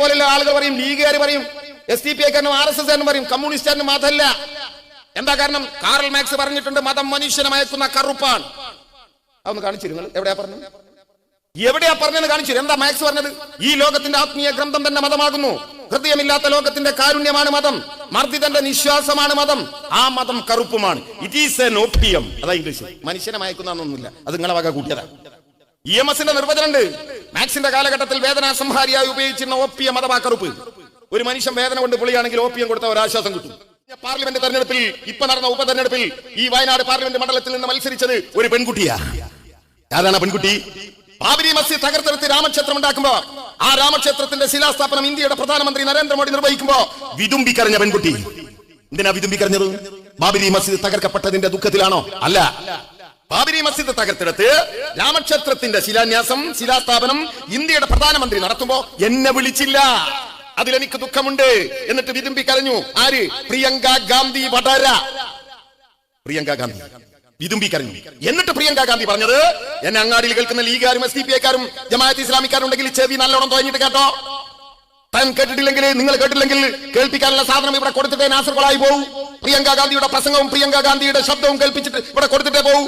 പോലെയുള്ള ആളുകൾ പറയും, ലീഗുകാർ പറയും, SDPക്കാരനും RSSകാരനും പറയും കമ്മ്യൂണിസ്റ്റുകാരനും മതമല്ല. എന്താ കാരണം? കാറൽ മാർക്സ് പറഞ്ഞിട്ടുണ്ട്, മതം മനുഷ്യനെ മയക്കുന്ന കറുപ്പാണ്. അതൊന്ന് കാണിച്ചിരുന്നു, എവിടെയാ പറഞ്ഞെന്ന് കാണിച്ചു. എന്താ മാർക്സ് പറഞ്ഞത്? ഈ ലോകത്തിന്റെ ആത്മീയ ഗ്രന്ഥം തന്നെ മതമാകുന്നു. ഹൃദയമില്ലാത്ത ലോകത്തിന്റെ കാരുണ്യമാണ് മതം, മർദ്ദിതന്റെ നിശ്വാസമാണ് മതം, ആ മതം കറുപ്പുമാണ്. It is an opium. അതാ ഇംഗ്ലീഷ്. മനുഷ്യനെ മയക്കുന്നൊന്നുമില്ല, അത് നിങ്ങളെ വക കൂട്ടിയതാ. EMSന്റെ നിർവചനം ഉണ്ട്. മാർക്സിന്റെ കാലഘട്ടത്തിൽ വേദനാ സംഹാരിയായി ഉപയോഗിച്ചിരുന്ന ഓപ്പിയം മതമാ കറുപ്പ്. ഒരു മനുഷ്യൻ വേദന കൊണ്ട് പൊളിയാണെങ്കിൽ ഓപ്പിയം കൊടുത്ത ഒരാശ്വാസം കിട്ടും. പാർലമെന്റ് തെരഞ്ഞെടുപ്പിൽ, ഇപ്പൊ നടന്ന ഉപതെരഞ്ഞെടുപ്പിൽ ഈ വയനാട് പാർലമെന്റ് മണ്ഡലത്തിൽ നിന്ന് മത്സരിച്ചത് ഒരു പെൺകുട്ടിയാ. ആരാണ് പെൺകുട്ടി? ബാബരി മസ്ജിദ് തകർത്തെടുത്ത് രാമക്ഷേത്രം ഉണ്ടാക്കുമ്പോ, ആ രാമക്ഷേത്രത്തിന്റെ ശിലാസ്ഥാപനം ഇന്ത്യയുടെ പ്രധാനമന്ത്രി നരേന്ദ്രമോദി നിർവഹിക്കുമ്പോ വിതുമ്പിക്കരഞ്ഞ പെൺകുട്ടി. എന്തിനാ വിതുമ്പിക്കരഞ്ഞത്? ബാബരി മസ്ജിദ് തകർക്കപ്പെട്ടതിന്റെ ദുഃഖത്തിലാണോ? അല്ല. ബാബരി മസ്ജിദ് തകർത്തെടുത്ത് രാമക്ഷേത്രത്തിന്റെ ശിലാസ്ഥാപനം ഇന്ത്യയുടെ പ്രധാനമന്ത്രി നടത്തുമ്പോ എന്നെ വിളിച്ചില്ല, അതിലെനിക്ക് ദുഃഖമുണ്ട് എന്നിട്ട് വിതുമ്പിക്കരഞ്ഞു. ആര്? പ്രിയങ്ക ഗാന്ധി വടര. പ്രിയങ്ക ഗാന്ധി വിതുമ്പിക്കരഞ്ഞു. എന്നിട്ട് പ്രിയങ്ക ഗാന്ധി പറഞ്ഞത്, എന്നെ അങ്ങാടിയിൽ കേൾക്കുന്ന ലീഗുകാരും SDPക്കാരും ജമാഅത്ത് ഇസ്ലാമിക്കാരും ഉണ്ടെങ്കിൽ ചെവി നല്ലോണം തുഴഞ്ഞിട്ട് കേട്ടോ. താൻ കേട്ടിട്ടില്ലെങ്കിൽ, നിങ്ങൾ കേട്ടില്ലെങ്കിൽ കേൾപ്പിക്കാനുള്ള സാധനം ഇവിടെ കൊടുത്തിട്ടേ നാസർകളായി പോകും. പ്രിയങ്ക ഗാന്ധിയുടെ പ്രസംഗവും പ്രിയങ്ക ഗാന്ധിയുടെ ശബ്ദവും കേൾപ്പിച്ചിട്ട് ഇവിടെ കൊടുത്തിട്ടേ പോകും.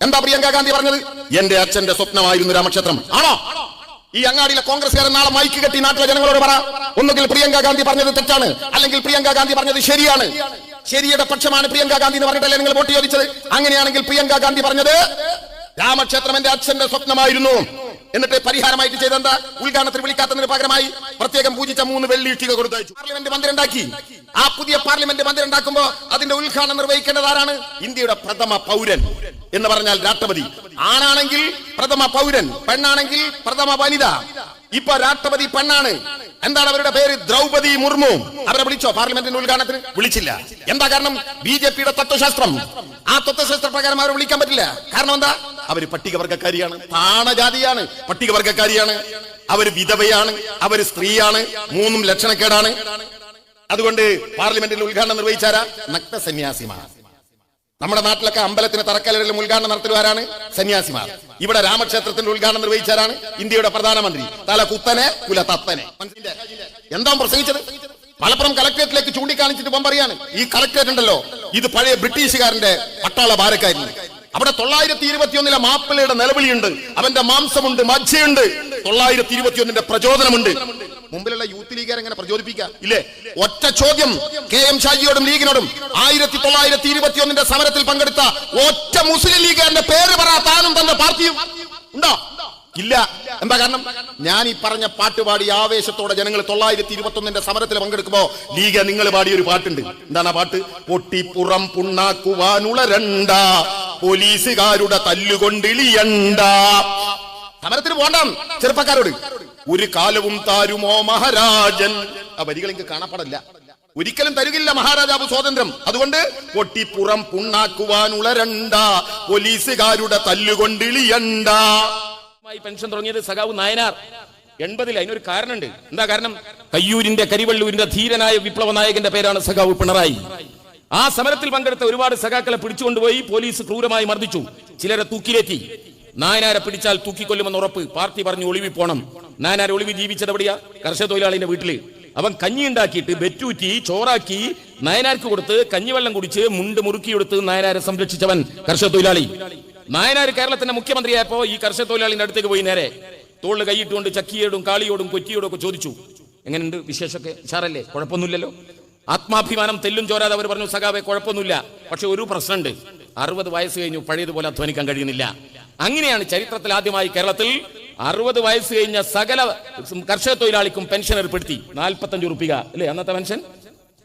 എന്താ പ്രിയങ്ക ഗാന്ധി പറഞ്ഞത്? എന്റെ അച്ഛന്റെ സ്വപ്നമായിരുന്നു രാമക്ഷേത്രം. ആണോ? ഈ അങ്ങാടിയിലെ കോൺഗ്രസ്സുകാരൻ നാളെ മൈക്ക് കെട്ടി നാട്ടിലെ ജനങ്ങളോട് പറ, ഒന്നുകിൽ പ്രിയങ്ക ഗാന്ധി പറഞ്ഞത് തെറ്റാണ്, അല്ലെങ്കിൽ പ്രിയങ്ക ഗാന്ധി പറഞ്ഞത് ശരിയാണ്. ശരിയുടെ പക്ഷമാണ് പ്രിയങ്ക ഗാന്ധി എന്ന് പറഞ്ഞിട്ടല്ലേ നിങ്ങൾ വോട്ട് ചോദിച്ചത്? അങ്ങനെയാണെങ്കിൽ പ്രിയങ്ക ഗാന്ധി പറഞ്ഞത് രാമക്ഷേത്രം എന്റെ അച്ഛന്റെ സ്വപ്നമായിരുന്നു. എന്നിട്ട് പരിഹാരമായിട്ട് ചെയ്തെന്താ? ഉദ്ഘാടനത്തിന് വിളിക്കാത്തതിന് പകരമായി പ്രത്യേകം പൂജിച്ച 3 വെള്ളി ഇഷ്ടിക കൊടുത്തയച്ചു. പാർലമെന്റ് മന്ദിരം ഉണ്ടാക്കി. ആ പുതിയ പാർലമെന്റ് മന്ദിരം ഉണ്ടാക്കുമ്പോ അതിന്റെ ഉദ്ഘാടനം നിർവഹിക്കേണ്ടത് ആരാണ്? ഇന്ത്യയുടെ പ്രഥമ പൗരൻ എന്ന് പറഞ്ഞാൽ രാഷ്ട്രപതി. ആണാണെങ്കിൽ പ്രഥമ പൗരൻ, പെണ്ണാണെങ്കിൽ പ്രഥമ വനിത. ഇപ്പൊ രാഷ്ട്രപതി പെണ്ണാണ്. എന്താണ് അവരുടെ പേര്? ദ്രൗപദി മുർമു. അവരെ വിളിച്ചോ പാർലമെന്റിന്റെ ഉദ്ഘാടനത്തിന്? വിളിച്ചില്ല. എന്താ കാരണം? BJPയുടെ തത്വശാസ്ത്രം. ആ തത്വശാസ്ത്ര പ്രകാരം അവരെ വിളിക്കാൻ പറ്റില്ല. കാരണം എന്താ? അവര് പട്ടികവർഗക്കാരിയാണ്, താണജാതിയാണ്, പട്ടികവർഗക്കാരിയാണ്, അവര് വിധവയാണ്, അവര് സ്ത്രീയാണ്, 3 ലക്ഷണക്കേടാണ്. അതുകൊണ്ട് പാർലമെന്റിന്റെ ഉദ്ഘാടനം നിർവഹിച്ചാരാ? നഗ്ന സന്യാസിമാർ. നമ്മുടെ നാട്ടിലൊക്കെ അമ്പലത്തിന് തറക്കല്ലിടലും ഉദ്ഘാടനം നടത്തുവാരാണ്? സന്യാസിമാർ. ഇവിടെ രാമക്ഷേത്രത്തിന്റെ ഉദ്ഘാടനം നിർവഹിച്ചാരാണ്? ഇന്ത്യയുടെ പ്രധാനമന്ത്രി. തല കുത്തനെ കുല തത്തനെ. എന്താ പ്രസംഗിച്ചത്? മലപ്പുറം കളക്ടറേറ്റിലേക്ക് ചൂണ്ടിക്കാണിച്ചിട്ട് പറയാണ്, ഈ കളക്ടറേറ്റ് ഉണ്ടല്ലോ, ഇത് പഴയ ബ്രിട്ടീഷുകാരന്റെ പട്ടാള ഭാരക്കായിരുന്നു. അവിടെ 921 മാപ്പിളയുടെ നിലവിളിയുണ്ട്, അവന്റെ മാംസമുണ്ട്, മജ്ജയുണ്ട്. 921 പ്രചോദനമുണ്ട്. മുമ്പിലുള്ള യൂത്ത് ലീഗുകാർ എങ്ങനെ പ്രചോദിപ്പിക്കാം? ഇല്ലേ? ഒറ്റ ചോദ്യം KM ഷാജിയോടും ലീഗിനോടും. 1921 സമരത്തിൽ പങ്കെടുത്ത ഒറ്റ മുസ്ലിം ലീഗുകാരന്റെ പേര് പറ, താനും തന്റെ പാർട്ടിയും ഉണ്ടോ? ഇല്ല. എന്താ കാരണം? ഞാൻ ഈ പറഞ്ഞ പാട്ട് പാടി ആവേശത്തോടെ ജനങ്ങൾ 921 സമരത്തിൽ പങ്കെടുക്കുമ്പോ ലീഗ് നിങ്ങൾ പാടിയ ഒരു പാട്ടുണ്ട്. എന്താണ് ആ പാട്ട്? പൊട്ടിപ്പുറം പുണ്ണാക്കുവാനുളരണ്ട, പോലീസുകാരുടെ തല്ലുകൊണ്ടിളിയണ്ട. സമരത്തിന് പോണ്ട ചെറുപ്പക്കാരോട്. ഒരു കാലവും താരുമോ മഹാരാജൻ. ആ വരികൾ എനിക്ക് കാണപ്പെടില്ല. ഒരിക്കലും തരുകില്ല മഹാരാജാവ് സ്വാതന്ത്ര്യം. അതുകൊണ്ട് പൊട്ടിപ്പുറം പുണ്ണാക്കുവാനുളരണ്ട, പോലീസുകാരുടെ തല്ലുകൊണ്ടിളിയണ്ട. പെൻഷൻ തുടങ്ങിയത് സഖാവ് നായനാർ 80-ൽ. അതിനൊരു കാരണമുണ്ട്. എന്താ കാരണം? കയ്യൂരിന്റെ കരിവള്ളൂരിന്റെ ധീരനായ വിപ്ലവ നായകന്റെ പേരാണ് സഖാവ് പിണറായി. ആ സമരത്തിൽ പങ്കെടുത്ത ഒരുപാട് സഖാക്കളെ പിടിച്ചുകൊണ്ടുപോയി പോലീസ് ക്രൂരമായി മർദ്ദിച്ചു. ചിലരെ തൂക്കിലേറ്റി. നായനാരെ പിടിച്ചാൽ തൂക്കിക്കൊല്ലുമെന്ന് ഉറപ്പ്. പാർട്ടി പറഞ്ഞു ഒളിവി പോണം. നായനാർ ഒളിവി ജീവിച്ചത് എവിടെയാ? കർഷക തൊഴിലാളിന്റെ വീട്ടില്. അവൻ കഞ്ഞി ഉണ്ടാക്കിയിട്ട് ബെറ്റൂറ്റി ചോറാക്കി നായനാർക്ക് കൊടുത്ത് കഞ്ഞിവെള്ളം കുടിച്ച് മുണ്ട് മുറുക്കിയെടുത്ത് നായനാരെ സംരക്ഷിച്ചവൻ കർഷക തൊഴിലാളി. നായനാർ കേരളത്തിന്റെ മുഖ്യമന്ത്രിയായപ്പോ ഈ കർഷക തൊഴിലാളിന്റെ അടുത്തേക്ക് പോയി നേരെ തോളിൽ കൈയിട്ടുകൊണ്ട് ചക്കിയോടും കാളിയോടും കൊറ്റിയോടും ഒക്കെ ചോദിച്ചു, എങ്ങനെയുണ്ട് വിശേഷമൊക്കെ? ഉഷാറല്ലേ? കുഴപ്പമൊന്നുമില്ലല്ലോ. ആത്മാഭിമാനം തെല്ലും ചോരാതെ അവർ പറഞ്ഞു, സഖാവേ കുഴപ്പമൊന്നുമില്ല, പക്ഷെ ഒരു പ്രശ്നമുണ്ട്, 60 വയസ്സ് കഴിഞ്ഞു, പഴയതുപോലെ അധ്വാനിക്കാൻ കഴിയുന്നില്ല. അങ്ങനെയാണ് ചരിത്രത്തിൽ ആദ്യമായി കേരളത്തിൽ 60 വയസ്സ് കഴിഞ്ഞ സകല കർഷക തൊഴിലാളിക്കും പെൻഷൻ ഏർപ്പെടുത്തി. 45 റുപ്യ അല്ലേ അന്നത്തെ പെൻഷൻ?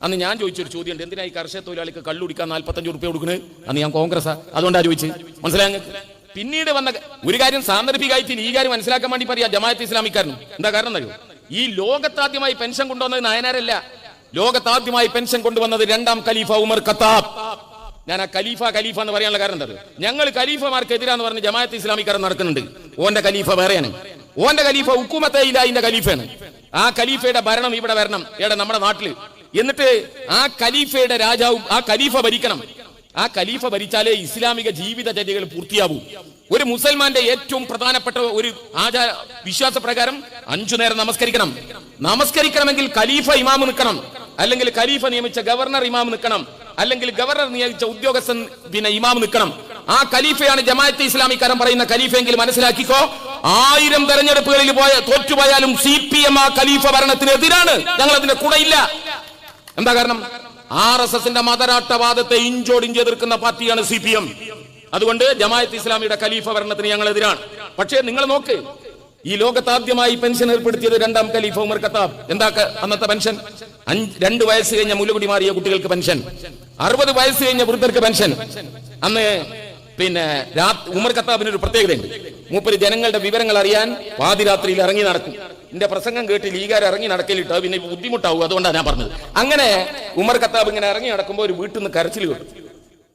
അന്ന് ഞാൻ ചോദിച്ചൊരു ചോദ്യം, എന്തിനാ ഈ കർഷക തൊഴിലാളിക്ക് കള്ളുടിക്കാൻ 45 റുപ്യ കൊടുക്കുന്നത്? അന്ന് ഞാൻ കോൺഗ്രസ്, അതുകൊണ്ടാ ചോദിച്ചു. മനസ്സിലായ? പിന്നീട് വന്ന ഒരു കാര്യം സാന്ദർഭികമായിട്ട് ഈ കാര്യം മനസ്സിലാക്കാൻ വേണ്ടി പറയാ ജമാഅത്ത് ഇസ്ലാമിക്കാരനും. എന്താ കാരണം എന്നറിയോ? ഈ ലോകത്താദ്യമായി പെൻഷൻ കൊണ്ടുവന്നത് നായനാരല്ല. ലോകത്താദ്യമായി പെൻഷൻ കൊണ്ടുവന്നത് 2ാം ഖലീഫ ഉമർ ഖത്താബ്. ഞാൻ ആ ഖലീഫ എന്ന് പറയാനുള്ള കാരണം എന്താ? ഞങ്ങൾ ഖലീഫമാർക്കെതിരാന്ന് പറഞ്ഞ് ജമാഅത്ത് ഇസ്ലാമിക്കാരൻ നടക്കുന്നുണ്ട്. ഓന്റെ ഖലീഫ വേറെയാണ്. ഓന്റെ ഖലീഫ ഹുക്കൂമത്തെ ഇലാഹിന്റെ ഖലീഫയാണ്. ആ ഖലീഫയുടെ ഭരണം ഇവിടെ വരണം, ഇവിടെ നമ്മുടെ നാട്ടില്. എന്നിട്ട് ആ ഖലീഫയുടെ രാജാവും ആ ഖലീഫ ഭരിക്കണം. ആ ഖലീഫ ഭരിച്ചാലേ ഇസ്ലാമിക ജീവിതചര്യകൾ പൂർത്തിയാവൂ. ഒരു മുസൽമാന്റെ ഏറ്റവും പ്രധാനപ്പെട്ട ഒരു ആചാര വിശ്വാസ പ്രകാരം 5 നേരം നമസ്കരിക്കണമെങ്കിൽ ഖലീഫ ഇമാം നിൽക്കണം, അല്ലെങ്കിൽ ഖലീഫ നിയമിച്ച ഗവർണർ ഇമാം നിൽക്കണം, അല്ലെങ്കിൽ ഗവർണർ നിയമിച്ച ഉദ്യോഗസ്ഥൻ ഇമാം നിൽക്കണം. ആ ഖലീഫയാണ് ജമാഅത്തെ ഇസ്ലാമിക്കാരൻ പറയുന്ന ഖലീഫയെങ്കിൽ മനസ്സിലാക്കിക്കോ, 1000 തെരഞ്ഞെടുപ്പുകളിൽ തോറ്റുപോയാലും CPM ആ ഖലീഫ ഭരണത്തിനെതിരാണ്. ഞങ്ങൾ അതിന്റെ കൂടെ ഇല്ല. എന്താ കാരണം? RSSന്റെ മതരാഷ്ട്രവാദത്തെ ഇഞ്ചോടിഞ്ച് എതിർക്കുന്ന പാർട്ടിയാണ് CPM. അതുകൊണ്ട് ജമാഅത്തെ ഇസ്ലാമിയുടെ ഖലീഫ ഭരണത്തിന് ഞങ്ങൾ എതിരാണ്. പക്ഷേ നിങ്ങൾ നോക്ക്, ഈ ലോകത്താദ്യമായി പെൻഷൻ ഏർപ്പെടുത്തിയത് 2ാം ഖലീഫ ഉമർ ഖത്താബ്. എന്താ അന്നത്തെ പെൻഷൻ? 2 വയസ്സ് കഴിഞ്ഞ മുലകുടി മാറിയ കുട്ടികൾക്ക് പെൻഷൻ, 60 വയസ്സ് കഴിഞ്ഞ വൃദ്ധർക്ക് പെൻഷൻ. അന്ന് ഉമർ ഖത്താബിന് ഒരു പ്രത്യേകതയുണ്ട്. മൂപ്പര് ജനങ്ങളുടെ വിവരങ്ങൾ അറിയാൻ പാതിരാത്രിയിൽ ഇറങ്ങി നടക്കും. എന്റെ പ്രസംഗം കേട്ട് ലീഗാർ ഇറങ്ങി നടക്കലിട്ടോ പിന്നെ ബുദ്ധിമുട്ടാവും, അതുകൊണ്ടാണ് ഞാൻ പറഞ്ഞത്. അങ്ങനെ ഉമർ ഖത്താബ് ഇങ്ങനെ ഇറങ്ങി നടക്കുമ്പോൾ ഒരു വീട്ടിൽ നിന്ന് കരച്ചിൽ കേട്ടു.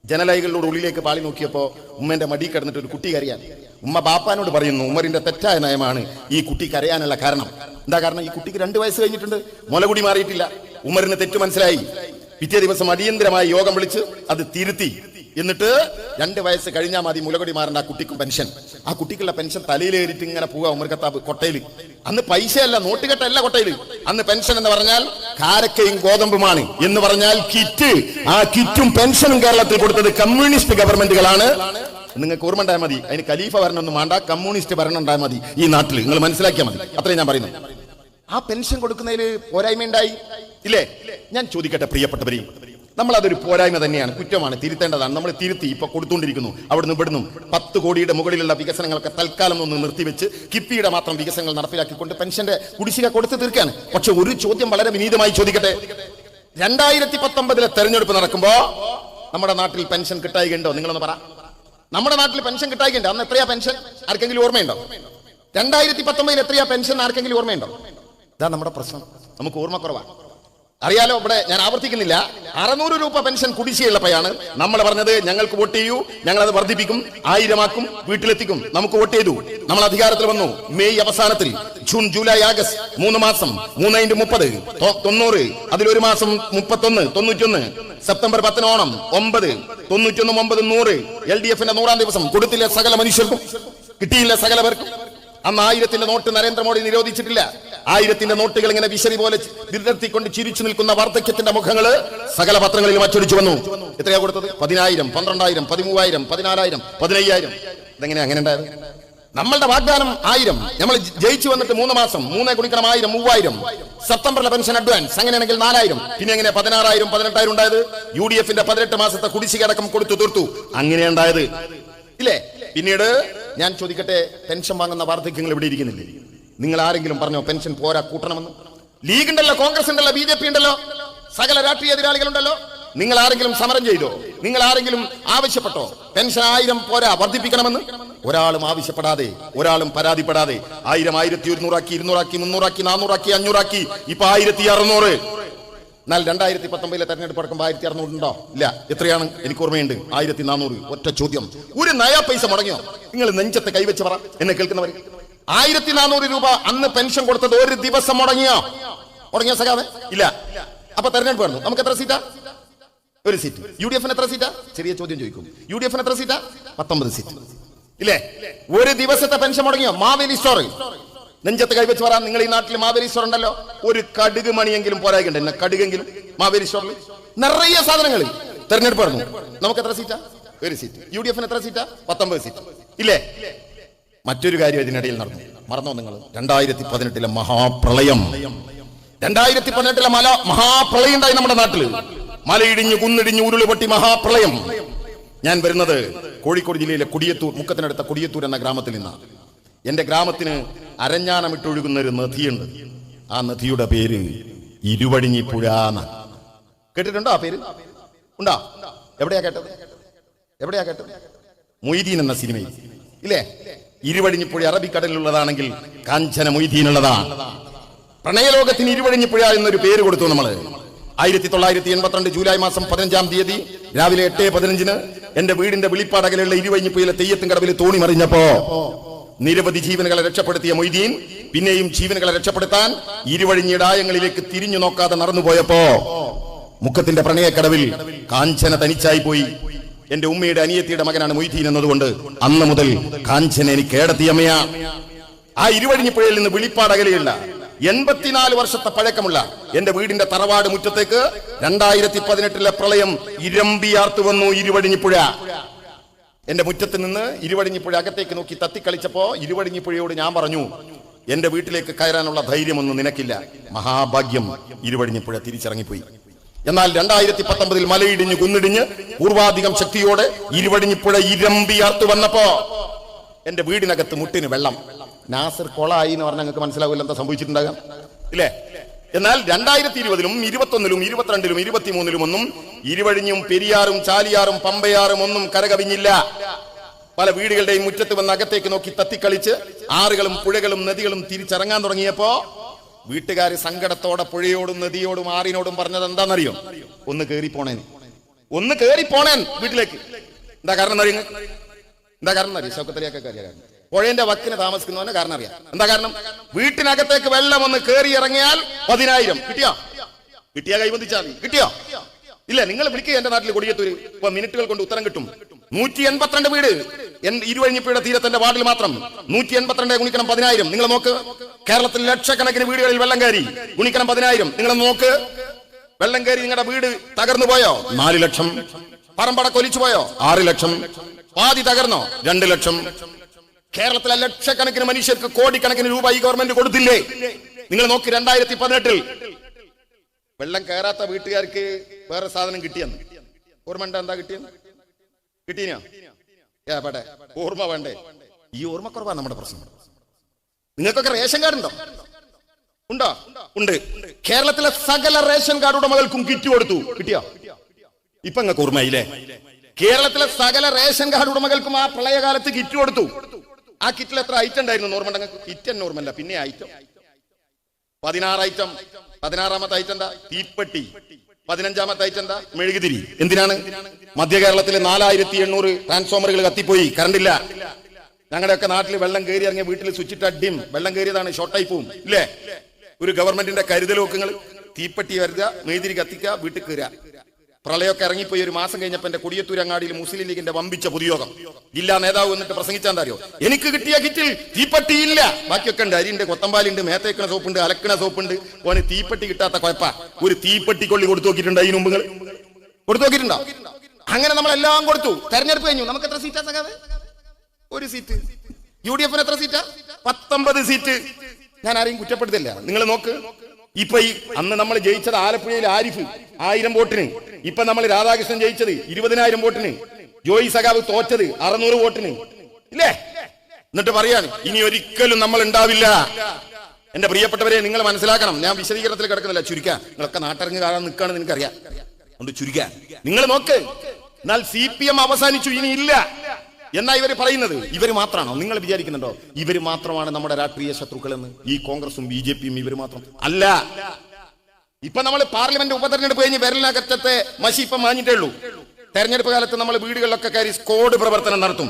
ജനലൈകളുടെ ഉള്ളിലേക്ക് പാളി നോക്കിയപ്പോ ഉമ്മന്റെ മടി കിടന്നിട്ട് ഒരു കുട്ടി കരയാൻ. ഉമ്മ ബാപ്പാനോട് പറയുന്നു, ഉമറിന്റെ തെറ്റായ നയമാണ് ഈ കുട്ടി കരയാനുള്ള കാരണം. എന്താ കാരണം? ഈ കുട്ടിക്ക് 2 വയസ്സ് കഴിഞ്ഞിട്ടുണ്ട്, മുലകുടി മാറിയിട്ടില്ല. ഉമറിന് തെറ്റ് മനസ്സിലായി. പിറ്റേ ദിവസം അടിയന്തരമായി യോഗം വിളിച്ച് അത് തിരുത്തി. എന്നിട്ട് 2 വയസ്സ് കഴിഞ്ഞാൽ മതി മുലകുടി മാറേണ്ട ആ കുട്ടിക്കും പെൻഷൻ. ആ കുട്ടിക്കുള്ള പെൻഷൻ തലയിലേറിയിട്ട് ഇങ്ങനെ പോവുക ഉമർ ഖത്താബ് കൊട്ടയില്. അന്ന് പൈസയല്ല, നോട്ടുകെട്ടല്ല കൊട്ടയില്. അന്ന് പെൻഷൻ എന്ന് പറഞ്ഞാൽ കാരക്കയും ഗോതമ്പുമാണ്. എന്ന് പറഞ്ഞാൽ കിറ്റ്. ആ കിറ്റും പെൻഷനും കേരളത്തിൽ കൊടുത്തത് കമ്മ്യൂണിസ്റ്റ് ഗവൺമെന്റുകളാണ്. നിങ്ങൾക്ക് ഓർമ്മ ഉണ്ടായാൽ മതി. അതിന് ഖലീഫ ഭരണം ഒന്നും വേണ്ട, കമ്മ്യൂണിസ്റ്റ് ഭരണം ഉണ്ടായാൽ മതി ഈ നാട്ടിൽ. നിങ്ങൾ മനസ്സിലാക്കിയാൽ മതി. അത്രയും ഞാൻ പറയുന്നത്. ആ പെൻഷൻ കൊടുക്കുന്നതിൽ പോരായ്മ ഉണ്ടായി ഇല്ലേ? ഞാൻ ചോദിക്കട്ടെ പ്രിയപ്പെട്ടവരെ, നമ്മൾ അതൊരു പോരായ്മ തന്നെയാണ്, കുറ്റമാണ്, തിരുത്തേണ്ടതാണ്. നമ്മൾ തിരുത്തി ഇപ്പൊ കൊടുത്തുകൊണ്ടിരിക്കുന്നു. അവിടുന്ന് ഇവിടുന്നും 10 കോടിയുടെ മുകളിലുള്ള വികസനങ്ങളൊക്കെ തൽക്കാലം ഒന്ന് നിർത്തിവെച്ച് കിഫ്ബിയുടെ മാത്രം വികസനങ്ങൾ നടപ്പിലാക്കിക്കൊണ്ട് പെൻഷന്റെ കുടിശ്ശിക കൊടുത്തു തീർക്കാണ്. പക്ഷെ ഒരു ചോദ്യം വളരെ വിനീതമായി ചോദിക്കട്ടെ, 2019 തെരഞ്ഞെടുപ്പ് നടക്കുമ്പോ നമ്മുടെ നാട്ടിൽ പെൻഷൻ കിട്ടായികയുണ്ടോ? നിങ്ങളൊന്ന് പറ. നമ്മുടെ നാട്ടിൽ പെൻഷൻ കിട്ടായികയുണ്ട്. അന്ന് എത്രയാ പെൻഷൻ? ആർക്കെങ്കിലും ഓർമ്മയുണ്ടോ? 2019 എത്രയാ പെൻഷൻ? ആർക്കെങ്കിലും ഓർമ്മയുണ്ടോ? ഇതാ നമ്മുടെ പ്രശ്നം. നമുക്ക് ഓർമ്മക്കുറവാണ്. അറിയാലോ, ഇവിടെ ഞാൻ ആവർത്തിക്കുന്നില്ല. 600 രൂപ പെൻഷൻ കുടിശ്ശികയുള്ളപ്പോഴാണ് നമ്മൾ പറഞ്ഞത് ഞങ്ങൾക്ക് വോട്ട് ചെയ്യൂ, ഞങ്ങൾ അത് വർദ്ധിപ്പിക്കും, 1000 ആക്കും, വീട്ടിലെത്തിക്കും. നമുക്ക് വോട്ട് ചെയ്തു, നമ്മൾ അധികാരത്തിൽ വന്നു. മെയ് അവസാനത്തിൽ ജൂൺ ജൂലൈ ആഗസ്റ്റ് 3 മാസം, 3 × 30 90, അതിലൊരു മാസം 31 91, സെപ്റ്റംബർ 10 ഓണം 9 91 9 100, LDFന്റെ 100ാം ദിവസം കൊടുത്തില്ല സകല മനുഷ്യർക്കും, കിട്ടിയില്ല സകല പേർക്കും. അന്ന് 1000ന്റെ നോട്ട് നരേന്ദ്രമോദി നിരോധിച്ചിട്ടില്ല. 1000ന്റെ നോട്ടുകൾ ഇങ്ങനെ വിശറി പോലെ വിടർത്തിക്കൊണ്ട് ചിരിച്ചു നിൽക്കുന്ന വാർദ്ധക്യത്തിന്റെ മുഖങ്ങള് സകല പത്രങ്ങളിലും അച്ചടിച്ചു വന്നു. എത്രയാ കൊടുത്തത്? 10,000 12,000 13,000 14,000 15,000. ഇതെങ്ങനെയാ അങ്ങനെ ഉണ്ടായത്? നമ്മളുടെ വാഗ്ദാനം 1000. നമ്മൾ ജയിച്ചു വന്നിട്ട് 3 മാസം, 3 ഗുണിക്കണം 1000 3000. സെപ്റ്റംബറിലെ പെൻഷൻ അഡ്വാൻസ് അങ്ങനെയാണെങ്കിൽ 4000. പിന്നെ എങ്ങനെ 16,000 18,000 ഉണ്ടായത്? UDFന്റെ 18 മാസത്തെ കുടിശ്ശിക അടക്കം കൊടുത്തു തീർത്തു. അങ്ങനെയാ ഉണ്ടായത് ഇല്ലേ? പിന്നീട് ഞാൻ ചോദിക്കട്ടെ, പെൻഷൻ വാങ്ങുന്ന വാർദ്ധക്യങ്ങൾ ഇവിടെ ഇരിക്കുന്നില്ലേ? നിങ്ങൾ ആരെങ്കിലും പറഞ്ഞോ പെൻഷൻ പോരാ കൂട്ടണമെന്ന്? ലീഗ് ഉണ്ടല്ലോ, കോൺഗ്രസ് ഉണ്ടല്ലോ, BJP ഉണ്ടല്ലോ, സകല രാഷ്ട്രീയ എതിരാളികളുണ്ടല്ലോ. നിങ്ങൾ ആരെങ്കിലും സമരം ചെയ്തോ? നിങ്ങൾ ആരെങ്കിലും ആവശ്യപ്പെട്ടോ പെൻഷൻ 1000 പോരാ വർദ്ധിപ്പിക്കണമെന്ന്? ഒരാളും ആവശ്യപ്പെടാതെ, ഒരാളും പരാതിപ്പെടാതെ 1000 1100 ആക്കി, 200 ആക്കി, 300 ആക്കി, 400 ആക്കി, 500 ആക്കി, ഇപ്പൊ 1600. എന്നാൽ 2019 തെരഞ്ഞെടുപ്പ് അടക്കം 1600 ഉണ്ടോ? ഇല്ല. എത്രയാണ്? എനിക്ക് ഓർമ്മയുണ്ട്, 1400. ഒറ്റ ചോദ്യം, ഒരു നയാ പൈസ മുടങ്ങിയോ? നിങ്ങൾ നെഞ്ചത്ത് കൈവച്ച് പറ, എന്നെ കേൾക്കുന്നവർ. 1400 രൂപ അന്ന് പെൻഷൻ കൊടുത്തത് ഒരു ദിവസം മുടങ്ങിയോ? സഖാവേ? ഇല്ല. അപ്പൊ തെരഞ്ഞെടുപ്പ് വന്നു. നമുക്ക് എത്ര സീറ്റാ? ഒരു സീറ്റ്. UDFന് എത്ര സീറ്റാ? ചെറിയ ചോദ്യം ചോദിക്കും. UDFന് എത്ര സീറ്റാ? 19 സീറ്റ് ഇല്ലേ? ഒരു ദിവസത്തെ പെൻഷൻ മുടങ്ങിയോ? മാവേലി സ്റ്റോർ, നെഞ്ചത്ത് കൈവച്ച് പറയാം. നിങ്ങൾ ഈ നാട്ടിൽ മാവേലി സ്റ്റോർ ഉണ്ടല്ലോ, ഒരു കടുക് മണിയെങ്കിലും പോരായിട്ടുണ്ട്. എന്നെ കടുകെങ്കിലും മാവേലി സ്റ്റോറിൽ നിറയെ സാധനങ്ങൾ. തെരഞ്ഞെടുപ്പ് നടന്നു. നമുക്ക് എത്ര സീറ്റാ? ഒരു സീറ്റ്. UDFന് എത്ര സീറ്റാ? 19 സീറ്റ് ഇല്ലേ? മറ്റൊരു കാര്യം ഇതിനിടയിൽ നടന്നു, മറന്നോ നിങ്ങൾ? 2018 മഹാപ്രളയം. 2018 മഹാപ്രളയം ഉണ്ടായി നമ്മുടെ നാട്ടിൽ. മലയിടിഞ്ഞു, കുന്നിടിഞ്ഞു, ഉരുളുപൊട്ടി മഹാപ്രളയം. ഞാൻ വരുന്നത് കോഴിക്കോട് ജില്ലയിലെ കൊടിയത്തൂർ, മുക്കത്തിനടുത്ത കൊടിയത്തൂർ എന്ന ഗ്രാമത്തിൽ നിന്നാണ്. എന്റെ ഗ്രാമത്തിന് അരഞ്ഞാണമിട്ടൊഴുകുന്ന ഒരു നദിയുണ്ട്. ആ നദിയുടെ പേര് ഇരുവഴിഞ്ഞിപ്പുഴ. കേട്ടിട്ടുണ്ടോ? ആ പേര് ഉണ്ടോ? എവിടെയാ കേട്ടത്? എവിടെയാ കേട്ടത്? മൊയ്തീൻ എന്ന സിനിമയിൽ ഇല്ലേ? ഇരുവഴിഞ്ഞിപ്പുഴ അറബിക്കടലിലുള്ളതാണെങ്കിൽ കാഞ്ചന മൊയ്തീനുള്ളതാണ്. പ്രണയലോകത്തിന് ഇരുവഴിഞ്ഞിപ്പുഴ എന്നൊരു പേര് കൊടുത്തു നമ്മള്. 1982 ജൂലൈ മാസം 15-ാം തീയതി രാവിലെ 8:15 എന്റെ വീടിന്റെ വെളിപ്പാടകലുള്ള ഇരുവഴിഞ്ഞിപ്പുഴയിലെ തെയ്യത്തും കടവിൽ തോണി മറിഞ്ഞപ്പോ നിരവധി ജീവനുകളെ രക്ഷപ്പെടുത്തിയ മൊയ്തീൻ പിന്നെയും ജീവനുകളെ രക്ഷപ്പെടുത്താൻ ഇരുവഴിഞ്ഞിടായങ്ങളിലേക്ക് തിരിഞ്ഞു നോക്കാതെ നടന്നുപോയപ്പോ മുക്കത്തിന്റെ പ്രണയക്കടവിൽ കാഞ്ചന തനിച്ചായി പോയി. എന്റെ ഉമ്മയുടെ അനിയത്തിയുടെ മകനാണ് മൊയ്തീൻ എന്നതുകൊണ്ട് അന്ന് മുതൽ കാഞ്ചന എനിക്ക് ഏടത്തിയമ്മയാ. ആ ഇരുവഴിഞ്ഞിപ്പുഴയിൽ നിന്ന് വിളിപ്പാട് അകലെയുള്ള 84 വർഷത്തെ പഴക്കമുള്ള എന്റെ വീടിന്റെ തറവാട് മുറ്റത്തേക്ക് 2018 പ്രളയം ഇരമ്പിയാർത്തു വന്നു. ഇരുവഴിഞ്ഞിപ്പുഴ എന്റെ മുറ്റത്ത് നിന്ന് ഇരുവഴിഞ്ഞിപ്പുഴ അകത്തേക്ക് നോക്കി തത്തിക്കളിച്ചപ്പോ ഇരുവഴിഞ്ഞിപ്പുഴയോട് ഞാൻ പറഞ്ഞു, എന്റെ വീട്ടിലേക്ക് കയറാനുള്ള ധൈര്യമൊന്നും നിനക്കില്ല. മഹാഭാഗ്യം, ഇരുവഴിഞ്ഞിപ്പുഴ തിരിച്ചിറങ്ങിപ്പോയി. എന്നാൽ 2019 മലയിടിഞ്ഞ് കുന്നിടിഞ്ഞ് പൂർവാധികം ശക്തിയോടെ ഇരുവഴിഞ്ഞിപ്പുഴ ഇരമ്പിയാർത്തു വന്നപ്പോ എന്റെ വീടിനകത്ത് മുട്ടിന് വെള്ളം. നാസർ കൊളായി എന്ന് പറഞ്ഞാൽ നിങ്ങൾക്ക് മനസ്സിലാവില്ല എന്താ സംഭവിച്ചിട്ടുണ്ടാകാം ഇല്ലേ? എന്നാൽ 2020-ലും 2021-ലും 2022-ലും 2023-ലും ഒന്നും ഇരുവഴിഞ്ഞും പെരിയാറും ചാലിയാറും പമ്പയാറും ഒന്നും കരകവിഞ്ഞില്ല. പല വീടുകളുടെയും മുറ്റത്ത് വന്ന് അകത്തേക്ക് നോക്കി തത്തിക്കളിച്ച് ആറുകളും പുഴകളും നദികളും തിരിച്ചിറങ്ങാൻ തുടങ്ങിയപ്പോ വീട്ടുകാര് സങ്കടത്തോടെ പുഴയോടും നദിയോടും ആറിനോടും പറഞ്ഞത് എന്താണെന്നറിയോ? ഒന്ന് കേറിപ്പോണേൻ വീട്ടിലേക്ക്. എന്താ കാരണം അറിയാം? ശൗക്കത്തലിയൊക്കെ അറിയാം. പുഴയുടെ വക്കിന് താമസിക്കുന്നവന് കാരണം അറിയാം. എന്താ കാരണം? വീട്ടിനകത്തേക്ക് വെള്ളം ഒന്ന് കയറി ഇറങ്ങിയാൽ 10,000 കിട്ടിയാ കൈബന്ധിച്ചാൽ കിട്ടിയോ? ഇല്ല, നിങ്ങൾ വിളിക്കുക. എന്റെ നാട്ടിൽ കൊടിയത്തൂര് ഇപ്പൊ മിനിറ്റുകൾ കൊണ്ട് ഉത്തരം കിട്ടും. 182 വീട് ഇരുവഴിഞ്ഞിപ്പുഴയുടെ തീരത്തിന്റെ വാർഡിൽ മാത്രം 182 ഗുണിക്കണം 10,000. നിങ്ങൾ നോക്ക്. കേരളത്തിൽ ലക്ഷക്കണക്കിന് വീടുകളിൽ വെള്ളം കയറി. ഗുണിക്കണം 10,000. നിങ്ങൾ നോക്ക്. വെള്ളം കയറി നിങ്ങളുടെ വീട് തകർന്നു പോയോ? 4 ലക്ഷം. പറമ്പട കൊലിച്ചു പോയോ? 6 ലക്ഷം. പാതി തകർന്നോ? 2 ലക്ഷം. കേരളത്തിലെ ലക്ഷക്കണക്കിന് മനുഷ്യർക്ക് കോടിക്കണക്കിന് രൂപ ഈ ഗവൺമെന്റ് കൊടുത്തില്ലേ? നിങ്ങൾ നോക്കി. 2018 വെള്ളം കയറാത്ത വീട്ടുകാർക്ക് വേറെ സാധനം കിട്ടിയെന്ന് ഓർമ്മ ഉണ്ടോ? എന്താ കിട്ടിയെന്ന്? കിട്ടീനോ? ഏടെ ഓർമ്മ വേണ്ടേ? ഈ ഓർമ്മക്കുറവാണ് നമ്മുടെ പ്രശ്നം. നിങ്ങൾക്കൊക്കെ റേഷൻ കാർഡ് ഉണ്ടോ? ഉണ്ട്. കേരളത്തിലെ സകല റേഷൻ കാർഡ് ഉടമകൾക്കും കിറ്റ് കൊടുത്തു. കിട്ടിയോ? ഇപ്പൊ നിങ്ങൾക്ക് ഓർമ്മയില്ലേ? കേരളത്തിലെ സകല റേഷൻ കാർഡ് ഉടമകൾക്കും ആ പ്രളയകാലത്ത് കിറ്റ് കൊടുത്തു. ആ കിറ്റിൽ എത്ര ഐറ്റം ഉണ്ടായിരുന്നു ഓർമ്മ? കിറ്റ് തന്നെ ഓർമ്മല്ല, പിന്നെ ഐറ്റം 16 ഐറ്റം. 16ാമത്തെ ഐറ്റം എന്താ? തീപ്പെട്ടി. 15ാമത്തെ ഐറ്റം എന്താ? മെഴുകുതിരി. എന്തിനാണ്? മധ്യ കേരളത്തിലെ 4800 ട്രാൻസ്ഫോമറുകൾ കത്തിപ്പോയി, കറണ്ടില്ല. ഞങ്ങളുടെയൊക്കെ നാട്ടിൽ വെള്ളം കയറി ഇറങ്ങിയ വീട്ടിൽ സ്വിച്ചിട്ട് അടിയും വെള്ളം കയറിയതാണ്, ഷോർട്ടായി പോവും ഇല്ലേ? ഒരു ഗവൺമെന്റിന്റെ കരുതലോക്കങ്ങൾ. തീപ്പെട്ടി വരുക, മെഴുകുതിരി കത്തിക്കുക, വീട്ടിൽ കയറുക. പ്രളയമൊക്കെ ഇറങ്ങിപ്പോയി. ഒരു മാസം കഴിഞ്ഞപ്പോ എന്റെ കൊടിയത്തൂരങ്ങാടിയിൽ മുസ്ലിം ലീഗിന്റെ വമ്പിച്ച പൊതുയോഗം. ജില്ലാ നേതാവ് എന്നിട്ട് പ്രസംഗിച്ചാന്തറിയോ? എനിക്ക് കിട്ടിയ കിറ്റിൽ തീപ്പെട്ടിയില്ല, ബാക്കിയൊക്കെ ഉണ്ട്. അരിയുണ്ട്, കൊത്തമ്പാലുണ്ട്, മേത്തേക്കണ സോപ്പുണ്ട്, അലക്കണ സോപ്പുണ്ട്. ഓന് തീപ്പെട്ടി കിട്ടാത്ത കുഴപ്പ. ഒരു തീപ്പെട്ടി കൊള്ളി കൊടുത്തു നോക്കിയിട്ടുണ്ട്? അതിന് മുമ്പ് കൊടുത്തു നോക്കിയിട്ടുണ്ടോ? അങ്ങനെ നമ്മളെല്ലാം കൊടുത്തു. തെരഞ്ഞെടുപ്പ് കഴിഞ്ഞു. നമുക്ക് എത്ര സീറ്റാ സഖാവേ? 1 സീറ്റ്. UDF-ന് എത്ര സീറ്റാ? 19 സീറ്റ്. ഞാൻ ആരെയും കുറ്റപ്പെടുത്തില്ല. നിങ്ങൾ നോക്ക്. ഇപ്പൊ ഈ അന്ന് നമ്മൾ ജയിച്ചത് ആലപ്പുഴയിൽ ആരിഫ് 1000 വോട്ടിന്. ഇപ്പൊ നമ്മൾ രാധാകൃഷ്ണൻ ജയിച്ചത് 20,000 വോട്ടിന്. ജോയി സഖാവ് തോറ്റത് 600 വോട്ടിന് ഇല്ലേ? എന്നിട്ട് പറയാണ് ഇനി ഒരിക്കലും നമ്മൾ ഉണ്ടാവില്ല. എന്റെ പ്രിയപ്പെട്ടവരെ, നിങ്ങൾ മനസ്സിലാക്കണം. ഞാൻ വിശദീകരണത്തിൽ കിടക്കുന്നില്ല, ചുരുക്ക. നിങ്ങളൊക്കെ നാട്ടിറങ്ങി കാണാൻ നിൽക്കുകയാണെന്ന് എനിക്കറിയാം. അതുകൊണ്ട് ചുരുക്ക. നിങ്ങൾ നോക്ക്. എന്നാൽ CPM അവസാനിച്ചു, ഇനി ഇല്ല എന്നാ ഇവര് പറയുന്നത്. ഇവര് മാത്രമാണോ? നിങ്ങൾ വിചാരിക്കുന്നുണ്ടോ ഇവര് മാത്രമാണ് നമ്മുടെ രാഷ്ട്രീയ ശത്രുക്കളെന്ന്? ഈ കോൺഗ്രസും BJP-യും ഇവര് മാത്രം അല്ല. ഇപ്പൊ നമ്മൾ പാർലമെന്റ് ഉപതെരഞ്ഞെടുപ്പ് കഴിഞ്ഞ് വിരലിനകത്തെ മഷി ഇപ്പം മാഞ്ഞിട്ടേ ഉള്ളൂ. തെരഞ്ഞെടുപ്പ് കാലത്ത് നമ്മൾ വീടുകളിലൊക്കെ കയറി സ്ക്വാഡ് പ്രവർത്തനം നടത്തും.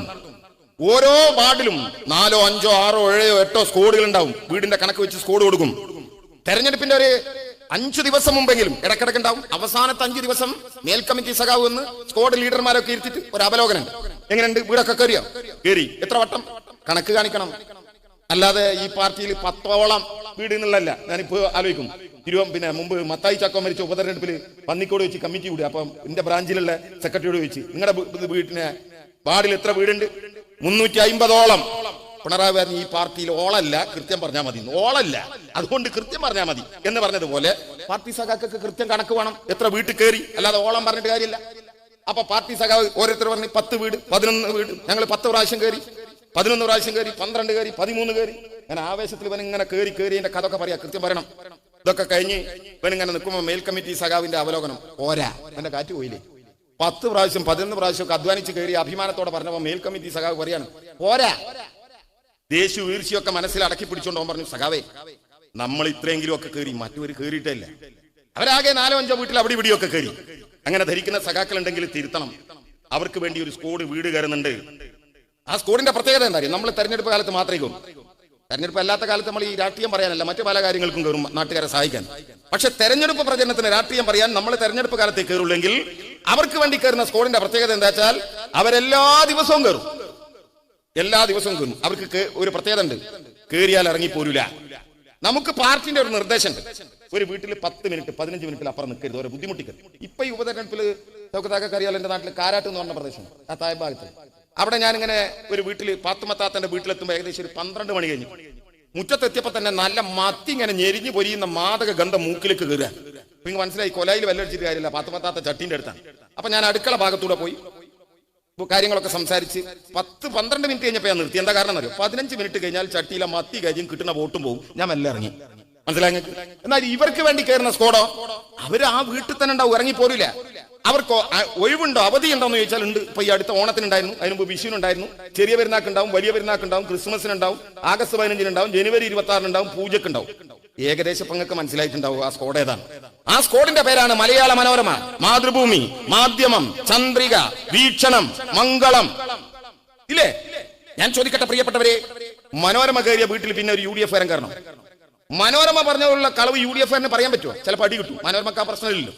ഓരോ വാർഡിലും 4, 5, 6, 7, 8 സ്ക്വാഡുകൾ ഉണ്ടാവും. വീടിന്റെ കണക്ക് വെച്ച് സ്ക്വാഡ് കൊടുക്കും. തെരഞ്ഞെടുപ്പിന്റെ ഒരു 5 ദിവസം മുമ്പെങ്കിലും ഇടക്കിടക്ക് ഉണ്ടാവും. അവസാനത്തെ 5 ദിവസം മേൽ കമ്മിറ്റി സഖാവ് എന്ന് സ്ക്വാഡ് ലീഡർമാരൊക്കെ ഇരുത്തിട്ട് ഒരു അവലോകനം. എങ്ങനെയുണ്ട്? വീടൊക്കെ കയറിയോ? കയറി. എത്ര വട്ടം? കണക്ക് കാണിക്കണം. അല്ലാതെ ഈ പാർട്ടിയിൽ 10ഓളം വീട് എന്നുള്ളതല്ല. ഞാനിപ്പോ ആലോചിക്കും. പിന്നെ മുമ്പ് മത്തായി ചാക്കോ മരിച്ച ഉപതെരഞ്ഞെടുപ്പിൽ പന്നിക്കോട് വെച്ച് കമ്മിറ്റി കൂടി. അപ്പം എന്റെ ബ്രാഞ്ചിലുള്ള സെക്രട്ടറിയോട് ചോദിച്ചു, നിങ്ങളുടെ വീട്ടിന് വാർഡിൽ എത്ര വീടുണ്ട്? 350ഓളം. പിണറായി പറഞ്ഞു ഈ പാർട്ടിയിൽ ഓളല്ല, കൃത്യം പറഞ്ഞാൽ മതി. ഓളല്ല, അതുകൊണ്ട് കൃത്യം പറഞ്ഞാൽ മതി എന്ന് പറഞ്ഞതുപോലെ പാർട്ടി സഖാക്കൾക്ക് കൃത്യം കണക്ക് വേണം. എത്ര വീട്ടിൽ കയറി, അല്ലാതെ ഓളം പറഞ്ഞിട്ട് കാര്യമില്ല. അപ്പൊ പാർട്ടി സഖാവ് ഓരോരുത്തർ പറഞ്ഞ് 10 വീട്, 11 വീട്. ഞങ്ങൾ 10 പ്രാവശ്യം കയറി, 11 പ്രാവശ്യം കയറി, 12 കയറി, 13 കയറി. ഞാൻ ആവേശത്തിൽ ഇവനിങ്ങനെ കയറി എന്റെ കഥ ഒക്കെ പറയാ, കൃത്യം പറയണം. ഇതൊക്കെ കഴിഞ്ഞ് ഇവനിങ്ങനെ നിൽക്കുമ്പോൾ മേൽ കമ്മിറ്റി സഖാവിന്റെ അവലോകനം. പോരാ, എന്റെ കാറ്റ് പോയില്ലേ? 10 പ്രാവശ്യം 11 പ്രാവശ്യം ഒക്കെ അധ്വാനിച്ച് കയറി അഭിമാനത്തോടെ പറഞ്ഞപ്പോ മേൽ കമ്മിറ്റി സഖാവ് പറയാണ് പോരാ. ദേശീയ വീഴ്ചയൊക്കെ മനസ്സിൽ അടക്കി പിടിച്ചോണ്ട് പറഞ്ഞു, സഖാവേ നമ്മൾ ഇത്രയെങ്കിലും ഒക്കെ കയറി, മറ്റൊരു കയറിയിട്ടില്ല. അവരാകെ 4-5 വീട്ടിൽ അവിടെ ഇവിടെയൊക്കെ കയറി. അങ്ങനെ ധരിക്കുന്ന സഖാക്കൾ ഉണ്ടെങ്കിൽ തിരുത്തണം. അവർക്ക് വേണ്ടി ഒരു സ്ക്വാഡ് വീട് കയറുന്നുണ്ട്. ആ സ്ക്വാഡിന്റെ പ്രത്യേകത എന്താ? നമ്മൾ തെരഞ്ഞെടുപ്പ് കാലത്ത് മാത്രമേ കയറും. തെരഞ്ഞെടുപ്പ് അല്ലാത്ത കാലത്ത് നമ്മൾ ഈ രാഷ്ട്രീയം പറയാനല്ല, മറ്റു പല കാര്യങ്ങൾക്കും കയറും നാട്ടുകാരെ സഹായിക്കാൻ. പക്ഷെ തെരഞ്ഞെടുപ്പ് പ്രചരണത്തിന് രാഷ്ട്രീയം പറയാൻ നമ്മൾ തെരഞ്ഞെടുപ്പ് കാലത്തെ കയറുള്ളെങ്കിൽ അവർക്ക് വേണ്ടി കയറുന്ന സ്ക്വാഡിന്റെ പ്രത്യേകത എന്താ വെച്ചാൽ അവരെല്ലാ ദിവസവും കയറും. എല്ലാ ദിവസവും കയറും. അവർക്ക് ഒരു പ്രത്യേകത ഉണ്ട്, കയറിയാൽ ഇറങ്ങിപ്പോരൂല. നമുക്ക് പാർട്ടിന്റെ ഒരു നിർദ്ദേശമുണ്ട്, ഒരു വീട്ടിൽ 10 മിനിറ്റ് 15 മിനിറ്റിൽ അപ്പുറം നിൽക്കരുത്, ഓരോ ബുദ്ധിമുട്ടിക്കരുത്. ഇപ്പൊ ഈ ഉപതെരഞ്ഞെടുപ്പിൽ ചൗക്കത്താക്കൊക്കെ അറിയാലോ, എന്റെ നാട്ടിൽ കാരാട്ട് എന്ന് പറഞ്ഞ പ്രദേശം, ആ താഴെ ഭാഗത്ത്. അവിടെ ഞാനിങ്ങനെ ഒരു വീട്ടിൽ പാത്തുമത്താത്തന്റെ വീട്ടിലെത്തുമ്പോൾ ഏകദേശം ഒരു 12 മണി കഴിഞ്ഞു. മുറ്റത്തെത്തിയപ്പോ തന്നെ നല്ല മത്തി ഇങ്ങനെ ഞെരിഞ്ഞു പൊരിയുന്ന മാദക ഗന്ധം മൂക്കിലേക്ക് കയറുക. നിങ്ങൾ മനസ്സിലായി കൊലയിൽ വെല്ലടിച്ചിട്ട് കാര്യമില്ല, പാത്തുമത്താത്ത ചട്ടീന്റെ അടുത്താണ്. അപ്പൊ ഞാൻ അടുക്കള ഭാഗത്തൂടെ പോയി കാര്യങ്ങളൊക്കെ സംസാരിച്ച് 10-12 മിനിറ്റ് കഴിഞ്ഞപ്പോൾ ഞാൻ നിർത്തി. എന്താ കാരണം അറിയോ? 15 മിനിറ്റ് കഴിഞ്ഞാൽ ചട്ടിയിലെ മത്തി കാര്യം കിട്ടുന്ന വോട്ടും പോകും, ഞാൻ മെല്ലെ ഇറങ്ങി. മനസ്സിലായി? എന്നാൽ ഇവർക്ക് വേണ്ടി കയറുന്ന സ്കോഡോ അവര് ആ വീട്ടിൽ തന്നെ ഉണ്ടാവും, ഇറങ്ങി പോരില്ല. അവർക്ക് ഒഴിവുണ്ടോ അവധി ഉണ്ടോ എന്ന് ചോദിച്ചാൽ ഉണ്ട്. ഇപ്പൊ ഈ അടുത്ത ഓണത്തിനുണ്ടായിരുന്നു, അതിന് മുമ്പ് വിഷുവിനുണ്ടായിരുന്നു, ചെറിയ പെരുന്നാക്കുണ്ടാവും, വലിയ പെരുന്നാക്കുണ്ടാവും, ക്രിസ്മസിനുണ്ടാവും, ആഗസ്റ്റ് 15-നുണ്ടാവും, ജനുവരി 26-നുണ്ടാവും, പൂജക്കുണ്ടാവും. ഏകദേശം പങ്ങൾക്ക് മനസ്സിലായിട്ടുണ്ടാവും ആ സ്കോഡ് ഏതാണ്. ആ സ്കോഡിന്റെ പേരാണ് മലയാള മനോരമ, മാതൃഭൂമി, മാധ്യമം, ചന്ദ്രിക, വീക്ഷണം, മംഗളം. ഇല്ലേ? ഞാൻ ചോദിക്കട്ടെ പ്രിയപ്പെട്ടവരെ, മനോരമ കയറിയ വീട്ടിൽ പിന്നെ ഒരു UDF കാരൻ കാരണം മനോരമ പറഞ്ഞുള്ള കളവ് UDF കാരന് പറയാൻ പറ്റുമോ? ചിലപ്പോൾ അടി കിട്ടും. മനോരമക്ക് ആ പ്രശ്നമില്ലല്ലോ.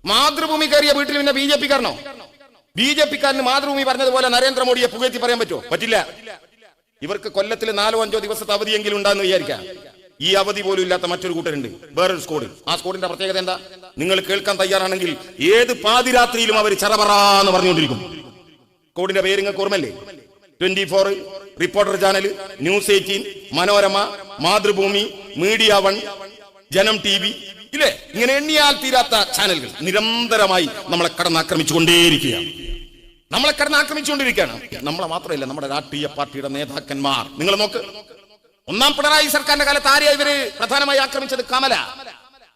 മാതൃഭൂമി കയറിയ വീട്ടിൽ പിന്നെ BJP കാരനോ? BJP കാരന് മാതൃഭൂമി പറഞ്ഞതുപോലെ നരേന്ദ്രമോദിയെ പുകഴ്ത്തി പറയാൻ പറ്റുമോ? പറ്റില്ല. ഇവർക്ക് കൊല്ലത്തിൽ 4-5 ദിവസത്തെ അവധിയെങ്കിലും ഉണ്ടാന്ന് വിചാരിക്കാം. ഈ അവധി പോലും ഇല്ലാത്ത മറ്റൊരു കൂട്ടരുണ്ട്, വേറൊരു സ്കോഡ്. ആ സ്കോഡിന്റെ പ്രത്യേകത എന്താ? നിങ്ങൾ കേൾക്കാൻ തയ്യാറാണെങ്കിൽ ഏത് പാതിരാത്രിയിലും അവർ ചറപറാന്ന് പറഞ്ഞുകൊണ്ടിരിക്കും. സ്കോഡിന്റെ പേര് നിങ്ങൾക്ക് ഓർമ്മല്ലേ? 24, reporter channel, news 18, Manorama, Mathrubhumi, media 1, ജനം TV. ഇല്ലേ? ഇങ്ങനെ എണ്ണിയാൽ തീരാത്ത ചാനലുകൾ നിരന്തരമായി നമ്മളെ കടന്നാക്രമിച്ചുകൊണ്ടേയിരിക്കുകയാണ്. നമ്മളെ മാത്രമല്ല, നമ്മുടെ രാഷ്ട്രീയ പാർട്ടിയുടെ നേതാക്കന്മാർ. നിങ്ങൾ നോക്ക്, ഒന്നാം പിണറായി സർക്കാരിന്റെ കാലത്ത് ആരെയാ ഇവര് പ്രധാനമായി ആക്രമിച്ചത്? കമല.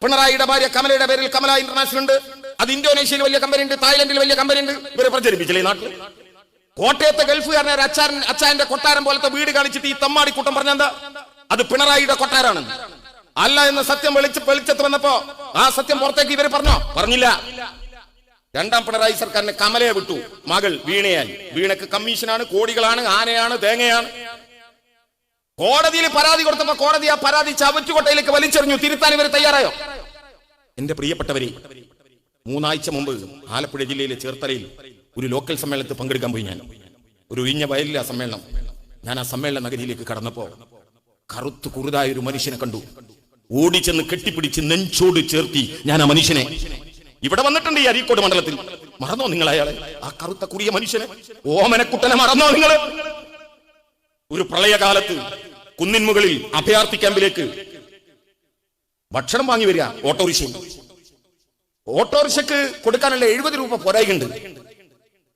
പിണറായിയുടെ ഭാര്യ കമലയുടെ പേരിൽ കമല ഇന്റർനാഷണൽ ഉണ്ട്. അത് ഇന്തോനേഷ്യയിൽ വലിയ കമ്പനി ഉണ്ട്, തായ്ലൻഡിൽ വലിയ കമ്പനി ഉണ്ട്. ഇവരെ പ്രചരിപ്പിച്ചില്ലേ ഈ നാട്ടിൽ? കോട്ടയത്തെ ഗൾഫുകാരനെ അച്ചായന്റെ കൊട്ടാരം പോലത്തെ വീട് കാണിച്ചിട്ട് ഈ തമ്മാടിക്കൂട്ടം പറഞ്ഞെന്താ? അത് പിണറായിയുടെ കൊട്ടാരാണ് അല്ല എന്ന് സത്യം വെളിച്ചത്ത് വന്നപ്പോ ആ സത്യം പുറത്തേക്ക് ഇവര് പറഞ്ഞില്ല. രണ്ടാം പിണറായി സർക്കാരിന് കമലയെ വിട്ടു, മകൾ വീണയായി. വീണക്ക് കമ്മീഷനാണ്, കോടികളാണ്, ആനയാണ്, തേങ്ങയാണ്. കോടതിയിൽ പരാതി കൊടുത്തപ്പോ കോടതി ആ പരാതി ചവറ്റുകൊട്ടയിലേക്ക് വലിച്ചെറിഞ്ഞു. തിരുത്താൻ ഇവർ തയ്യാറായോ? എന്റെ പ്രിയപ്പെട്ടവരെ, 3 ആഴ്ച മുമ്പ് ആലപ്പുഴ ജില്ലയിലെ ചേർത്തലയിൽ ഒരു ലോക്കൽ സമ്മേളനത്തിൽ പങ്കെടുക്കാൻ പോയി. ഞാൻ ഒരു ഒഴിഞ്ഞ വയലിലെ സമ്മേളനം. ഞാൻ ആ സമ്മേളന നഗരിയിലേക്ക് കടന്നപ്പോ കറുത്തു കുറുതായ ഒരു മനുഷ്യനെ കണ്ടു. ഓടിച്ചെന്ന് കെട്ടിപ്പിടിച്ച് നെഞ്ചോട് ചേർത്തി ഞാൻ ആ മനുഷ്യനെ. ഇവിടെ വന്നിട്ടുണ്ട് ഈ അരീക്കോട് മണ്ഡലത്തിൽ. മറന്നോ നിങ്ങൾ അയാളെ? ആ കറുത്ത കുറിയ മനുഷ്യനെ, ഓമനക്കുട്ടനെ മറന്നോ നിങ്ങൾ? ഒരു പ്രളയകാലത്ത് കുന്നിൻ മുകളിൽ അഭയാർത്ഥി ക്യാമ്പിലേക്ക് ഭക്ഷണം വാങ്ങി വരിക ഓട്ടോറിക്ഷക്ക് കൊടുക്കാനുള്ള 70 രൂപ പോരായിട്ടുണ്ട്.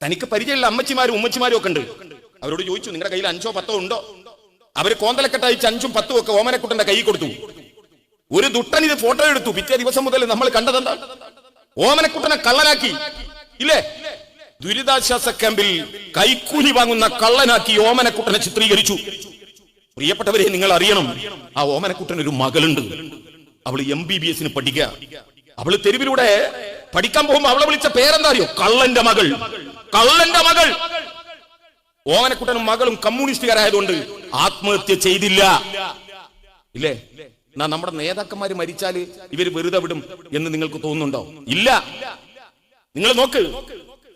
തനിക്ക് പരിചയമുള്ള അമ്മച്ചിമാരും ഉമ്മച്ചിമാരും ഒക്കെ ഉണ്ട്. അവരോട് ചോദിച്ചു, നിങ്ങളുടെ കയ്യിൽ 5-10 ഉണ്ടോ? അവര് കോന്തലക്കെട്ടയച്ച് 5-10 ഒക്കെ ഓമനക്കുട്ടന്റെ കൈ കൊടുത്തു. ഒരു ദുട്ടൻ ഇത് ഫോട്ടോ എടുത്തു. പിറ്റേ ദിവസം മുതൽ നമ്മൾ കണ്ടതെന്താ? ഓമനക്കുട്ടനെ കള്ളനാക്കി. ഇല്ലേ? ദുരിതാശ്വാസ ക്യാമ്പിൽ കൈക്കൂലി വാങ്ങുന്ന കള്ളനാക്കി ഓമനക്കുട്ടനെ ചിത്രീകരിച്ചു. പ്രിയപ്പെട്ടവരെ, നിങ്ങൾ അറിയണം, ആ ഓമനക്കുട്ടന് ഒരു മകളുണ്ട്. അവള് MBBS പഠിക്കുക. അവള് തെരുവിലൂടെ പഠിക്കാൻ പോകുമ്പോ അവളെ വിളിച്ച പേരെന്താ അറിയോ? കള്ളന്റെ മകൾ. ഓമനക്കുട്ടനും മകളും കമ്മ്യൂണിസ്റ്റുകാരായതുകൊണ്ട് ആത്മഹത്യ ചെയ്തില്ല. ഇല്ലേ? നമ്മുടെ നേതാക്കന്മാര് മരിച്ചാല് ഇവര് വെറുതെ വിടും എന്ന് നിങ്ങൾക്ക് തോന്നുന്നുണ്ടോ? ഇല്ല. നിങ്ങൾ നോക്ക്,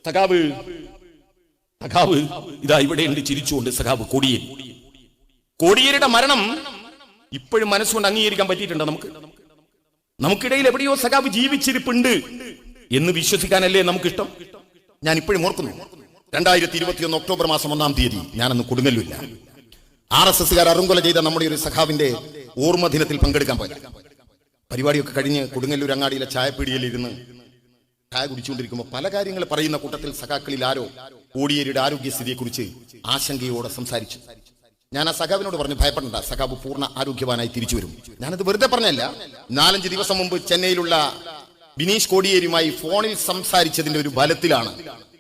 സഖാവ് ഇതാ ഇവിടെയുണ്ട് ചിരിച്ചുകൊണ്ട്. സഖാവ് കോടിയേരിയുടെ മരണം ഇപ്പോഴും മനസ്സുകൊണ്ട് അംഗീകരിക്കാൻ പറ്റിയിട്ടുണ്ടോ? നമുക്കിടയിൽ എവിടെയോ സഖാവ് ജീവിച്ചിരിപ്പുണ്ട് എന്ന് വിശ്വസിക്കാനല്ലേ നമുക്കിഷ്ടം? ഞാൻ ഇപ്പോഴും ഓർക്കുന്നു, 2021 ഒക്ടോബർ മാസം 1-ാം തീയതി ഞാനന്ന് കൊടുങ്ങല്ലൂരില്ല. RSSകാർ അറുങ്കൊല ചെയ്ത നമ്മുടെ ഒരു സഖാവിന്റെ ഓർമ്മ ദിനത്തിൽ പങ്കെടുക്കാൻ പോയി. പരിപാടിയൊക്കെ കഴിഞ്ഞ് കൊടുങ്ങല്ലൂർ അങ്ങാടിയിലെ ചായപ്പീടിയിൽ ഇരുന്ന് ചായ കുടിച്ചുകൊണ്ടിരിക്കുമ്പോൾ പല കാര്യങ്ങൾ പറയുന്ന കൂട്ടത്തിൽ സഖാക്കളിൽ ആരോ കോടിയേരിയുടെ ആരോഗ്യസ്ഥിതിയെക്കുറിച്ച് ആശങ്കയോടെ സംസാരിച്ചു. ഞാൻ ആ സഖാവിനോട് പറഞ്ഞു, ഭയപ്പെടേണ്ട, സഖാവ് പൂർണ്ണ ആരോഗ്യവാനായി തിരിച്ചു വരും. ഞാനത് വെറുതെ പറഞ്ഞല്ല. 4-5 ദിവസം മുമ്പ് ചെന്നൈയിലുള്ള ബിനീഷ് കോടിയേരിയുമായി ഫോണിൽ സംസാരിച്ചതിന്റെ ഒരു ബലത്തിലാണ്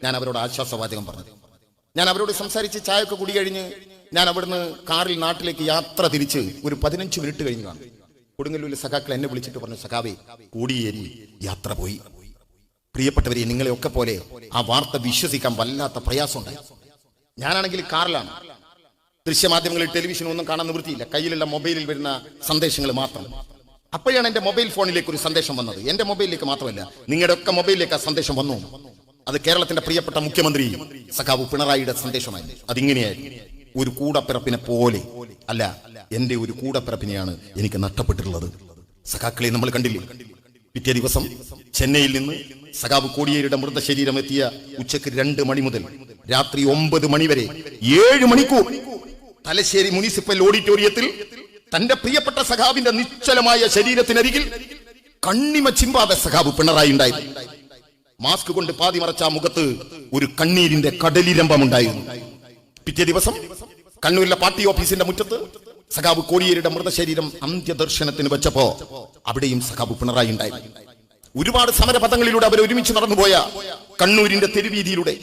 ഞാൻ അവരോട് ആശ്വാസവാചകം പറഞ്ഞത്. ഞാൻ അവരോട് സംസാരിച്ച് ചായയൊക്കെ കുടി കഴിഞ്ഞ് ഞാൻ അവിടുന്ന് കാറിൽ നാട്ടിലേക്ക് യാത്ര തിരിച്ച് ഒരു 15 മിനിറ്റ് കഴിഞ്ഞു കാണും. കൊടുങ്ങല്ലൂരിലെ സഖാക്കൾ എന്നെ വിളിച്ചിട്ട് പറഞ്ഞു, സഖാവേ, കോടിയേരി യാത്ര പോയി. പ്രിയപ്പെട്ടവരെ, നിങ്ങളെയൊക്കെ പോലെ ആ വാർത്ത വിശ്വസിക്കാൻ വല്ലാത്ത പ്രയാസമുണ്ടായി. ഞാനാണെങ്കിൽ കാറിലാണ്. ദൃശ്യമാധ്യമങ്ങളിൽ ടെലിവിഷനും ഒന്നും കാണാൻ നിവൃത്തിയില്ല. കയ്യിലുള്ള മൊബൈലിൽ വരുന്ന സന്ദേശങ്ങൾ മാത്രം. അപ്പോഴാണ് എന്റെ മൊബൈൽ ഫോണിലേക്ക് ഒരു സന്ദേശം വന്നത്. എന്റെ മൊബൈലിലേക്ക് മാത്രമല്ല, നിങ്ങളുടെ ഒക്കെ മൊബൈലിലേക്ക് ആ സന്ദേശം വന്നു. അത് കേരളത്തിന്റെ പ്രിയപ്പെട്ട മുഖ്യമന്ത്രി സഖാവ് പിണറായിയുടെ സന്ദേശമായിരുന്നു. അതിങ്ങനെയായിരുന്നു: ഒരു കൂടപ്പിറപ്പിനെ പോലെ അല്ല, എന്റെ ഒരു കൂടപ്പിറപ്പിനെയാണ് എനിക്ക് നഷ്ടപ്പെട്ടിട്ടുള്ളത്. സഖാക്കളെ നമ്മൾ കണ്ടില്ലേ, പിറ്റേ ദിവസം ചെന്നൈയിൽ നിന്ന് സഖാവ് കോടിയേരിയുടെ മൃതശരീരം എത്തിയ ഉച്ചക്ക് 2 മണി മുതൽ രാത്രി 9 മണി വരെ 7 മണിക്കൂർ തലശ്ശേരി മുനിസിപ്പൽ ഓഡിറ്റോറിയത്തിൽ തന്റെ പ്രിയപ്പെട്ട സഖാവിന്റെ നിശ്ചലമായ ശരീരത്തിനരികിൽ കണ്ണിമ ചിമ്പാതെ സഖാവ് പിണറായി ഉണ്ടായിരുന്നു. മാസ്ക് കൊണ്ട് പാതി മറച്ച ആ മുഖത്ത് ഒരു കണ്ണീരിന്റെ കടലിരമ്പമുണ്ടായിരുന്നു. പിറ്റേ ദിവസം കണ്ണൂരിലെ പാർട്ടി ഓഫീസിന്റെ മുറ്റത്ത് സഖാവ് കോടിയേരിയുടെ മൃതശരീരം അന്ത്യദർശനത്തിന് വെച്ചപ്പോ അവിടെയും സഖാവ് പിണറായി ഉണ്ടായിരുന്നു. ഒരുപാട് സമരപഥങ്ങളിലൂടെ അവർ ഒരുമിച്ച് നടന്നുപോയ കണ്ണൂരിന്റെ തെരുവീതിയിലൂടെ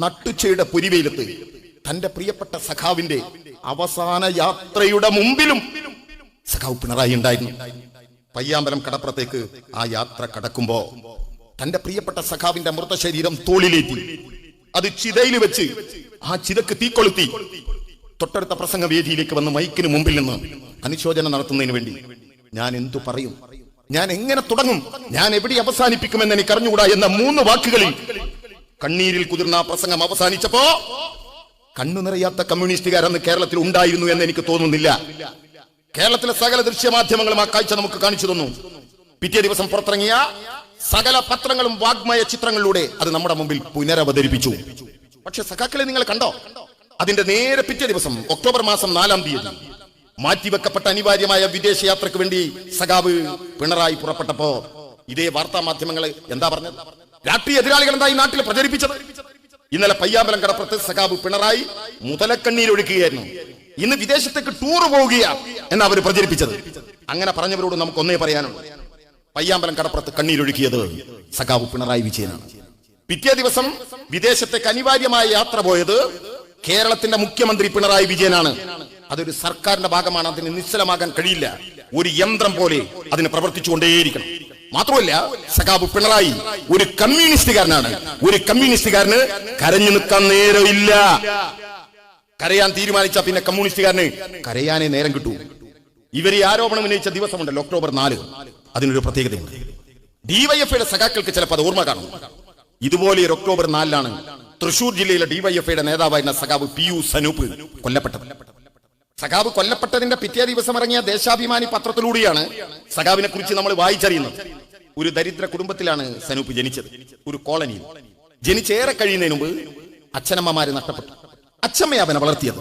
നട്ടുച്ചയുടെ പൊരിവെയിലത്ത് തന്റെ പ്രിയപ്പെട്ട സഖാവിന്റെ അവസാന യാത്രയുടെ മുമ്പിലും സഖാവ് പിണറായി ഉണ്ടായിരുന്നു. പയ്യാമ്പലം കടപ്പുറത്തേക്ക് ആ യാത്ര കടക്കുമ്പോ തന്റെ പ്രിയപ്പെട്ട സഖാവിന്റെ മൃതശരീരം തോളിലേറ്റി അത് ചിതയിൽ വെച്ച് ആ ചിതക്ക് തീക്കൊളുത്തി തൊട്ടടുത്ത പ്രസംഗ വേദിയിലേക്ക് വന്ന് മൈക്കിന് മുമ്പിൽ നിന്ന് അനുശോചനം നടത്തുന്നതിന് വേണ്ടി ഞാൻ എന്തു പറയും, ഞാൻ എങ്ങനെ തുടങ്ങും, ഞാൻ എവിടെ അവസാനിപ്പിക്കുമെന്ന് എനിക്ക് അറിഞ്ഞുകൂടാ എന്ന 3 വാക്കുകളിൽ കണ്ണീരിൽ കുതിർന്ന ആ പ്രസംഗം അവസാനിച്ചപ്പോ കണ്ണു നിറയാത്ത കമ്മ്യൂണിസ്റ്റുകാരെന്ന് കേരളത്തിൽ ഉണ്ടായിരുന്നു എന്ന് എനിക്ക് തോന്നുന്നില്ല. കേരളത്തിലെ സകല ദൃശ്യമാധ്യമങ്ങളും ആ കാഴ്ച നമുക്ക് കാണിച്ചു തന്നു. പിറ്റേ ദിവസം പുറത്തിറങ്ങിയ സകല പത്രങ്ങളും വാഗ്മയ ചിത്രങ്ങളിലൂടെ അത് നമ്മുടെ മുമ്പിൽ പുനരവതരിപ്പിച്ചു. പക്ഷെ സഖാക്കളെ നിങ്ങൾ കണ്ടോ? അതിന്റെ നേരെ പിറ്റേ ദിവസം ഒക്ടോബർ മാസം 4-ാം തീയതി മാറ്റിവെക്കപ്പെട്ട അനിവാര്യമായ വിദേശയാത്രയ്ക്ക് വേണ്ടി സഖാവ് പിണറായി പുറപ്പെട്ടപ്പോ ഇതേ വാർത്താ മാധ്യമങ്ങള് എന്താ പറഞ്ഞത്? രാഷ്ട്രീയ എതിരാളികൾ എന്തായി നാട്ടിൽ പ്രചരിപ്പിച്ചത്? ഇന്നലെ പയ്യാമ്പലം കടപ്പുറത്ത് സഖാവ് പിണറായി മുതലക്കണ്ണീരൊഴുക്കുകയായിരുന്നു. ഇന്ന് വിദേശത്തേക്ക് ടൂർ പോവുകയാ എന്ന് അവർ പ്രചരിപ്പിച്ചത്. അങ്ങനെ പറഞ്ഞവരോട് നമുക്ക് ഒന്നേ പറയാനുള്ളൂ: പയ്യാമ്പലം കടപ്പുറത്ത് കണ്ണീരൊഴുക്കിയത് സഖാവ് പിണറായി വിജയനാണ്. പിറ്റേ ദിവസം വിദേശത്തേക്ക് അനിവാര്യമായ യാത്ര പോയത് കേരളത്തിന്റെ മുഖ്യമന്ത്രി പിണറായി വിജയനാണ്. അതൊരു സർക്കാരിന്റെ ഭാഗമാണ്. അതിന് നിശ്ചലമാകാൻ കഴിയില്ല. ഒരു യന്ത്രം പോലെ അതിന് പ്രവർത്തിച്ചുകൊണ്ടേയിരിക്കണം. മാത്രമല്ല, സഖാവ് പിണറായി ഒരു കമ്മ്യൂണിസ്റ്റുകാരനാണ്. ഒരു കമ്മ്യൂണിസ്റ്റുകാരന് കരഞ്ഞു നിൽക്കാൻ നേരമില്ല. കരയാൻ തീരുമാനിച്ച പിന്നെ കമ്മ്യൂണിസ്റ്റുകാരന് കരയാനേ നേരം കിട്ടൂ. ഇവരെ ആരോപണം ഉന്നയിച്ച ദിവസമുണ്ടല്ലോ, ഒക്ടോബർ 4. അതിനൊരു പ്രത്യേകതയുണ്ട്. ഡിവൈഎഫ്ഐയുടെ സഖാക്കൾക്ക് ചിലപ്പോൾ അത് ഓർമ്മ കാണും. ഇതുപോലെ ഒരു ഒക്ടോബർ 4-ാണ് തൃശൂർ ജില്ലയിലെ ഡിവൈഎഫ്ഐയുടെ നേതാവായിരുന്ന സഖാവ് PU സനൂപ് കൊല്ലപ്പെട്ടത്. സഖാവ് കൊല്ലപ്പെട്ടതിന്റെ പിറ്റേ ദിവസം ഇറങ്ങിയ ദേശാഭിമാനി പത്രത്തിലൂടെയാണ് സഖാവിനെ കുറിച്ച് നമ്മൾ വായിച്ചറിയുന്നത്. ഒരു ദരിദ്ര കുടുംബത്തിലാണ് സനൂപ് ജനിച്ചത്. ഒരു കോളനിയിൽ ജനിച്ചേറെ കഴിയുന്നതിന് മുമ്പ് അച്ഛനമ്മമാരെ നഷ്ടപ്പെട്ടു. അച്ഛമ്മയെ അവനെ വളർത്തിയത്.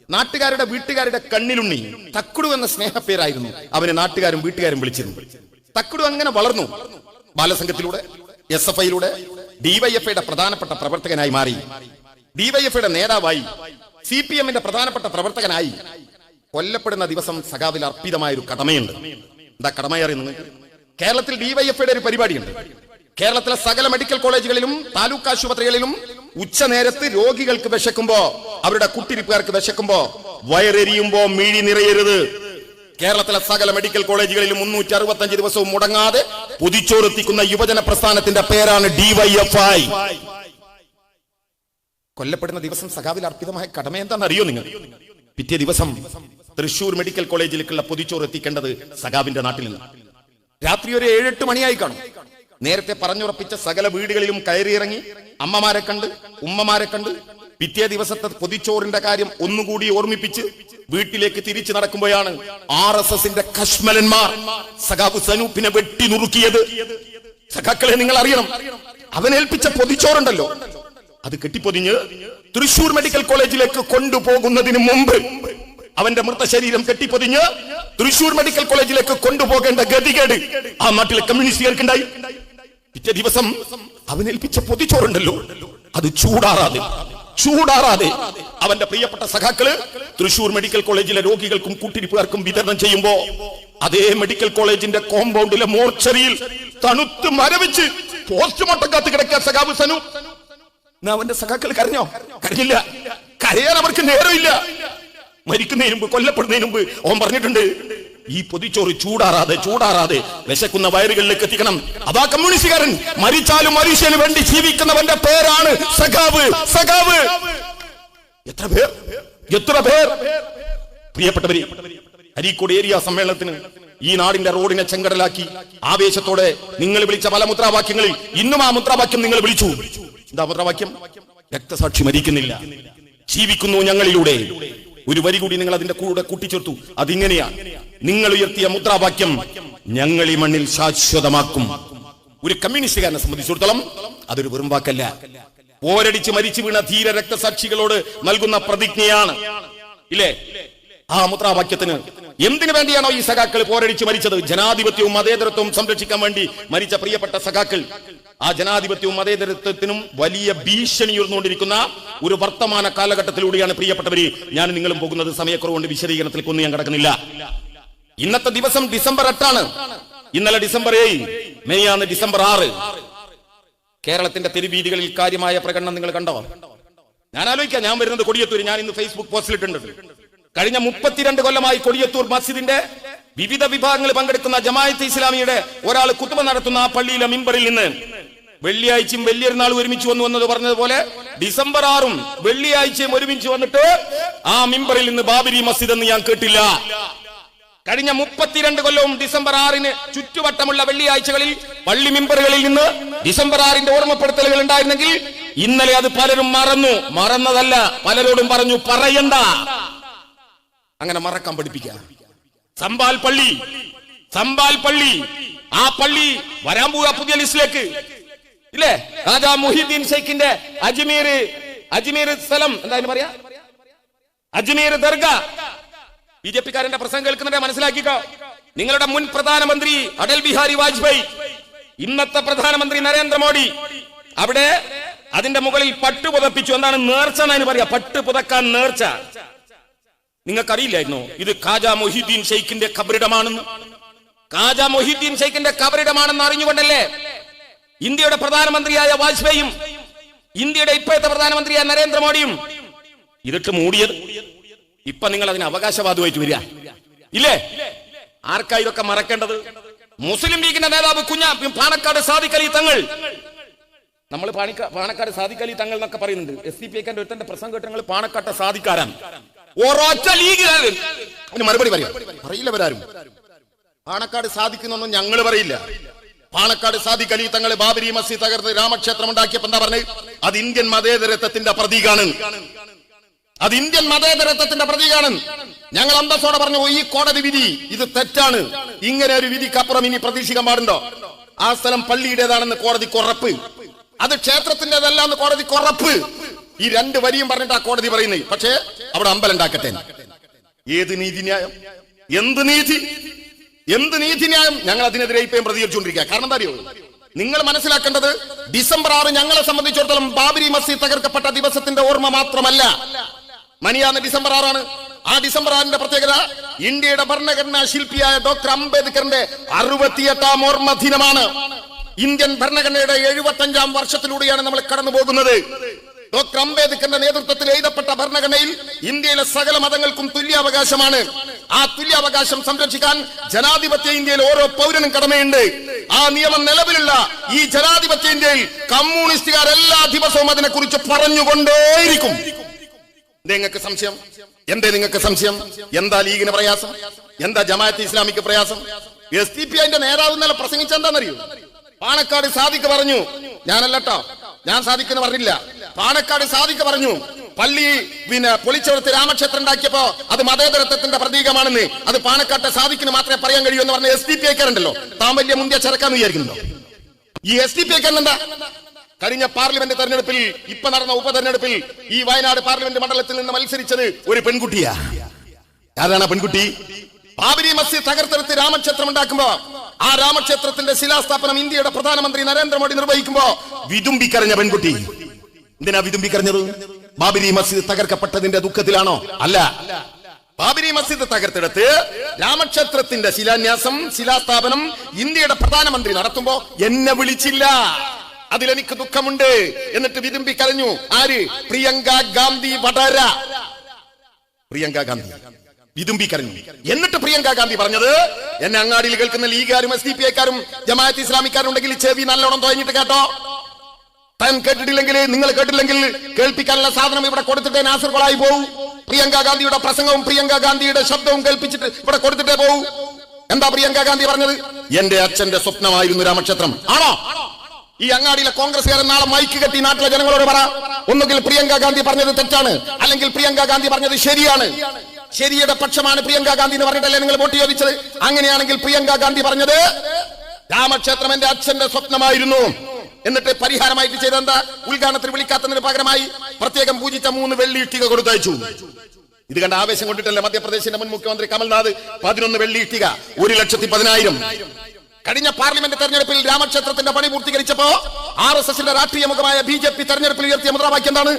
നാട്ടുകാരുടെ വീട്ടുകാരുടെ കണ്ണിലുണ്ണി തക്കുടു എന്ന സ്നേഹപ്പേരായിരുന്നു അവനെ നാട്ടുകാരും വീട്ടുകാരും വിളിച്ചിരുന്നു. തക്കുടു അങ്ങനെ വളർന്നു. ബാലസംഘത്തിലൂടെ, SFIയിലൂടെ ഡിവൈഎഫ്ഐയുടെ പ്രധാനപ്പെട്ട പ്രവർത്തകനായി മാറി. ഡിവൈഎഫ്ഐയുടെ നേതാവായി, CPMന്റെ പ്രധാനപ്പെട്ട പ്രവർത്തകനായി. കൊല്ലപ്പെടുന്ന ദിവസം സഖാവിൽ അർപ്പിതമായ ഒരു കടമയുണ്ട്. എന്താ കടമയറി നിങ്ങൾക്ക്? കേരളത്തിൽ ഡിവൈഎഫ്ഐയുടെ ഒരു പരിപാടിയുണ്ട്. കേരളത്തിലെ സകല മെഡിക്കൽ കോളേജുകളിലും താലൂക്ക് ആശുപത്രികളിലും ഉച്ചനേരത്ത് രോഗികൾക്ക് വിശക്കുമ്പോ, അവരുടെ കുട്ടിരിപ്പുകാർക്ക് വിശക്കുമ്പോ, വയറെരിയുമ്പോ മിഴി നിറയരുത്. കേരളത്തിലെ സകല മെഡിക്കൽ കോളേജുകളിലും 365 ദിവസവും മുടങ്ങാതെ പൊതിച്ചോറെത്തിക്കുന്ന യുവജന പ്രസ്ഥാനത്തിന്റെ പേരാണ് ഡിവൈഎഫ്ഐ. കൊല്ലപ്പെടുന്ന ദിവസം സഖാവിൽ അർപ്പിതമായ കടമ എന്താണെന്ന് അറിയോ നിങ്ങൾ? പിറ്റേ ദിവസം തൃശൂർ മെഡിക്കൽ കോളേജിലേക്കുള്ള പൊതിച്ചോറ് എത്തിക്കേണ്ടത് സഖാവിന്റെ നാട്ടിൽ നിന്ന്. രാത്രി ഒരു 7-8 മണിയായി കാണും. നേരത്തെ പറഞ്ഞുറപ്പിച്ച സകല വീടുകളിലും കയറിയിറങ്ങി അമ്മമാരെ കണ്ട്, ഉമ്മമാരെ കണ്ട് പിറ്റേ ദിവസത്തെ പൊതിച്ചോറിന്റെ കാര്യം ഒന്നുകൂടി ഓർമ്മിപ്പിച്ച് വീട്ടിലേക്ക് തിരിച്ചു നടക്കുമ്പോഴാണ് RSSന്റെ കശ്മലന്മാർ സഖാവ് സനൂപിനെ വെട്ടി നുറുക്കിയത്. സഖാക്കളെ നിങ്ങൾ അറിയണം, അവനേൽപ്പിച്ച പൊതിച്ചോറുണ്ടല്ലോ, അത് കെട്ടിപ്പൊതിഞ്ഞ് തൃശൂർ മെഡിക്കൽ കോളേജിലേക്ക് കൊണ്ടുപോകുന്നതിന് മുമ്പ് അവന്റെ മൃതശരീരം കെട്ടിപ്പൊതിഞ്ഞ് തൃശൂർ മെഡിക്കൽ കോളേജിലേക്ക് കൊണ്ടുപോകേണ്ട ഗതികേട് ആ നാട്ടിലെ കമ്മ്യൂണിസ്റ്റുകാർക്കുണ്ടായി. പിറ്റേ ദിവസം അവനേൽപ്പിച്ച പൊതിച്ചോറുണ്ടല്ലോ, അത് ചൂടാറാതെ അവന്റെ പ്രിയപ്പെട്ട സഖാക്കള് തൃശൂർ മെഡിക്കൽ കോളേജിലെ രോഗികൾക്കും കൂട്ടിരിപ്പുകാർക്കും വിതരണം ചെയ്യുമ്പോ അതേ മെഡിക്കൽ കോളേജിന്റെ കോമ്പൗണ്ടിലെ മോർച്ചറിയിൽ തണുത്ത് മരവിച്ച് പോസ്റ്റ്മോർട്ടം കാത്ത് കിടക്കുക സഖാവ് സനു. അവന്റെ സഖാക്കൾ കരഞ്ഞോ? കരഞ്ഞില്ല. കരയാൻ അവർക്ക് നേരമില്ല. മരിക്കുന്നതിന് മുമ്പ്, കൊല്ലപ്പെടുന്നതിന് മുമ്പ് ഓൻ പറഞ്ഞിട്ടുണ്ട്, ഈ പൊതിച്ചോറ് ചൂടാറാതെ വിശക്കുന്ന വയറുകളിലേക്ക് എത്തിക്കണം. അതാ കമ്മ്യൂണിസ്റ്റുകാരൻ. മരിച്ചാലും മനുഷ്യന് വേണ്ടി ജീവിക്കുന്നവന്റെ പേരാണ് സഖാവ്. എത്ര പേർ പ്രിയപ്പെട്ടവരെ, അരീക്കോട് ഏരിയ സമ്മേളനത്തിന് ഈ നാടിന്റെ റോഡിനെ ചെങ്കടലാക്കി ആവേശത്തോടെ നിങ്ങൾ വിളിച്ച പല മുദ്രാവാക്യങ്ങളിൽ ഇന്നും ആ മുദ്രാവാക്യം നിങ്ങൾ വിളിച്ചു. എന്താ മുദ്രാവാക്യം? രക്തസാക്ഷി മരിക്കുന്നില്ല, ജീവിക്കുന്നു ഞങ്ങളിലൂടെ. ഒരു വരി കൂടി നിങ്ങൾ അതിന്റെ കൂടെ കൂട്ടിച്ചേർത്തു. അതിങ്ങനെയാണ്, നിങ്ങൾ ഉയർത്തിയ മുദ്രാവാക്യം ഞങ്ങൾ ഈ മണ്ണിൽ ശാശ്വതമാക്കും. ഒരു കമ്മ്യൂണിസ്റ്റുകാരനെ സംബന്ധിച്ചിടത്തോളം അതൊരു വെറും വാക്കല്ല, പോരടിച്ച് മരിച്ചു വീണ ധീര രക്തസാക്ഷികളോട് നൽകുന്ന പ്രതിജ്ഞയാണ്. ഇല്ലേ? ആ മുദ്രാവാക്യത്തിന് എന്തിനു വേണ്ടിയാണോ ഈ സഖാക്കൾ പോരടിച്ച് മരിച്ചത്? ജനാധിപത്യവും മതേതരത്വവും സംരക്ഷിക്കാൻ വേണ്ടി മരിച്ച പ്രിയപ്പെട്ട സഖാക്കൾ. ആ ജനാധിപത്യവും മതേതരത്വത്തിനും വലിയ ഭീഷണി ഉയർന്നുകൊണ്ടിരിക്കുന്ന ഒരു വർത്തമാന കാലഘട്ടത്തിലൂടെയാണ് പ്രിയപ്പെട്ടവര് ഞാൻ നിങ്ങളും പോകുന്നത്. സമയക്കുറവുകൊണ്ട് വിശദീകരണത്തിലേക്കൊന്നും ഞാൻ കിടക്കുന്നില്ല. ഇന്നത്തെ ദിവസം ഡിസംബർ 8 ഇന്നലെ ഡിസംബർ 7, മെയ്യാന്ന് ഡിസംബർ 6. കേരളത്തിന്റെ തെരുവീതികളിൽ കാര്യമായ പ്രകടനം നിങ്ങൾ കണ്ടോ? ഞാൻ ആലോചിക്കാം, ഞാൻ വരുന്നത് കൊടിയത്തൂർ. ഞാൻ ഇന്ന് ഫേസ്ബുക്ക് പോസ്റ്റിലിട്ടുണ്ട്. കഴിഞ്ഞ 32 കൊല്ലമായി കൊടിയത്തൂർ മസ്ജിദിന്റെ വിവിധ വിഭാഗങ്ങളിൽ പങ്കെടുക്കുന്ന ജമാഅത്തെ ഇസ്ലാമിയുടെ ഒരാൾ കുത്തുബ നടത്തുന്ന ആ പള്ളിയിലെ മിമ്പറിൽ നിന്ന് വെള്ളിയാഴ്ചയും വലിയൊരുനാളും ഒരുമിച്ച് വന്നു എന്നത് പറഞ്ഞതുപോലെ ഡിസംബർ 6 വെള്ളിയാഴ്ചയും ഒരുമിച്ച് വന്നിട്ട് ആ മിമ്പറിൽ നിന്ന് ബാബരി മസ്ജിദ് എന്ന് ഞാൻ കേട്ടില്ല. കഴിഞ്ഞ 32 കൊല്ലവും ഡിസംബർ 6 ചുറ്റുവട്ടമുള്ള വെള്ളിയാഴ്ചകളിൽ പള്ളി മിമ്പറുകളിൽ നിന്ന് ഡിസംബർ 6 ഓർമ്മപ്പെടുത്തലുകൾ ഉണ്ടായിരുന്നെങ്കിൽ ഇന്നലെ അത് പലരും മറന്നതല്ല, പലരോടും പറഞ്ഞു പറയണ്ട. അങ്ങനെ മറക്കാൻ പഠിപ്പിക്കുക. സമ്പാൽ പള്ളി ആ പള്ളി വരാൻ പോവുക പുതിയ ലിസ്റ്റിലേക്ക്. ഇല്ലേ? രാജാ മുഹിദ്ദീൻ ഷെയ്ഖിന്റെ അജ്മീർ സ്ഥലം എന്തായാലും പറയാ, അജ്മീർ ദർഗ. ബിജെപിക്കാരന്റെ പ്രസംഗം കേൾക്കുന്നുണ്ടെ മനസ്സിലാക്കിക്കോ. നിങ്ങളുടെ മുൻ പ്രധാനമന്ത്രി അടൽ ബിഹാരി വാജ്പേയി, ഇന്നത്തെ പ്രധാനമന്ത്രി നരേന്ദ്രമോദി അവിടെ അതിന്റെ മുകളിൽ പട്ട് പുതപ്പിച്ചു. എന്താണ് നേർച്ച എന്ന് പറയാ? പട്ട് പുതക്കാൻ നേർച്ച. നിങ്ങൾക്കറിയില്ലായിരുന്നോ ഇത് ഖാജ മൊഹീദ്ദീൻ ഷെയ്ഖിന്റെ ഖബറിടമാണെന്ന്? ഖാജ മൊഹീദ്ദീൻ ഷെയ്ഖിന്റെ ഖബറിടമാണെന്ന് അറിഞ്ഞുകൊണ്ടല്ലേ ഇന്ത്യയുടെ പ്രധാനമന്ത്രിയായ വാജ്പേയിയും ഇന്ത്യയുടെ ഇപ്പോഴത്തെ പ്രധാനമന്ത്രിയായ നരേന്ദ്രമോദിയും ഇതിട്ട് മൂടിയത്. ഇപ്പൊ നിങ്ങൾ അതിന് അവകാശവാദമായിട്ട് വരിക ഇല്ലേ? ആർക്കാ ഇതൊക്കെ മറക്കേണ്ടത്? മുസ്ലിം ലീഗിന്റെ നേതാവ് പാണക്കാട് സാദിഖ് അലി തങ്ങൾ. നമ്മൾ പാണക്കാട് സാദിഖ് അലി തങ്ങൾ എന്നൊക്കെ പറയുന്നുണ്ട്. SDPI ഒരുത്തന്റെ പ്രസംഗം കേട്ടങ്ങൾ പാണക്കാട്ടെ സാദിക്കാരാണ്. ഒരൊറ്റ ലീഗിൽ മറുപടി പറയില്ലവരാരും. പാണക്കാട് സാധിക്കുന്നൊന്നും ഞങ്ങൾ പറയില്ല. പാണക്കാട് സാദിഖ് അലി തങ്ങൾ ബാബരി മസ്ജിദ് തകർത്ത് രാമക്ഷേത്രം ഉണ്ടാക്കിയപ്പോ എന്താ പറഞ്ഞത്? അത് ഇന്ത്യൻ മതേതരത്വത്തിന്റെ പ്രതീകാണ്. അത് ഇന്ത്യൻ മതേതരത്വത്തിന്റെ പ്രതീകാണ്. ഞങ്ങൾ അന്തസ്സോടെ പറഞ്ഞു, ഈ കോടതി വിധി ഇത് തെറ്റാണ്. ഇങ്ങനെ ഒരു വിധിക്കപ്പുറം ഇനി പ്രതീക്ഷിക്കാൻ പാടുണ്ടോ? ആ സ്ഥലം പള്ളിയുടേതാണെന്ന് കോടതിക്ക് ഉറപ്പ്, അത് ക്ഷേത്രത്തിൻ്റെതല്ലാന്ന് കോടതിക്ക് ഉറപ്പ്. ഈ 2 വരിയും പറഞ്ഞിട്ട് ആ കോടതി പറയുന്നത്. പക്ഷേ അവിടെ അമ്പലം ഉണ്ടാക്കട്ടെ. ഏത് നീതിന്യായം? എന്ത് നീതിന്യായം? ഞങ്ങൾ അതിനെതിരെ ഇപ്പം പ്രതികരിച്ചുകൊണ്ടിരിക്കുക. കാരണം എന്താ അറിയോ? നിങ്ങൾ മനസ്സിലാക്കേണ്ടത്, ഡിസംബർ 6 ഞങ്ങളെ സംബന്ധിച്ചിടത്തോളം ബാബരി മസ്ജിദ് തകർക്കപ്പെട്ട ദിവസത്തിന്റെ ഓർമ്മ മാത്രമല്ല. മനിയാന്ന് ഡിസംബർ 6 ആ ഡിസംബർ 6 പ്രത്യേകത ഇന്ത്യയുടെ ഭരണഘടനാ ശില്പിയായ ഡോക്ടർ അംബേദ്കറിന്റെ 68ാം ഓർമ്മ ദിനമാണ്. ഇന്ത്യൻ ഭരണഘടനയുടെ 75ാം വർഷത്തിലൂടെയാണ് നമ്മൾ കടന്നു പോകുന്നത്. ഡോക്ടർ അംബേദ്കറിന്റെ നേതൃത്വത്തിൽ എഴുതപ്പെട്ട ഭരണഘടനയിൽ ഇന്ത്യയിലെ സകല മതങ്ങൾക്കും തുല്യാവകാശമാണ്. ആ തുല്യാവകാശം സംരക്ഷിക്കാൻ ജനാധിപത്യ ഇന്ത്യയിൽ ഓരോ പൗരനും കടമയുണ്ട്. ആ നിയമം നിലവിലുള്ള ഈ ജനാധിപത്യ ഇന്ത്യയിൽ കമ്മ്യൂണിസ്റ്റുകാർ എല്ലാ ദിവസവും അതിനെ കുറിച്ച് പറഞ്ഞുകൊണ്ടേയിരിക്കും. നിങ്ങൾക്ക് സംശയം? നിങ്ങൾക്ക് സംശയം? എന്താ ലീഗിന് പ്രയാസം? എന്താ ജമാഅത്തെ ഇസ്ലാമിക്ക് പ്രയാസം? SDPI നേതാവ് ഇന്നലെ പ്രസംഗിച്ച എന്താണെന്നറിയോ? പാണക്കാട് സാദിഖ് പറഞ്ഞു, ഞാനല്ലട്ടോ, ഞാൻ സാദിഖ് എന്ന് പറഞ്ഞില്ല, പാണക്കാട് സാദിഖ് പറഞ്ഞു പള്ളി പൊളിച്ചെടുത്ത് രാമക്ഷേത്രം ഉണ്ടാക്കിയപ്പോ അത് മതേതരത്വത്തിന്റെ പ്രതീകമാണെന്ന്. അത് പാണക്കാട്ടെ സാദിഖിന് മാത്രമേ പറയാൻ കഴിയൂ എന്ന് പറഞ്ഞ SDPI-ക്കാരുണ്ടല്ലോ. താൻ വലിയ മുന്തിയ ചരക്കാന്ന് വിചാരിക്കുന്നുണ്ടോ? ഈ SDPI-ക്കാരൻ എന്താ? കഴിഞ്ഞ പാർലമെന്റ് തെരഞ്ഞെടുപ്പിൽ, ഇപ്പൊ നടന്ന ഉപതെരഞ്ഞെടുപ്പിൽ ഈ വയനാട് പാർലമെന്റ് മണ്ഡലത്തിൽ നിന്ന് മത്സരിച്ചത് ഒരു പെൺകുട്ടിയാ. ആരാണ് പെൺകുട്ടി? ബാബരി മസ്ജിദ് തകർത്തെടുത്ത് രാമക്ഷേത്രം ഉണ്ടാക്കുമ്പോ ആ രാമക്ഷേത്രത്തിന്റെ ശിലാസ്ഥാപനം ഇന്ത്യയുടെ പ്രധാനമന്ത്രി നരേന്ദ്രമോദി നിർവഹിക്കുമ്പോ വിതുമ്പിക്കരഞ്ഞ പെൺകുട്ടി. എന്തിനാ വിതുമ്പിക്കരഞ്ഞത്? ബാബരി മസ്ജിദ് തകർക്കപ്പെട്ടതിന്റെ ദുഃഖത്തിലാണോ? അല്ല. ബാബരി മസ്ജിദ് തകർത്തെടുത്ത് രാമക്ഷേത്രത്തിന്റെ ശിലാസ്ഥാപനം ഇന്ത്യയുടെ പ്രധാനമന്ത്രി നടത്തുമ്പോ എന്നെ വിളിച്ചില്ല, അതിലെനിക്ക് ദുഃഖമുണ്ട് എന്നിട്ട് വിതുമ്പി കരഞ്ഞു. ആര്? പ്രിയങ്ക ഗാന്ധി വടര. പ്രിയങ്ക ഗാന്ധി വിതുമ്പി കരഞ്ഞു. എന്നിട്ട് പ്രിയങ്ക ഗാന്ധി പറഞ്ഞത്, എന്നെ അങ്ങാടിയിൽ കേൾക്കുന്ന ലീഗുകാരും SDPI-ക്കാരും ജമാഅത്ത് ഇസ്ലാമിക്കാരും ഉണ്ടെങ്കിൽ ചെവി നല്ലോണം തുഴഞ്ഞിട്ട് കേട്ടോ. താൻ കേട്ടിട്ടില്ലെങ്കിൽ, നിങ്ങൾ കേട്ടില്ലെങ്കിൽ കേൾപ്പിക്കാനുള്ള സാധനം ഇവിടെ കൊടുത്തിട്ടേ നാസർകളായി പോകൂ. പ്രിയങ്ക ഗാന്ധിയുടെ പ്രസംഗവും പ്രിയങ്ക ഗാന്ധിയുടെ ശബ്ദവും കേൾപ്പിച്ചിട്ട് ഇവിടെ കൊടുത്തിട്ടേ പോകൂ. എന്താ പ്രിയങ്ക ഗാന്ധി പറഞ്ഞത്? എന്റെ അച്ഛന്റെ സ്വപ്നമായിരുന്നു രാമക്ഷേത്രം. ആണോ? ഈ അങ്ങാടിയിലെ കോൺഗ്രസ്സുകാരൻ നാളെ മൈക്ക് കെട്ടി നാട്ടിലെ ജനങ്ങളോട് പറ, ഒന്നുകിൽ പ്രിയങ്ക ഗാന്ധി പറഞ്ഞത് തെറ്റാണ്, അല്ലെങ്കിൽ പ്രിയങ്ക ഗാന്ധി പറഞ്ഞത് ശരിയാണ്. ശരിയുടെ പക്ഷമാണ് പ്രിയങ്ക ഗാന്ധി എന്ന് പറഞ്ഞിട്ടല്ലേ നിങ്ങൾ വോട്ട് ചോദിച്ചത്? അങ്ങനെയാണെങ്കിൽ പ്രിയങ്ക ഗാന്ധി പറഞ്ഞത് രാമക്ഷേത്രം എന്റെ അച്ഛന്റെ സ്വപ്നമായിരുന്നു. എന്നിട്ട് പരിഹാരമായിട്ട് ചെയ്തെന്താ? ഉദ്ഘാടനത്തിന് വിളിക്കാത്തതിന് പകരമായി പ്രത്യേകം പൂജിച്ച 3 വെള്ളി ഇഷ്ടിക കൊടുത്തയച്ചു. ഇത് കണ്ട ആവേശം കൊണ്ടിട്ടല്ലേ മധ്യപ്രദേശിന്റെ മുൻ മുഖ്യമന്ത്രി കമൽനാഥ് 11 വെള്ളി ഇഷ്ടിക 1,10,000. കഴിഞ്ഞ പാർലമെന്റ് തെരഞ്ഞെടുപ്പിൽ രാമക്ഷേത്രത്തിന്റെ പണി പൂർത്തീകരിച്ചപ്പോ RSSന്റെ രാഷ്ട്രീയ മുഖമായ BJP തെരഞ്ഞെടുപ്പിൽ ഉയർത്തിയ മുദ്രാവാക്യം എന്താണ്?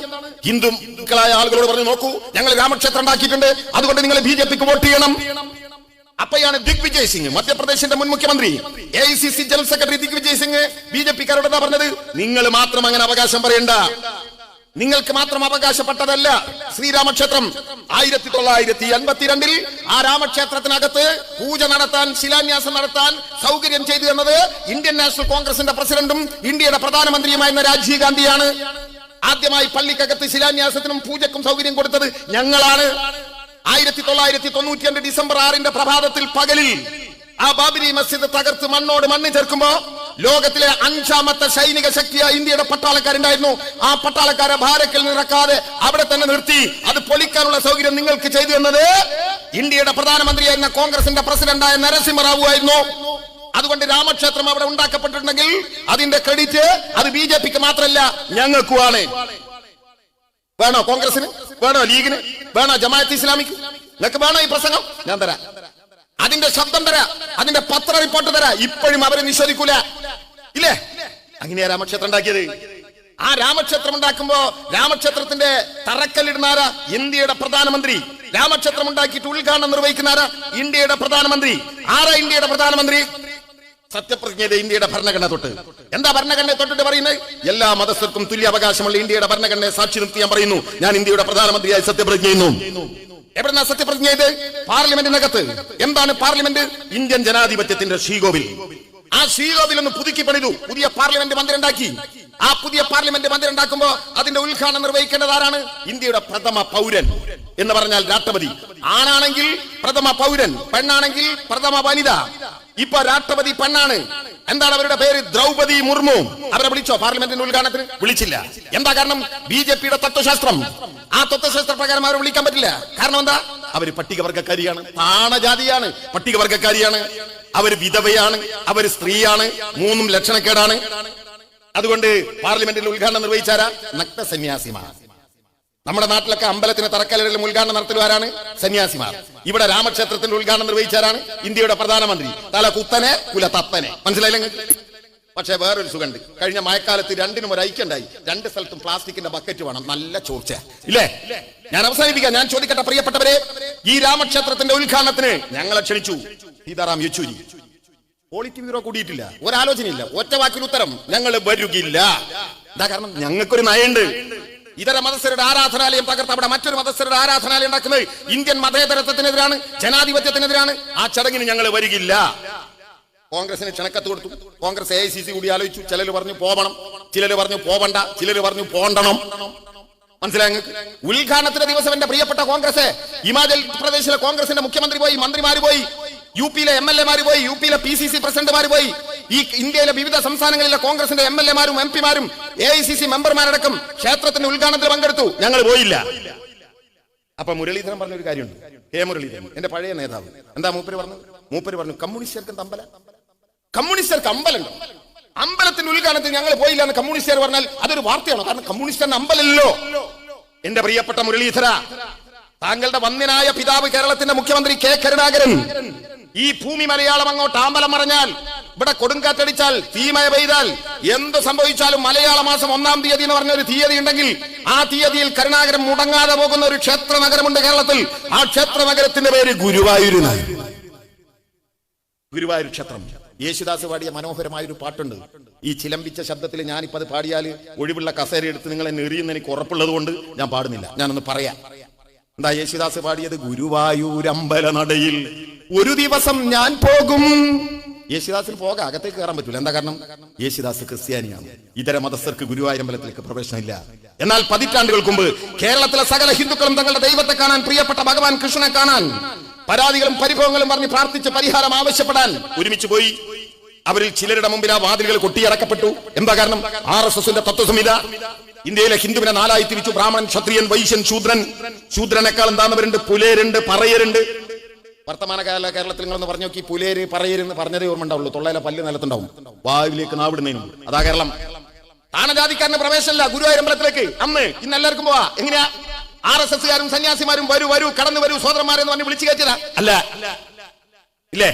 ഹിന്ദുക്കളായ ആളുകളോട് പറഞ്ഞു, നോക്കൂ, ഞങ്ങൾ രാമക്ഷേത്രം ഉണ്ടാക്കിയിട്ടുണ്ട്, അതുകൊണ്ട് നിങ്ങൾ BJPക്ക് വോട്ട് ചെയ്യണം. അപ്പോഴാണ് ദിഗ്വിജയ് സിംഗ്, മധ്യപ്രദേശിന്റെ മുൻ മുഖ്യമന്ത്രി, AICC general secretary Digvijay Singh BJPക്കാരോട് എന്താ പറഞ്ഞത്? നിങ്ങൾ മാത്രം അങ്ങനെ അവകാശം പറയണ്ട, നിങ്ങൾക്ക് മാത്രം അവകാശപ്പെട്ടതല്ല ശ്രീരാമക്ഷേത്രം. 1982 ആ രാമക്ഷേത്രത്തിനകത്ത് പൂജ നടത്താൻ, ശിലാന്യാസം നടത്താൻ സൗകര്യം ചെയ്തു തന്നത് ഇന്ത്യൻ നാഷണൽ കോൺഗ്രസിന്റെ പ്രസിഡന്റും ഇന്ത്യയുടെ പ്രധാനമന്ത്രിയുമായിരുന്ന രാജീവ് ഗാന്ധിയാണ്. ആദ്യമായി പള്ളിക്കകത്ത് ശിലാന്യാസത്തിനും പൂജക്കും സൗകര്യം കൊടുത്തത് ഞങ്ങളാണ്. 1992 ഡിസംബർ 6 പ്രഭാതത്തിൽ പകലിൽ ആ ബാബരി മസ്ജിദ് തകർത്ത് മണ്ണോട് മണ്ണ് ചേർക്കുമ്പോ ലോകത്തിലെ 5ാമത്തെ സൈനിക ശക്തിയായ ഇന്ത്യയുടെ പട്ടാളക്കാരുണ്ടായിരുന്നു. ആ പട്ടാളക്കാരെ ഭാരക്കിൽ നിറക്കാതെ അവിടെ തന്നെ നിർത്തി അത് പൊളിക്കാനുള്ള സൗകര്യം നിങ്ങൾക്ക് ചെയ്തു തന്നത് ഇന്ത്യയുടെ പ്രധാനമന്ത്രിയായിരുന്ന കോൺഗ്രസിന്റെ പ്രസിഡന്റായ നരസിംഹറാവു ആയിരുന്നു. അതുകൊണ്ട് രാമക്ഷേത്രം അവിടെ ഉണ്ടാക്കപ്പെട്ടിട്ടുണ്ടെങ്കിൽ അതിന്റെ ക്രെഡിറ്റ് അത് BJPക്ക് മാത്രമല്ല, ഞങ്ങൾക്കുമാണ്. വേണോ കോൺഗ്രസിന്? വേണോ ലീഗിന്? വേണോ ജമാഅത്ത് ഇസ്ലാമിക്ക്? നിങ്ങൾക്ക് വേണോ ഈ പ്രസംഗം? ഞാൻ തരാം. അതിന്റെ ശബ്ദം തരാം, അതിന്റെ പത്ര റിപ്പോർട്ട് തരാം. ഇപ്പോഴും അവരെ നിഷേധിക്കൂല, ഇല്ലേ? അങ്ങനെയാ രാമക്ഷേത്രം ഉണ്ടാക്കിയത്. ആ രാമക്ഷേത്രം ഉണ്ടാക്കുമ്പോ രാമക്ഷേത്രത്തിന്റെ തറക്കല്ലിടുന്നാരാ? ഇന്ത്യയുടെ പ്രധാനമന്ത്രി. രാമക്ഷേത്രം ഉണ്ടാക്കിയിട്ട് ഉദ്ഘാടനം നിർവഹിക്കുന്നവരാ? ഇന്ത്യയുടെ പ്രധാനമന്ത്രി. ആരാ ഇന്ത്യയുടെ പ്രധാനമന്ത്രി? സത്യപ്രതിജ്ഞയുടെ ഇന്ത്യയുടെ ഭരണഘടന തൊട്ട്. എന്താ ഭരണഘടനയെ തൊട്ടിട്ട് പറയുന്നത്? എല്ലാ മതസ്ഥർക്കും തുല്യ അവകാശമുള്ള ഇന്ത്യയുടെ ഭരണഘടനയെ സാക്ഷി നിർത്തി ഞാൻ പറയുന്നു, ഞാൻ ഇന്ത്യയുടെ പ്രധാനമന്ത്രിയായി സത്യപ്രതിജ്ഞ ചെയ്യുന്നു. എവിടെന്നാ സത്യപ്രതിജ്ഞ ചെയ്ത്? പാർലമെന്റിനകത്ത്. എന്താണ് പാർലമെന്റ്? ഇന്ത്യൻ ജനാധിപത്യത്തിന്റെ ശ്രീകോവിൽ. ആ ശ്രീകോവിൽ ഒന്ന് പുതുക്കി പണിതു, പുതിയ പാർലമെന്റ് മന്ദിരം ഉണ്ടാക്കി. ആ പുതിയ പാർലമെന്റ് മന്ദിരം ഉണ്ടാക്കുമ്പോ അതിന്റെ ഉദ്ഘാടനം നിർവഹിക്കേണ്ടത് ആരാണ്? ഇന്ത്യയുടെ പ്രഥമ പൗരൻ എന്ന് പറഞ്ഞാൽ രാഷ്ട്രപതി. ആണാണെങ്കിൽ പ്രഥമ പൗരൻ, പെണ്ണാണെങ്കിൽ പ്രഥമ വനിത. ഇപ്പൊ രാഷ്ട്രപതി പെണ്ണാണ്. എന്താണ് അവരുടെ പേര്? ദ്രൗപദി മുർമു. അവരെ വിളിച്ചോ പാർലമെന്റിന്റെ ഉദ്ഘാടനത്തിന്? വിളിച്ചില്ല. എന്താ കാരണം? BJPയുടെ തത്വശാസ്ത്രം. ആ തത്വശാസ്ത്ര പ്രകാരം അവരെ വിളിക്കാൻ പറ്റില്ല. കാരണം എന്താ? അവര് പട്ടികവർഗക്കാരിയാണ്, താണജാതിയാണ്, പട്ടികവർഗക്കാരിയാണ്, അവര് വിധവയാണ്, അവര് സ്ത്രീയാണ്, 3ഉം ലക്ഷണക്കേടാണ്. അതുകൊണ്ട് പാർലമെന്റിന്റെ ഉദ്ഘാടനം നിർവഹിച്ചാരാ? നഗ്ന സന്യാസിമാർ. നമ്മുടെ നാട്ടിലൊക്കെ അമ്പലത്തിന് തറക്കല്ലിടലും ഉദ്ഘാടനം നടത്തലുകാരാണ് സന്യാസിമാർ. ഇവിടെ രാമക്ഷേത്രത്തിന്റെ ഉദ്ഘാടനം നിർവഹിച്ചാരാണ് ഇന്ത്യയുടെ പ്രധാനമന്ത്രി. തല കുത്തനെ കുല തത്തനെ. മനസ്സിലായില്ല? പക്ഷെ വേറൊരു സുഖമുണ്ട്. കഴിഞ്ഞ മഴക്കാലത്ത് രണ്ടിനും ഒരു ഐക്യണ്ടായി. 2 സ്ഥലത്തും പ്ലാസ്റ്റിക്കിന്റെ ബക്കറ്റ് വേണം. നല്ല ചോർച്ച, ഇല്ലേ? ഞാൻ അവസാനിപ്പിക്കാം. ഞാൻ ചോദിക്കട്ടെ പ്രിയപ്പെട്ടവരെ, ഈ രാമക്ഷേത്രത്തിന്റെ ഉദ്ഘാടനത്തിന് ഞങ്ങളെ ക്ഷണിച്ചു സീതാറാം യെച്ചൂരി. പോളിറ്റ് ബ്യൂറോ കൂടിയിട്ടില്ല, ഒരാലോചനയില്ല, ഒറ്റ വാക്കിൽ ഉത്തരം: ഞങ്ങൾ വരുകില്ല. എന്താ കാരണം? ഞങ്ങൾക്കൊരു നയമുണ്ട്. ഇതര മതസ്ഥരുടെ ആരാധനാലയം തകർത്ത് അവിടെ മറ്റൊരു മതസ്ഥരുടെ ആരാധനാലയം ഉണ്ടാക്കുന്നത് ഇന്ത്യൻ മതേതരത്വത്തിനെതിരാണ്, ജനാധിപത്യത്തിനെതിരാണ്. ആ ചടങ്ങിന് ഞങ്ങൾ വരികില്ല. കോൺഗ്രസിന് ക്ഷണക്കത്ത് കൊടുത്തു. കോൺഗ്രസ് AICC കൂടി ആലോചിച്ചു. ചിലർ പറഞ്ഞു പോവണം, ചിലർ പറഞ്ഞു പോവണ്ട, ചിലർ പറഞ്ഞു പോണ്ടണം. മനസ്സിലായി? ഉദ്ഘാടനത്തിന്റെ ദിവസം എന്റെ പ്രിയപ്പെട്ട കോൺഗ്രസ്, ഹിമാചൽ പ്രദേശിലെ കോൺഗ്രസിന്റെ മുഖ്യമന്ത്രി പോയി, മന്ത്രിമാര് പോയി, UP-യിലെ MLA-മാര് പോയി, UP-യിലെ PCC പ്രസിഡന്റുമാര് പോയി, ഈ ഇന്ത്യയിലെ വിവിധ സംസ്ഥാനങ്ങളിലെ കോൺഗ്രസിന്റെ MLA-മാരും MP-മാരും AICC മെമ്പർമാരടക്കം ക്ഷേത്രത്തിന്റെ ഉദ്ഘാടനത്തിൽ പങ്കെടുത്തു. ഞങ്ങൾ പോയില്ല. അപ്പൊ മുരളീധരൻ പറഞ്ഞൊരു കാര്യമുണ്ട്. മുരളീധരൻ എന്റെ പഴയ നേതാവ്. എന്താ മൂപ്പര് പറഞ്ഞു? മൂപ്പര് പറഞ്ഞു കമ്മ്യൂണിസ്റ്റുകാർക്ക് അമ്പലം, കമ്മ്യൂണിസ്റ്റുകാർക്ക് അമ്പലമുണ്ടോ? അമ്പലത്തിന്റെ ഉദ്ഘാടനത്തിൽ ഞങ്ങൾ പോയില്ല എന്ന് കമ്മ്യൂണിസ്റ്റുകാർ പറഞ്ഞാൽ അതൊരു വാർത്തയാണോ? കാരണം കമ്മ്യൂണിസ്റ്റുകാരന് അമ്പലമല്ലോ. എന്റെ പ്രിയപ്പെട്ട മുരളീധര, താങ്കളുടെ വന്യനായ പിതാവ് കേരളത്തിന്റെ മുഖ്യമന്ത്രി K. കരുണാകരൻ ഈ ഭൂമി മലയാളം അങ്ങോട്ട് ആമ്പലം മറഞ്ഞാൽ, ഇവിടെ കൊടുങ്കാറ്റടിച്ചാൽ, തീമഴ പെയ്താൽ, എന്ത് സംഭവിച്ചാലും മലയാള മാസം 1-ാം തീയതി എന്ന് പറഞ്ഞ ഒരു തീയതി ഉണ്ടെങ്കിൽ ആ തീയതിയിൽ കരുണാകരൻ മുടങ്ങാതെ പോകുന്ന ഒരു ക്ഷേത്ര നഗരമുണ്ട് കേരളത്തിൽ. ആ ക്ഷേത്ര നഗരത്തിന്റെ പേര് ഗുരുവായൂർ. ഗുരുവായൂർ ക്ഷേത്രം. യേശുദാസ് പാടിയ മനോഹരമായൊരു പാട്ടുണ്ട്. ഈ ചിലമ്പിച്ച ശബ്ദത്തിൽ ഞാനിപ്പോ അത് പാടിയാൽ ഒഴിവുള്ള കസേര എടുത്ത് നിങ്ങൾ എന്നെ എറിയുന്ന എനിക്ക് ഉറപ്പുള്ളത് കൊണ്ട് ഞാൻ പാടുന്നില്ല. ഞാനൊന്ന് പറയാം. എന്താ യേശുദാസ് പാടിയത്? ഗുരുവായൂരമ്പല നടയിൽ ഒരു ദിവസം ഞാൻ പോകും. യേശുദാസിന് പോകാം, അകത്തേക്ക് കയറാൻ പറ്റൂല. എന്താ കാരണം? യേശുദാസ് ക്രിസ്ത്യാനിയാണ്. ഇതര മതസ്ഥർക്ക് ഗുരുവായൂരമ്പലത്തിലേക്ക് പ്രവേശനമില്ല. എന്നാൽ പതിറ്റാണ്ടുകൾക്ക് മുമ്പ് കേരളത്തിലെ സകല ഹിന്ദുക്കളും തങ്ങളുടെ ദൈവത്തെ കാണാൻ, പ്രിയപ്പെട്ട ഭഗവാൻ കൃഷ്ണനെ കാണാൻ പരാതികളും പരിഭവങ്ങളും പറഞ്ഞ് പ്രാർത്ഥിച്ച് പരിഹാരം ആവശ്യപ്പെടാൻ ഒരുമിച്ച് പോയി. അവരിൽ ചിലരുടെ മുമ്പിൽ ആ വാതിലുകൾ കൊട്ടിയടക്കപ്പെട്ടു. എന്താ കാരണം? RSSന്റെ തത്വസംഹിത ഇന്ത്യയിലെ ഹിന്ദുവിനെ 4 തിരിച്ചു. ബ്രാഹ്മണൻ, ക്ഷത്രിയൻ, വൈശ്യൻ, ശൂദ്രൻ. ശൂദ്രനേക്കാൾ എന്താന്നവരുണ്ട്? പുലേരുണ്ട്, പറയരുണ്ട്. വർത്തമാനകാല കേരളത്തിൽ നിങ്ങളൊന്ന് പറഞ്ഞു നോക്കി, പുലേര് പറയരെന്ന് പറഞ്ഞതേ ഓർമ്മ ഉണ്ടാവുള്ളൂ. തൊള്ളയിലെ പല്ല് നിലത്തുണ്ടാവും, വാവിലേക്ക് നാവിടുന്നതിനും. അതാ കേരളം. താണജാതിക്കാരന് പ്രവേശനമില്ല ഗുരുവായൂരമ്പലത്തിലേക്ക്. അന്ന് ഇന്ന് എല്ലാവർക്കും പോവാ. എങ്ങനെയാ? RSSകാരും സന്യാസിമാരും വരൂ വരൂ കടന്നു വരൂ സോദരന്മാരെന്ന് പറഞ്ഞ് വിളിച്ചു കയറ്റിയതാ? അല്ല, ഇല്ലേ?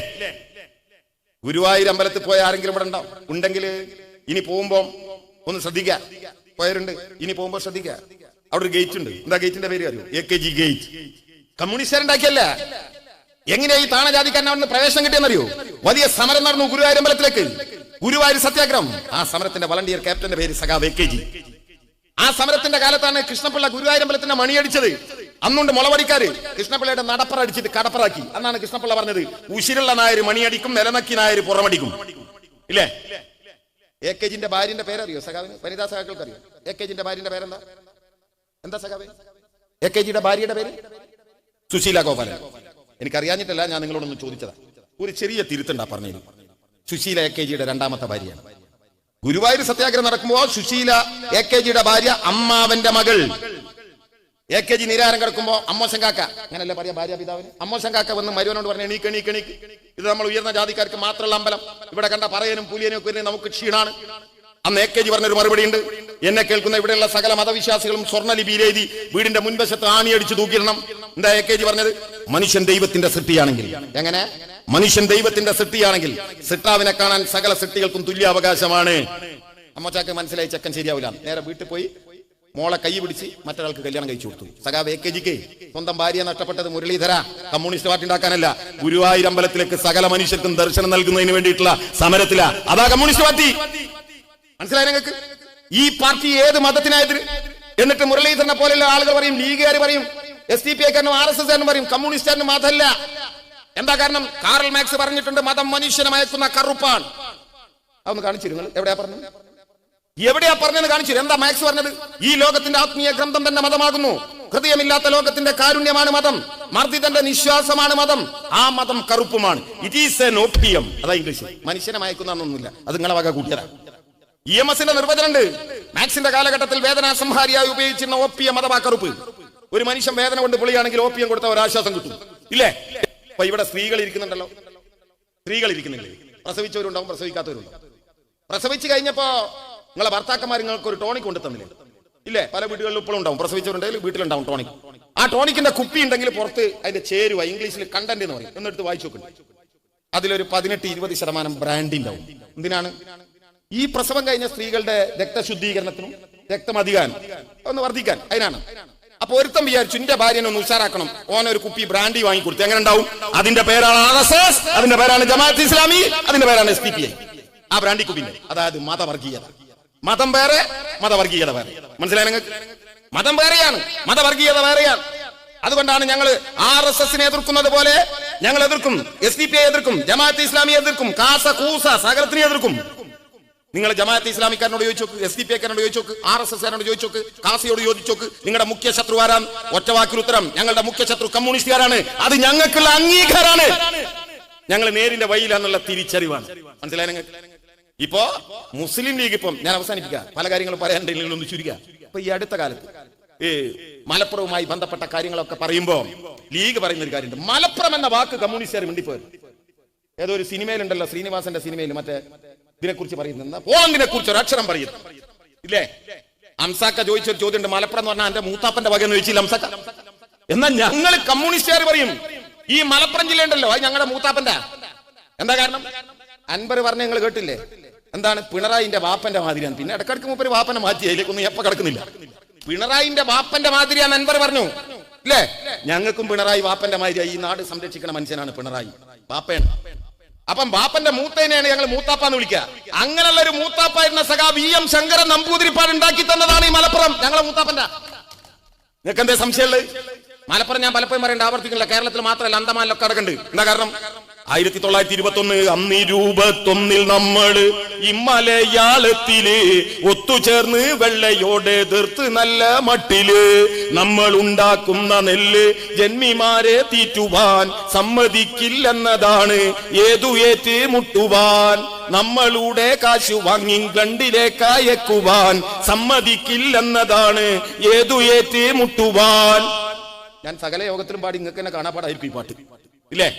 ഗുരുവായൂരമ്പലത്തിൽ പോയ ആരെങ്കിലും ഇവിടെ ഉണ്ടാവും? ഉണ്ടെങ്കിൽ ഇനി പോകുമ്പോ ഒന്ന് ശ്രദ്ധിക്കുക. പോയവരുണ്ട്, ഇനി പോകുമ്പോ ശ്രദ്ധിക്കുക. അവിടെ ഒരു ഗേറ്റ് ഉണ്ട്. എന്താ ഗേറ്റിന്റെ പേര് അറിയോ? AKG gate. കമ്മ്യൂണിസ്റ്റുകാരുണ്ടാക്കിയല്ല. എങ്ങനെയാ ഈ താണജാതിക്കാരൻ അവിടെ പ്രവേശനം കിട്ടിയെന്നറിയോ? വലിയ സമരം നടന്നു ഗുരുവായൂരമ്പലത്തിലേക്ക്. ഗുരുവായൂർ സത്യാഗ്രഹം. ആ സമരത്തിന്റെ വളണ്ടിയർ ക്യാപ്റ്റന്റെ പേര് സഖാവ് AKG. ആ സമരത്തിന്റെ കാലത്താണ് കൃഷ്ണപിള്ള ഗുരുവായൂരമ്പലത്തിന്റെ മണിയടിച്ചത്. അന്നുണ്ട് മുളവടിക്കാര് കൃഷ്ണപിള്ളയുടെ നടപ്പറ അടിച്ചിട്ട് കടപ്പറാക്കി. അന്നാണ് കൃഷ്ണപിള്ള പറഞ്ഞത്, ഉശിരുള്ള നായര് മണിയടിക്കും, നിലനക്കി നായര് പുറമടിക്കും. ഇല്ലേ? AKGന്റെ ഭാര്യന്റെ പേരറിയോ സഖാവിന്? വനിതാ സഖാക്കൾക്ക് അറിയോ AKGന്റെ ഭാര്യന്റെ പേരെന്താ? എന്താ സഖാവേ AKGയുടെ ഭാര്യയുടെ പേര്? സുശീല ഗോപാലൻ. എനിക്കറിയാഞ്ഞിട്ടല്ല, ഞാൻ നിങ്ങളോടൊന്ന് ചോദിച്ചതാ. ഒരു ചെറിയ തിരുത്തുണ്ടാ പറഞ്ഞു. സുശീല AKGയുടെ 2ാമത്തെ ഭാര്യയാണ്. ഗുരുവായൂർ സത്യാഗ്രഹം നടക്കുമ്പോൾ സുശീല AKGയുടെ ഭാര്യ, അമ്മാവന്റെ മകൾ. AKG നിരാഹാരം കിടക്കുമ്പോ അമ്മോശൻ കാക്ക, അങ്ങനല്ലേ പറയാ ഭാര്യ പിതാവിന്, അമ്മോശൻ കാക്ക വന്ന് മരുവനോട് പറഞ്ഞു, എണീക്ക് എണീക്ക് എണീക്ക്, ഇത് നമ്മൾ ഉയർന്ന ജാതിക്കാർക്ക് മാത്രമുള്ള അമ്പലം, ഇവിടെ കണ്ട പറയനും പുലിയനും ഒക്കെ നമുക്ക് ക്ഷീണാണ്. അന്ന് AKG പറഞ്ഞൊരു മറുപടി ഉണ്ട്, എന്നെ കേൾക്കുന്ന ഇവിടെയുള്ള സകല മതവിശ്വാസികളും സ്വർണ്ണലിപിയിൽ എഴുതി വീടിന്റെ മുൻവശത്ത് ആണിയടിച്ച് തൂക്കിയിടണം. എന്താ AKG പറഞ്ഞത്? മനുഷ്യൻ ദൈവത്തിന്റെ സൃഷ്ടിയാണെങ്കിൽ. എങ്ങനെ? മനുഷ്യൻ ദൈവത്തിന്റെ സൃഷ്ടിയാണെങ്കിൽ സൃഷ്ടാവിനെ കാണാൻ സകല സൃഷ്ടികൾക്കും തുല്യ അവകാശമാണ്. അമ്മച്ചാക്ക് മനസ്സിലായി ചെക്കൻ ശരിയാവില്ല. നേരെ വീട്ടിൽ പോയി മോളെ കൈ പിടിച്ച് മറ്റൊരാൾക്ക് കല്യാണം കഴിച്ചു കൊടുത്തു. സഖാവ് AKGക്ക് സ്വന്തം ഭാര്യ നഷ്ടപ്പെട്ടത് മുരളീധര കമ്മ്യൂണിസ്റ്റ് പാർട്ടി ഉണ്ടാക്കാനല്ല, ഗുരുവായൂരമ്പലത്തിലേക്ക് സകല മനുഷ്യർക്കും ദർശനം നൽകുന്നതിന് വേണ്ടിയിട്ടുള്ള സമരത്തില. അതാ കമ്മ്യൂണിസ്റ്റ് പാർട്ടി. മനസ്സിലായി നിങ്ങൾക്ക്? ഈ പാർട്ടി ഏത് മതത്തിനായത്? എന്നിട്ട് മുരളീധരനെ പോലെയുള്ള ആളുകൾ പറയും, ലീഗുകാർ പറയും, SDPക്കാരനും RSSകാരനും പറയും കമ്മ്യൂണിസ്റ്റുകാരനും മതമല്ല. എന്താ കാരണം? കാറൽ മാക്സ് പറഞ്ഞിട്ടുണ്ട്, മതം മനുഷ്യനെ മയക്കുന്ന കറുപ്പാണ്. അതൊന്ന് കാണിച്ചിരുന്നു നിങ്ങൾ. എവിടെയാ പറഞ്ഞത്? എവിടെയാ പറഞ്ഞെന്ന് കാണിച്ചു. എന്താ മാക്സ് പറഞ്ഞത്? ഈ ലോകത്തിന്റെ ആത്മീയ ഗ്രന്ഥം തന്നെ മതമാകുന്നു. ഹൃദയമില്ലാത്ത ലോകത്തിന്റെ കാരുണ്യമാണ് മതം. മർദ്ദിതന്റെ നിശ്വാസമാണ് മതം. ആ മതം കറുപ്പുമാണ്. It is an opium. അതാ ഇംഗ്ലീഷ്. മനുഷ്യനെ മയക്കുന്നൊന്നുമില്ല. അത് നിങ്ങളെ വക കൂട്ടിയതാ. EMSന്റെ നിർവചനമുണ്ട്. മാക്സിന്റെ കാലഘട്ടത്തിൽ വേദനാസംഹാരിയായി ഉപയോഗിച്ചിരുന്ന ഓപ്പിയം അഥവാ കറുപ്പ്. ഒരു മനുഷ്യൻ വേദന കൊണ്ട് പൊളിയാണെങ്കിൽ ഓപ്പിയം കൊടുത്ത ഒരു ആശ്വാസം കിട്ടും. ഇല്ലേ? അപ്പൊ ഇവിടെ സ്ത്രീകൾ ഇരിക്കുന്നുണ്ടല്ലോ. സ്ത്രീകൾ ഇരിക്കുന്നില്ലേ? പ്രസവിച്ചവരുണ്ടാവും, പ്രസവിക്കാത്തവരുണ്ടാവും. പ്രസവിച്ചു കഴിഞ്ഞപ്പോ നിങ്ങളെ ഭർത്താക്കന്മാർ നിങ്ങൾക്ക് ഒരു ടോണിക് കൊണ്ടു തന്നില്ലേ? ഇല്ലേ? പല വീടുകളിലും ഇപ്പോഴും ഉണ്ടാവും. പ്രസവിച്ചവരുണ്ടെങ്കിൽ വീട്ടിലുണ്ടാവും ടോണിക്. ആ ടോണിക്കിന്റെ കുപ്പി ഉണ്ടെങ്കിൽ പുറത്ത് അതിന്റെ ചേരുവ, ഇംഗ്ലീഷിൽ കണ്ടന്റ് എന്ന് പറയും, എന്നിട്ട് വായിച്ചു നോക്കുന്നു. അതിലൊരു 18-20% ബ്രാൻഡി ഉണ്ടാവും. എന്തിനാണ്? ഈ പ്രസവം കഴിഞ്ഞ സ്ത്രീകളുടെ രക്തശുദ്ധീകരണത്തിനും രക്തം അധികാരം ഒന്ന് വർദ്ധിക്കാൻ. അതിനാണ്. അപ്പൊ ഒരുത്തം വിചാരിച്ചു, എന്റെ ഭാര്യനെ ഒന്ന് ഉഷാറാക്കണം, ഓനൊരു കുപ്പി ബ്രാൻഡി വാങ്ങിക്കൊടുത്തു. എങ്ങനെ ഉണ്ടാവും? അതിന്റെ പേരാണ് RSS, അതിന്റെ പേരാണ് ജമാഅത്ത് ഇസ്ലാമി, അതിന്റെ പേരാണ് SDPI. ആ ബ്രാൻഡി കുപ്പിന്റെ, അതായത് മതവർഗീയത. മതം വേറെ, മതവർഗീയത വേറെ. മനസ്സിലായി നിങ്ങൾക്ക്? മതം വേറെയാണ്, മതവർഗീയത വേറെയാണ്. അതുകൊണ്ടാണ് ഞങ്ങൾ RSSനെ എതിർക്കുന്നത് പോലെ ഞങ്ങൾ എതിർക്കും, SDPI എതിർക്കും, ജമാഅത്ത് ഇസ്ലാമി എതിർക്കും, കാസ കൂസ സകലത്തിനെ എതിർക്കും. നിങ്ങൾ ജമാഅത്ത് ഇസ്ലാമിക്കാരനോട് ചോദിച്ചോക്ക്, SDPIക്കാരനോട് ചോദിച്ചോക്ക്, RSSകാരനോട് ചോദിച്ചോക്ക്, കാസിയോട് ചോദിച്ചോക്ക്, നിങ്ങളുടെ മുഖ്യ ശത്രു ആരാണ്? ഒറ്റവാക്കിൽ ഉത്തരം, ഞങ്ങളുടെ മുഖ്യ ശത്രു കമ്മ്യൂണിസ്റ്റുകാരാണ്. അത് ഞങ്ങൾക്കുള്ള അംഗീകാരമാണ്. ഞങ്ങൾ നേരിന്റെ വഴിയിലാന്നുള്ള തിരിച്ചറിവാണ്. മനസ്സിലായി നിങ്ങൾക്ക്? ഇപ്പോ മുസ്ലിം ലീഗ്, ഇപ്പം ഞാൻ അവസാനിപ്പിക്കാം, പല കാര്യങ്ങളും പറയാനുണ്ടെങ്കിൽ ഒന്ന് ചുരുക്കുക. ഇപ്പൊ ഈ അടുത്ത കാലത്ത് മലപ്പുറവുമായി ബന്ധപ്പെട്ട കാര്യങ്ങളൊക്കെ പറയുമ്പോ ലീഗ് പറയുന്ന ഒരു കാര്യമുണ്ട്. മലപ്പുറം എന്ന വാക്ക് കമ്മ്യൂണിസ്റ്റുകാർ മിണ്ടിപ്പോയത്. ഏതോ ഒരു സിനിമയിലുണ്ടല്ലോ, ശ്രീനിവാസന്റെ സിനിമയിൽ മറ്റേ ഇതിനെ കുറിച്ച് പറയുന്ന പോങ്ങിനെ കുറിച്ച് ഒരു അക്ഷരം പറയുന്നു. ഇല്ലേ? അംസാക്ക ചോദിച്ചൊരു ചോദ്യമുണ്ട്, മലപ്പുറം എന്ന് പറഞ്ഞാൽ എന്റെ മൂത്താപ്പന്റെ വകയെന്ന് ചോദിച്ചില്ല അംസാക്ക. എന്നാൽ ഞങ്ങൾ കമ്മ്യൂണിസ്റ്റുകാർ പറയും, ഈ മലപ്പുറം ജില്ല ഉണ്ടല്ലോ, അത് ഞങ്ങളുടെ മൂത്താപ്പന്റെ. എന്താ കാരണം? അൻവർ പറഞ്ഞ നിങ്ങൾ കേട്ടില്ലേ? എന്താണ്? പിണറായിന്റെ വാപ്പന്റെ മാതിരിയാണ്. പിന്നെ ഇടക്കിടക്ക് മൂപ്പര് വാപ്പനെ മാറ്റി, അതിലേക്കൊന്നും എപ്പ കിടക്കുന്നില്ല. പിണറായിന്റെ വാപ്പന്റെ മാതിരിയാണ് അൻവർ പറഞ്ഞു. ഇല്ലേ? ഞങ്ങൾക്കും പിണറായി വാപ്പന്റെ മാതിരിയായി. ഈ നാട് സംരക്ഷിക്കുന്ന മനുഷ്യനാണ് പിണറായി, വാപ്പയാണ്. അപ്പം ബാപ്പന്റെ മൂത്തേനെയാണ് ഞങ്ങൾ മൂത്താപ്പാന്ന് വിളിക്കുക. അങ്ങനെയുള്ള ഒരു മൂത്താപ്പായിരുന്ന സഖാവ് EM ശങ്കരൻ നമ്പൂതിരിപ്പാട് ഉണ്ടാക്കി തന്നതാണ് ഈ മലപ്പുറം. ഞങ്ങളെ മൂത്താപ്പന്റെ. നിങ്ങൾക്ക് എന്തേ സംശയമുള്ളത്? മലപ്പുറം ഞാൻ പലപ്പോഴും പറയേണ്ട, ആവർത്തിക്കില്ല. കേരളത്തിൽ മാത്രമല്ല, അന്തമാനിലൊക്കെ അടക്കുന്നുണ്ട്. എന്താ കാരണം? 1921 അന്ന് നമ്മള് ഇമ്മലയാളത്തില് ഒത്തുചേർന്ന് വെള്ളയോടെ എതിർത്ത് നല്ല മട്ടില് നമ്മൾ ഉണ്ടാക്കുന്ന നെല്ല് ജന്മിമാരെ തീറ്റുവാൻ സമ്മതിക്കില്ലെന്നതാണ് ഏതു ഏറ്റ് മുട്ടുവാൻ. നമ്മളുടെ കാശു വാങ്ങി ഇംഗ്ലണ്ടിലേക്ക് അയക്കുവാൻ സമ്മതിക്കില്ലെന്നതാണ് ഏതു ഏറ്റ് മുട്ടുവാൻ. ഞാൻ സകല യോഗത്തിലും പാടി നിങ്ങൾക്ക് തന്നെ കാണാപ്പാടായിരിക്കും ഈ പാട്ട്, ഇല്ലേ?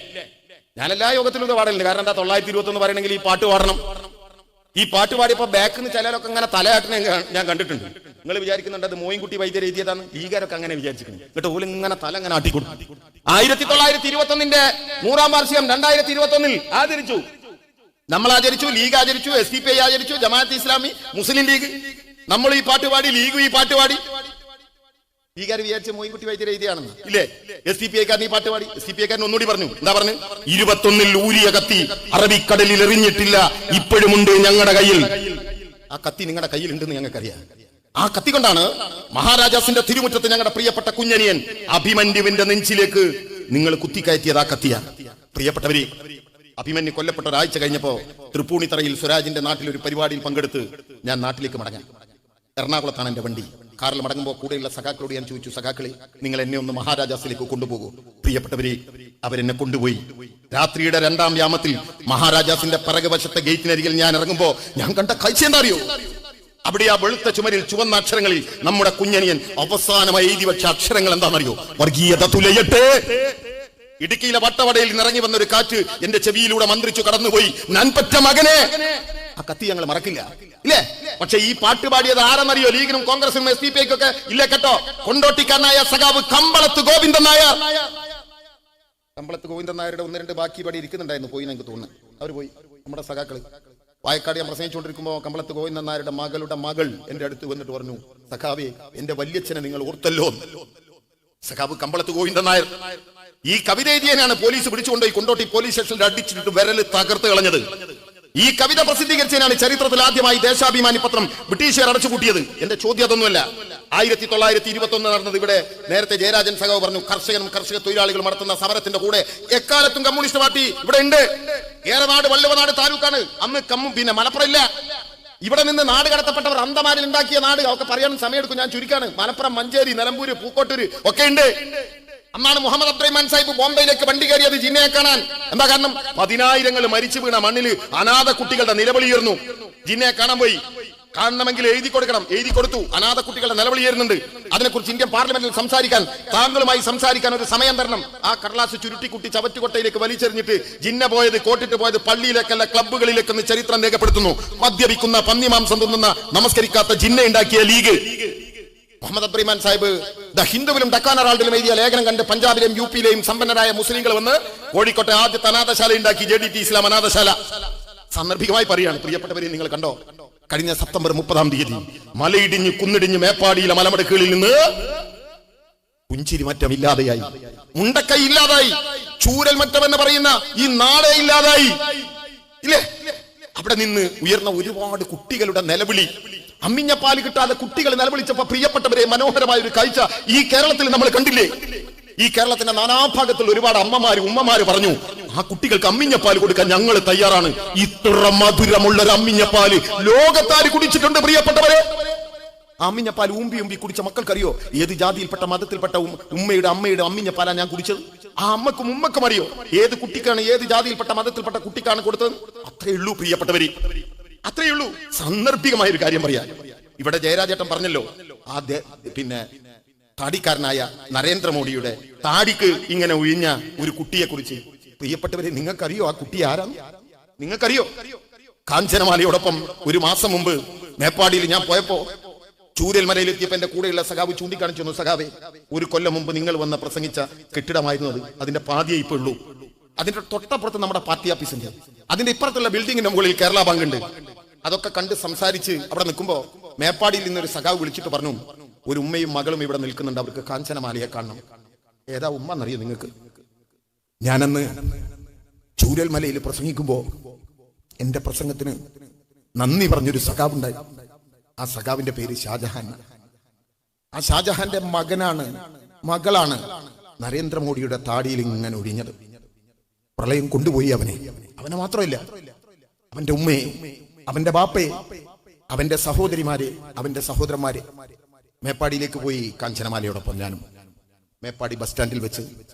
ഞാൻ എല്ലാ യോഗത്തിലും ഇത് പാടലുണ്ട്. കാരണം എന്താ, 921 പറയണമെങ്കിൽ ഈ പാട്ട് പാടണം. ഈ പാട്ട് പാടിയപ്പോ ബാക്കിൽ നിന്ന് ചിലരൊക്കെ അങ്ങനെ തലയാട്ടിനെ ഞാൻ കണ്ടിട്ടുണ്ട്. നിങ്ങൾ വിചാരിക്കുന്നുണ്ട് അത് മോയിൻകുട്ടി വൈദ്യർ എഴുതിയതാണ്? ലീഗാരൊക്കെ അങ്ങനെ വിചാരിച്ചിട്ടുണ്ട് കേട്ടോ. ഓല് ഇങ്ങനെ തല അങ്ങനെ ആട്ടിക്കൊടുക്കും. 1921 100ാം വാർഷികം 2021 ആചരിച്ചു. നമ്മൾ ആചരിച്ചു, ലീഗ് ആചരിച്ചു, SDP ആചരിച്ചു, ജമാഅത്ത് ഇസ്ലാമി, മുസ്ലിം ലീഗ്. നമ്മൾ ഈ പാട്ട് പാടി, ലീഗും ഈ പാട്ട് പാടി. ലീഗാർ വിചാരിച്ച മോയിൻകുട്ടി വൈദ്യർ എഴുതിയാണെന്ന്, ഇല്ലേ? SDP-ക്കാരൻ ഈ പാട്ട് പാടി. SDP-ക്കാരൻ ഒന്നുകൂടി പറഞ്ഞു, എന്താ പറഞ്ഞു? 21 ഊരിയ കത്തി അറബിക്കടലിൽ എറിഞ്ഞിട്ടില്ല, ഇപ്പോഴുമുണ്ട് ഞങ്ങളുടെ കയ്യിൽ. ആ കത്തി നിങ്ങളുടെ കയ്യിൽ ഉണ്ടെന്ന് ഞങ്ങൾക്കറിയാം. ആ കത്തി കൊണ്ടാണ് മഹാരാജാസിന്റെ തിരുമുറ്റത്ത് ഞങ്ങളുടെ പ്രിയപ്പെട്ട കുഞ്ഞനിയൻ അഭിമന്യുവിന്റെ നെഞ്ചിലേക്ക് നിങ്ങൾ കുത്തിക്കയറ്റിയത്. ആ കത്തിയാണ്. പ്രിയപ്പെട്ടവരെ, അഭിമന്യു കൊല്ലപ്പെട്ട ഒരാഴ്ച കഴിഞ്ഞപ്പോ തൃപ്പൂണിത്തറയിൽ സ്വരാജിന്റെ നാട്ടിൽ ഒരു പരിപാടിയിൽ പങ്കെടുത്ത് ഞാൻ നാട്ടിലേക്ക് മടങ്ങാൻ. എറണാകുളത്താണ് എന്റെ വണ്ടി. കാറിൽ മടങ്ങുമ്പോൾ കൂടെയുള്ള സഖാക്കളോട് ഞാൻ ചോദിച്ചു, സഖാക്കളെ, നിങ്ങൾ എന്നെ ഒന്ന് മഹാരാജാസിലേക്ക് കൊണ്ടുപോകൂ. പ്രിയപ്പെട്ടവരെ, അവരെന്നെ കൊണ്ടുപോയി. രാത്രിയുടെ 2ാം യാമത്തിൽ മഹാരാജാസിന്റെ പിറകുവശത്തെ ഗേറ്റിനരികിൽ ഞാൻ ഇറങ്ങുമ്പോ ഞാൻ കണ്ട കാഴ്ച എന്താ അറിയോ? അവിടെ ആ വെളുത്ത ചുമരിൽ ചുവന്ന അക്ഷരങ്ങളിൽ നമ്മുടെ കുഞ്ഞനിയൻ അവസാനമായി എഴുതി വെച്ച അക്ഷരങ്ങൾ എന്താണെന്നറിയോ? വർഗീയത തുലയട്ടെ. ഇടുക്കിയിലെ വട്ടവടയിൽ നിറങ്ങി വന്നൊരു കാറ്റ് എന്റെ ചെവിയിലൂടെ മന്ത്രിച്ചു കടന്നുപോയി. ഞാൻ പറ്റ മകനെ. ആ കത്തി ഞങ്ങൾ മറക്കില്ല, ഇല്ലേ? പക്ഷെ ഈ പാട്ട് പാടിയത് ആരെന്നറിയോ? ലീഗിനും കോൺഗ്രസിനും SDP-ക്കൊക്കെ ഇല്ലേ കേട്ടോ. കൊണ്ടോട്ടിക്കാരനായ സഖാവ് കമ്പളത്ത് ഗോവിന്ദൻ നായർ. കമ്പളത്ത് ഗോവിന്ദൻ നായരുടെ 1-2 ബാക്കി പാടി ഇരിക്കുന്നുണ്ടായിരുന്നു, പോയി എനിക്ക് തോന്നുന്നു. അവർ പോയി. നമ്മുടെ സഖാക്കള് വായക്കാട് ഞാൻ പ്രസംഗിച്ചുകൊണ്ടിരിക്കുമ്പോ കമ്പളത്ത് ഗോവിന്ദൻ നായരുടെ മകളുടെ മകൾ എന്റെ അടുത്ത് വന്നിട്ട് പറഞ്ഞു, സഖാവേ, എന്റെ വല്യച്ഛനെ നിങ്ങൾ ഓർത്തല്ലോ. സഖാവ് കമ്പളത്ത് ഗോവിന്ദൻ നായർ ഈ കവിത എഴുതിയനാണ് പോലീസ് പിടിച്ചുകൊണ്ടുപോയി കൊണ്ടോട്ടി പോലീസ് സ്റ്റേഷനിൽ അടിച്ചിട്ട് വിരല് തകർത്ത് കളഞ്ഞത്. ഈ കവിത പ്രസിദ്ധീകരിച്ചതിനാണ് ചരിത്രത്തിൽ ആദ്യമായി ദേശാഭിമാനി പത്രം ബ്രിട്ടീഷുകാർ അടച്ചുപൂട്ടിയത്. എന്റെ ചോദ്യം അതൊന്നുമല്ല. 1921 നടന്നത് ഇവിടെ നേരത്തെ ജയരാജൻ സഖാവ് പറഞ്ഞു, കർഷകനും കർഷക തൊഴിലാളികളും നടത്തുന്ന സമരത്തിന്റെ കൂടെ എക്കാലത്തും കമ്മ്യൂണിസ്റ്റ് പാർട്ടി ഇവിടെ ഉണ്ട്. ഏറനാട് വള്ളുവനാട് താലൂക്കാണ് അന്ന്. പിന്നെ മലപ്പുറം ഇല്ല. ഇവിടെ നിന്ന് നാട് കടത്തപ്പെട്ടവർ അന്തമാരിൽ ഉണ്ടാക്കിയ നാട് ഒക്കെ പറയാൻ സമയമെടുക്കും, ഞാൻ ചുരുക്കാണ്. മലപ്പുറം, മഞ്ചേരി, നിലമ്പൂര്, പൂക്കോട്ടൂര് ഒക്കെ ഉണ്ട്. അന്നാണ് മുഹമ്മദ് അബ്ദുറഹ്മാൻ സാഹിബ് ബോംബെയിലേക്ക് വണ്ടി കയറിയത് ജിന്നയെ കാണാൻ. എന്താ കാരണം? 10,000 മരിച്ചു വീണ മണ്ണില് അനാഥ കുട്ടികളുടെ നിലവിളിയേറുന്നു. ജിന്നയെ കാണാൻ പോയി. കാണണമെങ്കിൽ എഴുതി കൊടുക്കണം, എഴുതി കൊടുത്തു. അനാഥ കുട്ടികളുടെ നിലവിളിയേറുന്നുണ്ട്. അതിനെക്കുറിച്ച് ഇന്ത്യൻ പാർലമെന്റിൽ സംസാരിക്കാൻ, താങ്കളുമായി സംസാരിക്കാൻ ഒരു സമയം തരണം. ആ കടലാസ് ചുരുട്ടിക്കുട്ടി ചവറ്റുകൊട്ടയിലേക്ക് വലിച്ചെറിഞ്ഞിട്ട് ജിന്ന പോയത്, കോട്ടിട്ട് പോയത് പള്ളിയിലേക്കല്ല ക്ലബ്ബുകളിലേക്കെന്ന് ചരിത്രം രേഖപ്പെടുത്തുന്നു. മദ്യപിക്കുന്ന, പന്നിമാംസം തിന്നുന്ന, നമസ്കരിക്കാത്ത ജിന്ന ഉണ്ടാക്കിയ ലീഗ്. മുഹമ്മദ് അബ്ദുറഹ്മാൻ സാഹിബ് ദ ഹിന്ദുവിലും ഡക്കാൻ ഹെറാൾഡിലും എഴുതിയ ലേഖനം കണ്ട് പഞ്ചാബിലെയും UP-യിലെയും സമ്പന്നരായ മുസ്ലിങ്ങൾ വന്ന് കോഴിക്കോട്ടെ ആദ്യത്തെ അനാഥശാല ഉണ്ടാക്കി, JDT ഇസ്ലാം അനാഥശാല. സാന്ദർഭികമായി പറയാണ്, പ്രിയപ്പെട്ടവരെ, നിങ്ങൾ കണ്ടോ? കഴിഞ്ഞ സെപ്റ്റംബർ 30-ാം തീയതി മലയിടിഞ്ഞ് കുന്നിടിഞ്ഞ് മേപ്പാടിയിലെ മലമടക്കുകളിൽ നിന്ന് പുഞ്ചിരി മറ്റം ഇല്ലാതെയായി, മുണ്ടക്കൈ ഇല്ലാതായി, ചൂരൽ മറ്റം എന്ന് പറയുന്ന ഈ നാടേ ഇല്ലാതായി, ഇല്ലേ? അവിടെ നിന്ന് ഉയർന്ന ഒരുപാട് കുട്ടികളുടെ നിലവിളി. അമ്മിഞ്ഞപ്പാല് കിട്ടാതെ കുട്ടികൾ നിലവിളിച്ചപ്പോ പ്രിയപ്പെട്ടവരെ, മനോഹരമായ ഒരു കാഴ്ച ഈ കേരളത്തിൽ നമ്മൾ കണ്ടില്ലേ? ഈ കേരളത്തിന്റെ നാനാഭാഗത്തുള്ള ഒരുപാട് അമ്മമാര്, ഉമ്മമാര് പറഞ്ഞു, ആ കുട്ടികൾക്ക് അമ്മിഞ്ഞപ്പാല് കൊടുക്കാൻ ഞങ്ങൾ തയ്യാറാണ്. ഇത്ര മധുരമുള്ള ഒരു അമ്മിഞ്ഞപ്പാല് ലോകത്താര് കുടിച്ചിട്ടുണ്ട് പ്രിയപ്പെട്ടവരെ? അമ്മിഞ്ഞപ്പാൽ ഊമ്പി കുടിച്ച മക്കൾക്കറിയോ ഏത് ജാതിയിൽപ്പെട്ട മതത്തിൽപ്പെട്ട ഉമ്മയുടെ അമ്മയുടെ അമ്മിഞ്ഞപ്പാലാ ഞാൻ കുടിച്ചത്? ആ അമ്മക്കും ഉമ്മക്കും അറിയോ ഏത് കുട്ടിക്കാണ്, ഏത് ജാതിയിൽപ്പെട്ട മതത്തിൽപ്പെട്ട കുട്ടിക്കാണ് കൊടുത്തത്? അത്രേ ഉള്ളൂ പ്രിയപ്പെട്ടവരെ, അത്രേ ഉള്ളൂ. സാന്ദർഭികമായ ഒരു കാര്യം പറയാം. ഇവിടെ ജയരാജേട്ടൻ പറഞ്ഞല്ലോ, പിന്നെ താടിക്കാരനായ നരേന്ദ്രമോദിയുടെ താടിക്ക് ഇങ്ങനെ ഒഴിഞ്ഞ ഒരു കുട്ടിയെ കുറിച്ച്. പ്രിയപ്പെട്ടവരെ, നിങ്ങൾക്കറിയോ ആ കുട്ടി ആരാണ്? നിങ്ങൾക്കറിയോ? കാഞ്ചനമാലയോടൊപ്പം ഒരു മാസം മുമ്പ് മേപ്പാടിയിൽ ഞാൻ പോയപ്പോ ചൂരൽമലയിലെത്തിയപ്പോ എന്റെ കൂടെയുള്ള സഖാവ് ചൂണ്ടിക്കാണിച്ചു, സഖാവേ, ഒരു കൊല്ലം മുമ്പ് നിങ്ങൾ വന്ന് പ്രസംഗിച്ച കെട്ടിടമായിരുന്നു അത്. അതിന്റെ പാതിയേ ഇപ്പൊ ഉള്ളൂ. അതിന്റെ തൊട്ടപ്പുറത്ത് നമ്മുടെ പാർട്ടി ഓഫീസ് ഉണ്ട്. അതിന്റെ ഇപ്പുറത്തുള്ള ബിൽഡിങ്ങിന്റെ മുകളിൽ കേരള ബാങ്ക് ഉണ്ട്. അതൊക്കെ കണ്ട് സംസാരിച്ച് അവിടെ നിൽക്കുമ്പോ മേപ്പാടിയിൽ നിന്നൊരു സഖാവ് വിളിച്ചിട്ട് പറഞ്ഞു, ഒരു ഉമ്മയും മകളും ഇവിടെ നിൽക്കുന്നുണ്ട്, അവർക്ക് കാഞ്ചനമാലയെ കാണണം. ഏതാ ഉമ്മ എന്നറിയോ നിങ്ങൾക്ക്? ഞാനന്ന് ചൂരൽമലയിൽ പ്രസംഗിക്കുമ്പോ എന്റെ പ്രസംഗത്തിന് നന്ദി പറഞ്ഞൊരു സഖാവുണ്ടായി. ആ സഖാവിന്റെ പേര് ഷാജഹാൻ. ആ ഷാജഹാന്റെ മകളാണ് നരേന്ദ്രമോദിയുടെ താടിയിൽ ഇങ്ങനെ ഒഴിഞ്ഞത്. പ്രളയം കൊണ്ടുപോയി അവനെ മാത്രമല്ല, അവന്റെ ഉമ്മയെ, അവന്റെ ബാപ്പയെ, അവന്റെ സഹോദരിമാരെ, അവന്റെ സഹോദരന്മാരെ. മേപ്പാടിയിലേക്ക് പോയി കാഞ്ചനമാലയോടൊപ്പം ഞാനും. മേപ്പാടി ബസ് സ്റ്റാൻഡിൽ വെച്ച്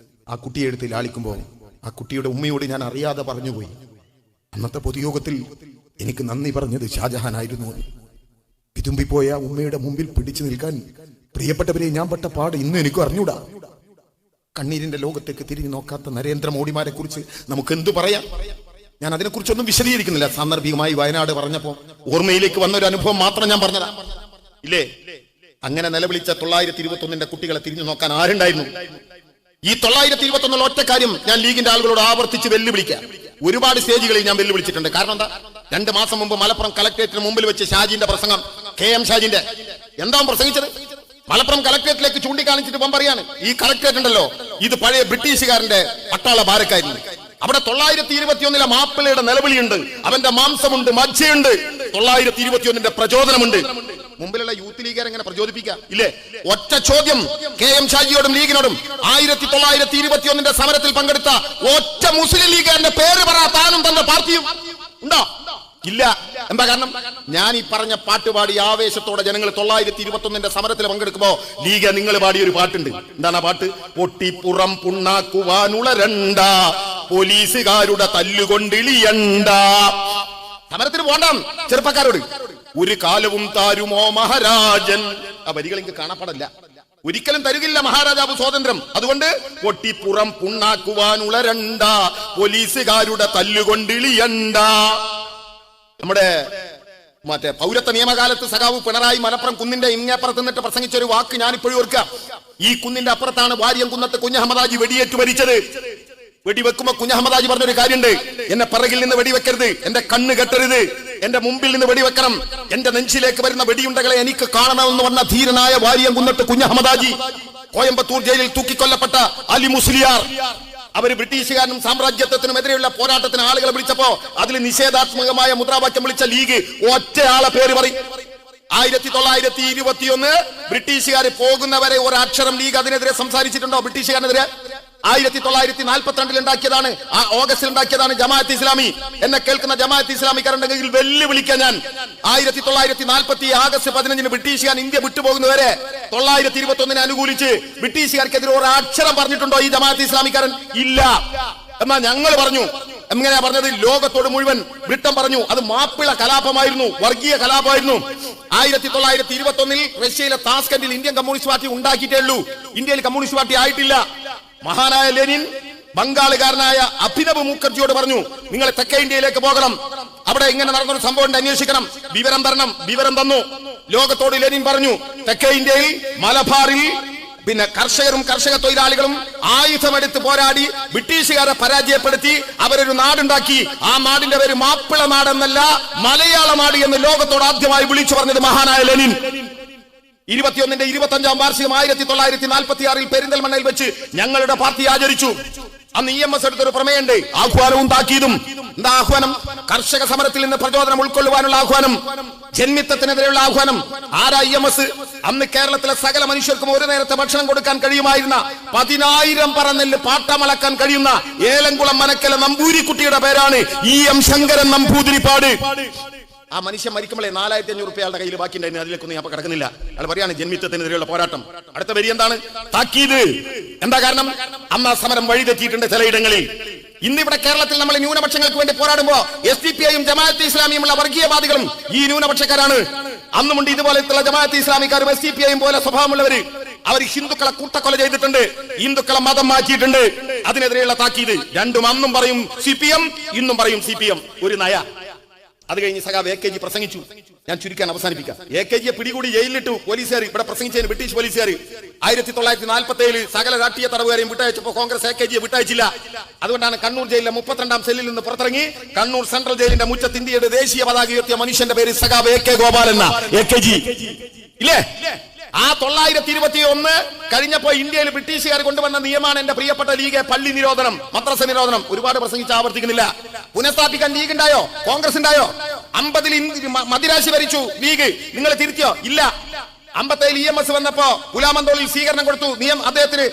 ആ കുട്ടിയെ എടുത്ത് ലാളിക്കുമ്പോൾ ആ കുട്ടിയുടെ ഉമ്മയോട് ഞാൻ അറിയാതെ പറഞ്ഞുപോയി, അന്നത്തെ പൊതുയോഗത്തിൽ എനിക്ക് നന്ദി പറഞ്ഞത് ഷാജഹാനായിരുന്നു. വിതുമ്പിപ്പോയ ഉമ്മയുടെ മുമ്പിൽ പിടിച്ചു നിൽക്കാൻ പ്രിയപ്പെട്ടവരെ ഞാൻ പെട്ട പാട് ഇന്ന് എനിക്കും അറിഞ്ഞൂടാ. കണ്ണീരിന്റെ ലോകത്തേക്ക് തിരിഞ്ഞു നോക്കാത്ത നരേന്ദ്രമോദിമാരെ കുറിച്ച് നമുക്ക് എന്തു പറയാം? ഞാൻ അതിനെക്കുറിച്ചൊന്നും വിശദീകരിക്കുന്നില്ല. സാന്ദർഭികമായി വയനാട് പറഞ്ഞപ്പോ ഓർമ്മയിലേക്ക് വന്ന ഒരു അനുഭവം മാത്രം ഞാൻ പറഞ്ഞതാ. ഇല്ലേ, അങ്ങനെ നിലവിളിച്ച 921 കുട്ടികളെ തിരിഞ്ഞു നോക്കാൻ ആരുണ്ടായിരുന്നു? ഈ 921 ഒറ്റ കാര്യം ഞാൻ ലീഗിന്റെ ആളുകളോട് ആവർത്തിച്ച് വെല്ലുവിളിക്കാം. ഒരുപാട് സ്റ്റേജുകളിൽ ഞാൻ വെല്ലുവിളിച്ചിട്ടുണ്ട്. കാരണം എന്താ, 2 മാസം മുമ്പ് മലപ്പുറം കളക്ടറേറ്റിന് മുമ്പിൽ വെച്ച് ഷാജിന്റെ പ്രസംഗം, KM ഷാജിന്റെ, എന്താ പ്രസംഗിച്ചത്? മലപ്പുറം കളക്ടറേറ്റിലേക്ക് ചൂണ്ടിക്കാണിച്ചിട്ട് ഇപ്പം പറയാണ്, ഈ കളക്ടറേറ്റ് ഉണ്ടല്ലോ, ഇത് പഴയ ബ്രിട്ടീഷുകാരന്റെ പട്ടാള ബാരക്കായിരുന്നു. അവിടെ 921 മാപ്പിളയുടെ നിലവിളിയുണ്ട്, അവന്റെ മാംസമുണ്ട്, മജ്ജയുണ്ട്, 921 പ്രചോദനമുണ്ട്. മുമ്പിലുള്ള യൂത്ത് ലീഗുകാർ എങ്ങനെ പ്രചോദിപ്പിക്കാം? ഇല്ലേ? ഒറ്റ ചോദ്യം KM ഷാജിയോടും ലീഗിനോടും, 1921 സമരത്തിൽ പങ്കെടുത്ത ഒറ്റ മുസ്ലിം ലീഗുകാരന്റെ പേര് പറ, താനും തന്റെ പാർട്ടിയും ഉണ്ടോ? ഇല്ല. എന്താ കാരണം? ഞാൻ ഈ പറഞ്ഞ പാട്ട് പാടി ആവേശത്തോടെ ജനങ്ങൾ 921 സമരത്തിൽ പങ്കെടുക്കുമ്പോ ലീഗ് നിങ്ങൾ പാടിയ ഒരു പാട്ടുണ്ട്. എന്താണ് ആ പാട്ട്? പൊട്ടിപ്പുറം പുണ്ണാക്കുവാനുളരണ്ട, പോലീസുകാരുടെ തല്ലുകൊണ്ടിളിയണ്ട. സമരത്തിന് പോണ്ട ചെറുപ്പക്കാരോട്, ഒരു കാലവും താരുമോ മഹാരാജൻ. ആ വരികൾ എനിക്ക് കാണപ്പെടില്ല. ഒരിക്കലും തരുകില്ല മഹാരാജാവ് സ്വാതന്ത്ര്യം. അതുകൊണ്ട് പൊട്ടിപ്പുറം പുണ്ണാക്കുവാനുളരണ്ട, പോലീസുകാരുടെ തല്ലുകൊണ്ടിളിയണ്ട. നമ്മുടെ മറ്റേ പൗരത്വ നിയമകാലത്ത് സഖാവ് പിണറായി മലപ്പുറം കുന്നിന്റെ ഇങ്ങേപ്പുറത്ത് നിന്നിട്ട് പ്രസംഗിച്ച ഒരു വാക്ക് ഞാൻ ഇപ്പോഴും ഓർക്കുക. ഈ കുന്നിന്റെ അപ്പുറത്താണ് വാര്യംകുന്നത്ത് കുഞ്ഞഹമ്മദാജി വെടിയേറ്റ് മരിച്ചത്. വെടിവെക്കുമ്പോ കുഞ്ഞഹമ്മദാജി പറഞ്ഞൊരു കാര്യമുണ്ട്, എന്നെ പിറകിൽ നിന്ന് വെടിവെക്കരുത്, എന്റെ കണ്ണ് കെട്ടരുത്, എന്റെ മുമ്പിൽ നിന്ന് വെടിവെക്കണം, എന്റെ നെഞ്ചിലേക്ക് വരുന്ന വെടിയുണ്ടകളെ എനിക്ക് കാണണമെന്ന് പറഞ്ഞ ധീരനായ വാര്യംകുന്നത്ത് കുഞ്ഞഹമ്മദാജി. കോയമ്പത്തൂർ ജയിലിൽ തൂക്കിക്കൊല്ലപ്പെട്ട അലി മുസ്ലിയാർ, അവര് ബ്രിട്ടീഷുകാരനും സാമ്രാജ്യത്വത്തിനുമെതിരെയുള്ള പോരാട്ടത്തിന് ആളുകളെ വിളിച്ചപ്പോ അതിൽ നിഷേധാത്മകമായ മുദ്രാവാക്യം വിളിച്ച ലീഗ് ഒറ്റയാളെ പേര് പറയും. 1921 ബ്രിട്ടീഷുകാർ പോകുന്നവരെ ഒരക്ഷരം ലീഗ് അതിനെതിരെ സംസാരിച്ചിട്ടുണ്ടോ? ബ്രിട്ടീഷുകാരനെതിരെ 1942 ഉണ്ടാക്കിയതാണ്, ആ ഓഗസ്റ്റിൽ ഉണ്ടാക്കിയതാണ് ജമാഅത്ത് ഇസ്ലാമി. എന്നെ കേൾക്കുന്ന ജമാഅത്ത് ഇസ്ലാമിക്കാരുണ്ടെങ്കിൽ വെല്ലുവിളിക്കാൻ ഞാൻ. 1940 ആഗസ്റ്റ് 15 ബ്രിട്ടീഷുകാർ ഇന്ത്യ വിട്ടുപോകുന്നവരെ 921 അനുകൂലിച്ച് ബ്രിട്ടീഷുകാർക്കെതിരെ ഒരു അക്ഷരം പറഞ്ഞിട്ടുണ്ടോ ഈ ജമാഅത്ത് ഇസ്ലാമിക്കാരൻ? ഇല്ല. എന്നാ ഞങ്ങൾ പറഞ്ഞു. എങ്ങനെയാ പറഞ്ഞത്? ലോകത്തോട് മുഴുവൻ ബ്രിട്ടൻ പറഞ്ഞു അത് മാപ്പിള കലാപമായിരുന്നു, വർഗീയ കലാപമായിരുന്നു. 1921 റഷ്യയിലെ താസ്കന്റിൽ ഇന്ത്യൻ കമ്മ്യൂണിസ്റ്റ് പാർട്ടി ഉണ്ടാക്കിയിട്ടേ ഉള്ളൂ, ഇന്ത്യയിൽ കമ്മ്യൂണിസ്റ്റ് പാർട്ടി ആയിട്ടില്ല. മഹാനായ ലെനിൻ ബംഗാളുകാരനായ അഭിനവ് മുഖർജിയോട് പറഞ്ഞു, നിങ്ങൾ തെക്കേ ഇന്ത്യയിലേക്ക് പോകണം, അവിടെ ഇങ്ങനെ നടന്നൊരു സംഭവം ഉണ്ട്, അന്വേഷിക്കണം, വിവരം തരണം. വിവരം തന്നു. ലോകത്തോട് ലെനിൻ പറഞ്ഞു, തെക്കേ ഇന്ത്യയിൽ മലബാറിൽ പിന്നെ കർഷകരും കർഷക തൊഴിലാളികളും ആയുധമെടുത്ത് പോരാടി ബ്രിട്ടീഷുകാരെ പരാജയപ്പെടുത്തി അവരൊരു നാടുണ്ടാക്കി. ആ നാടിന്റെ പേര് മാപ്പിള നാടെന്നല്ല, മലയാള നാട് എന്ന് ലോകത്തോട് ആദ്യമായി വിളിച്ചു പറഞ്ഞത് മഹാനായ ലെനിൻ. 21ന്റെ 25ാം വാർഷികം 1946 പെരിന്തൽമണ്ണയിൽ വെച്ച് ഞങ്ങളുടെ പാർട്ടി ആചരിച്ചു. അന്ന് EMS എടുത്തൊരു പ്രമേയുണ്ട്, ആഹ്വാനവും താക്കീതും. എന്താ ആഹ്വാനം? കർഷക സമരത്തിൽ നിന്ന് പ്രചോദനം ഉൾക്കൊള്ളുവാനുള്ള ആഹ്വാനം, ജന്മിത്വത്തിനെതിരെയുള്ള ആഹ്വാനം. ആരാ EMS? അന്ന് കേരളത്തിലെ സകല മനുഷ്യർക്കും ഒരു നേരത്തെ ഭക്ഷണം കൊടുക്കാൻ കഴിയുമായിരുന്ന 10,000 പറ നെല്ല് പാട്ടമളക്കാൻ കഴിയുന്ന ഏലംകുളം മനക്കല നമ്പൂരിക്കുട്ടിയുടെ പേരാണ് EM ശങ്കരൻ നമ്പൂതിരിപ്പാട്. ആ മനുഷ്യൻ മരിക്കുമ്പോഴേ 4,500 രൂപ അയാളുടെ കയ്യിൽ ബാക്കിണ്ടായിരുന്നു. അതിലേക്കൊന്നും ഞാൻ കിടക്കുന്നില്ല. അയാൾ പറയാണ് ജന്മിത്വത്തിനെതിരെയുള്ള പോരാട്ടം. അടുത്ത വരി എന്താണ്? താക്കീത്. എന്താ കാരണം? അന്ന് ആ സമരം വഴിതെറ്റിയിട്ടുണ്ട് ചിലയിടങ്ങളിൽ. ഇന്നിവിടെ കേരളത്തിൽ നമ്മൾ ന്യൂനപക്ഷങ്ങൾക്ക് വേണ്ടി പോരാടുമ്പോ SDPIയും ജമാഅത്ത് ഇസ്ലാമിയുമുള്ള വർഗീയവാദികളും ഈ ന്യൂനപക്ഷക്കാരാണ്. അന്നുമുണ്ട് ഇതുപോലത്തുള്ള ജമാഅത്ത് ഇസ്ലാമിക്കാരും SDPIയും പോലെ സ്വഭാവമുള്ളവര്. അവർ ഹിന്ദുക്കളെ കൂട്ടക്കൊല ചെയ്തിട്ടുണ്ട്, ഹിന്ദുക്കളെ മതം മാറ്റിയിട്ടുണ്ട്. അതിനെതിരെയുള്ള താക്കീത്. രണ്ടും അന്നും പറയും CPM, ഇന്നും പറയും CPM. ഒരു നയ. അത് കഴിഞ്ഞ് സഖാവ് AKG പ്രസംഗിച്ചു. ഞാൻ ചുരുക്കാൻ അവസാനിപ്പിക്കാം. AKGയെ പിടികൂടി ജയിലിലിട്ടു പോലീസുകാർ. ഇവിടെ പ്രസംഗിച്ചതിന് ബ്രിട്ടീഷ് പോലീസുകാർ 1947 സകല രാഷ്ട്രീയ തടവുകാരെയും വിട്ടയച്ചപ്പോൾ കോൺഗ്രസ് AKGയെ വിട്ടയച്ചില്ല. അതുകൊണ്ടാണ് കണ്ണൂർ ജയിലിലെ 32ാം സെല്ലിൽ നിന്ന് പുറത്തിറങ്ങി കണ്ണൂർ സെൻട്രൽ ജയിലിന്റെ മുറ്റത്ത് ഇന്ത്യയുടെ ദേശീയ പതാക ഉയർത്തിയ മനുഷ്യന്റെ പേര് സഖാവ് AK ഗോപാൽ എന്ന AKG. ഇല്ലേ? ആ 921 കഴിഞ്ഞപ്പോ ഇന്ത്യയിൽ ബ്രിട്ടീഷുകാർ കൊണ്ടുവന്ന നിയമമാണ് എന്റെ പ്രിയപ്പെട്ട ലീഗ് പള്ളി നിരോധനം, മദ്രസ നിരോധനം. ഒരുപാട് പ്രസംഗിച്ച് ആവർത്തിക്കുന്നില്ല. പുനഃസ്ഥാപിക്കാൻ ലീഗ് ഉണ്ടായോ? കോൺഗ്രസ് ഉണ്ടായോ? 50ൽ മദിരാശി ഭരിച്ചു ലീഗ്. നിങ്ങൾ തിരുത്തിയോ? ഇല്ല. 57 EMS വന്നപ്പോ പുലാമന്തോളിൽ സ്വീകരണം കൊടുത്തു, അദ്ദേഹത്തിന്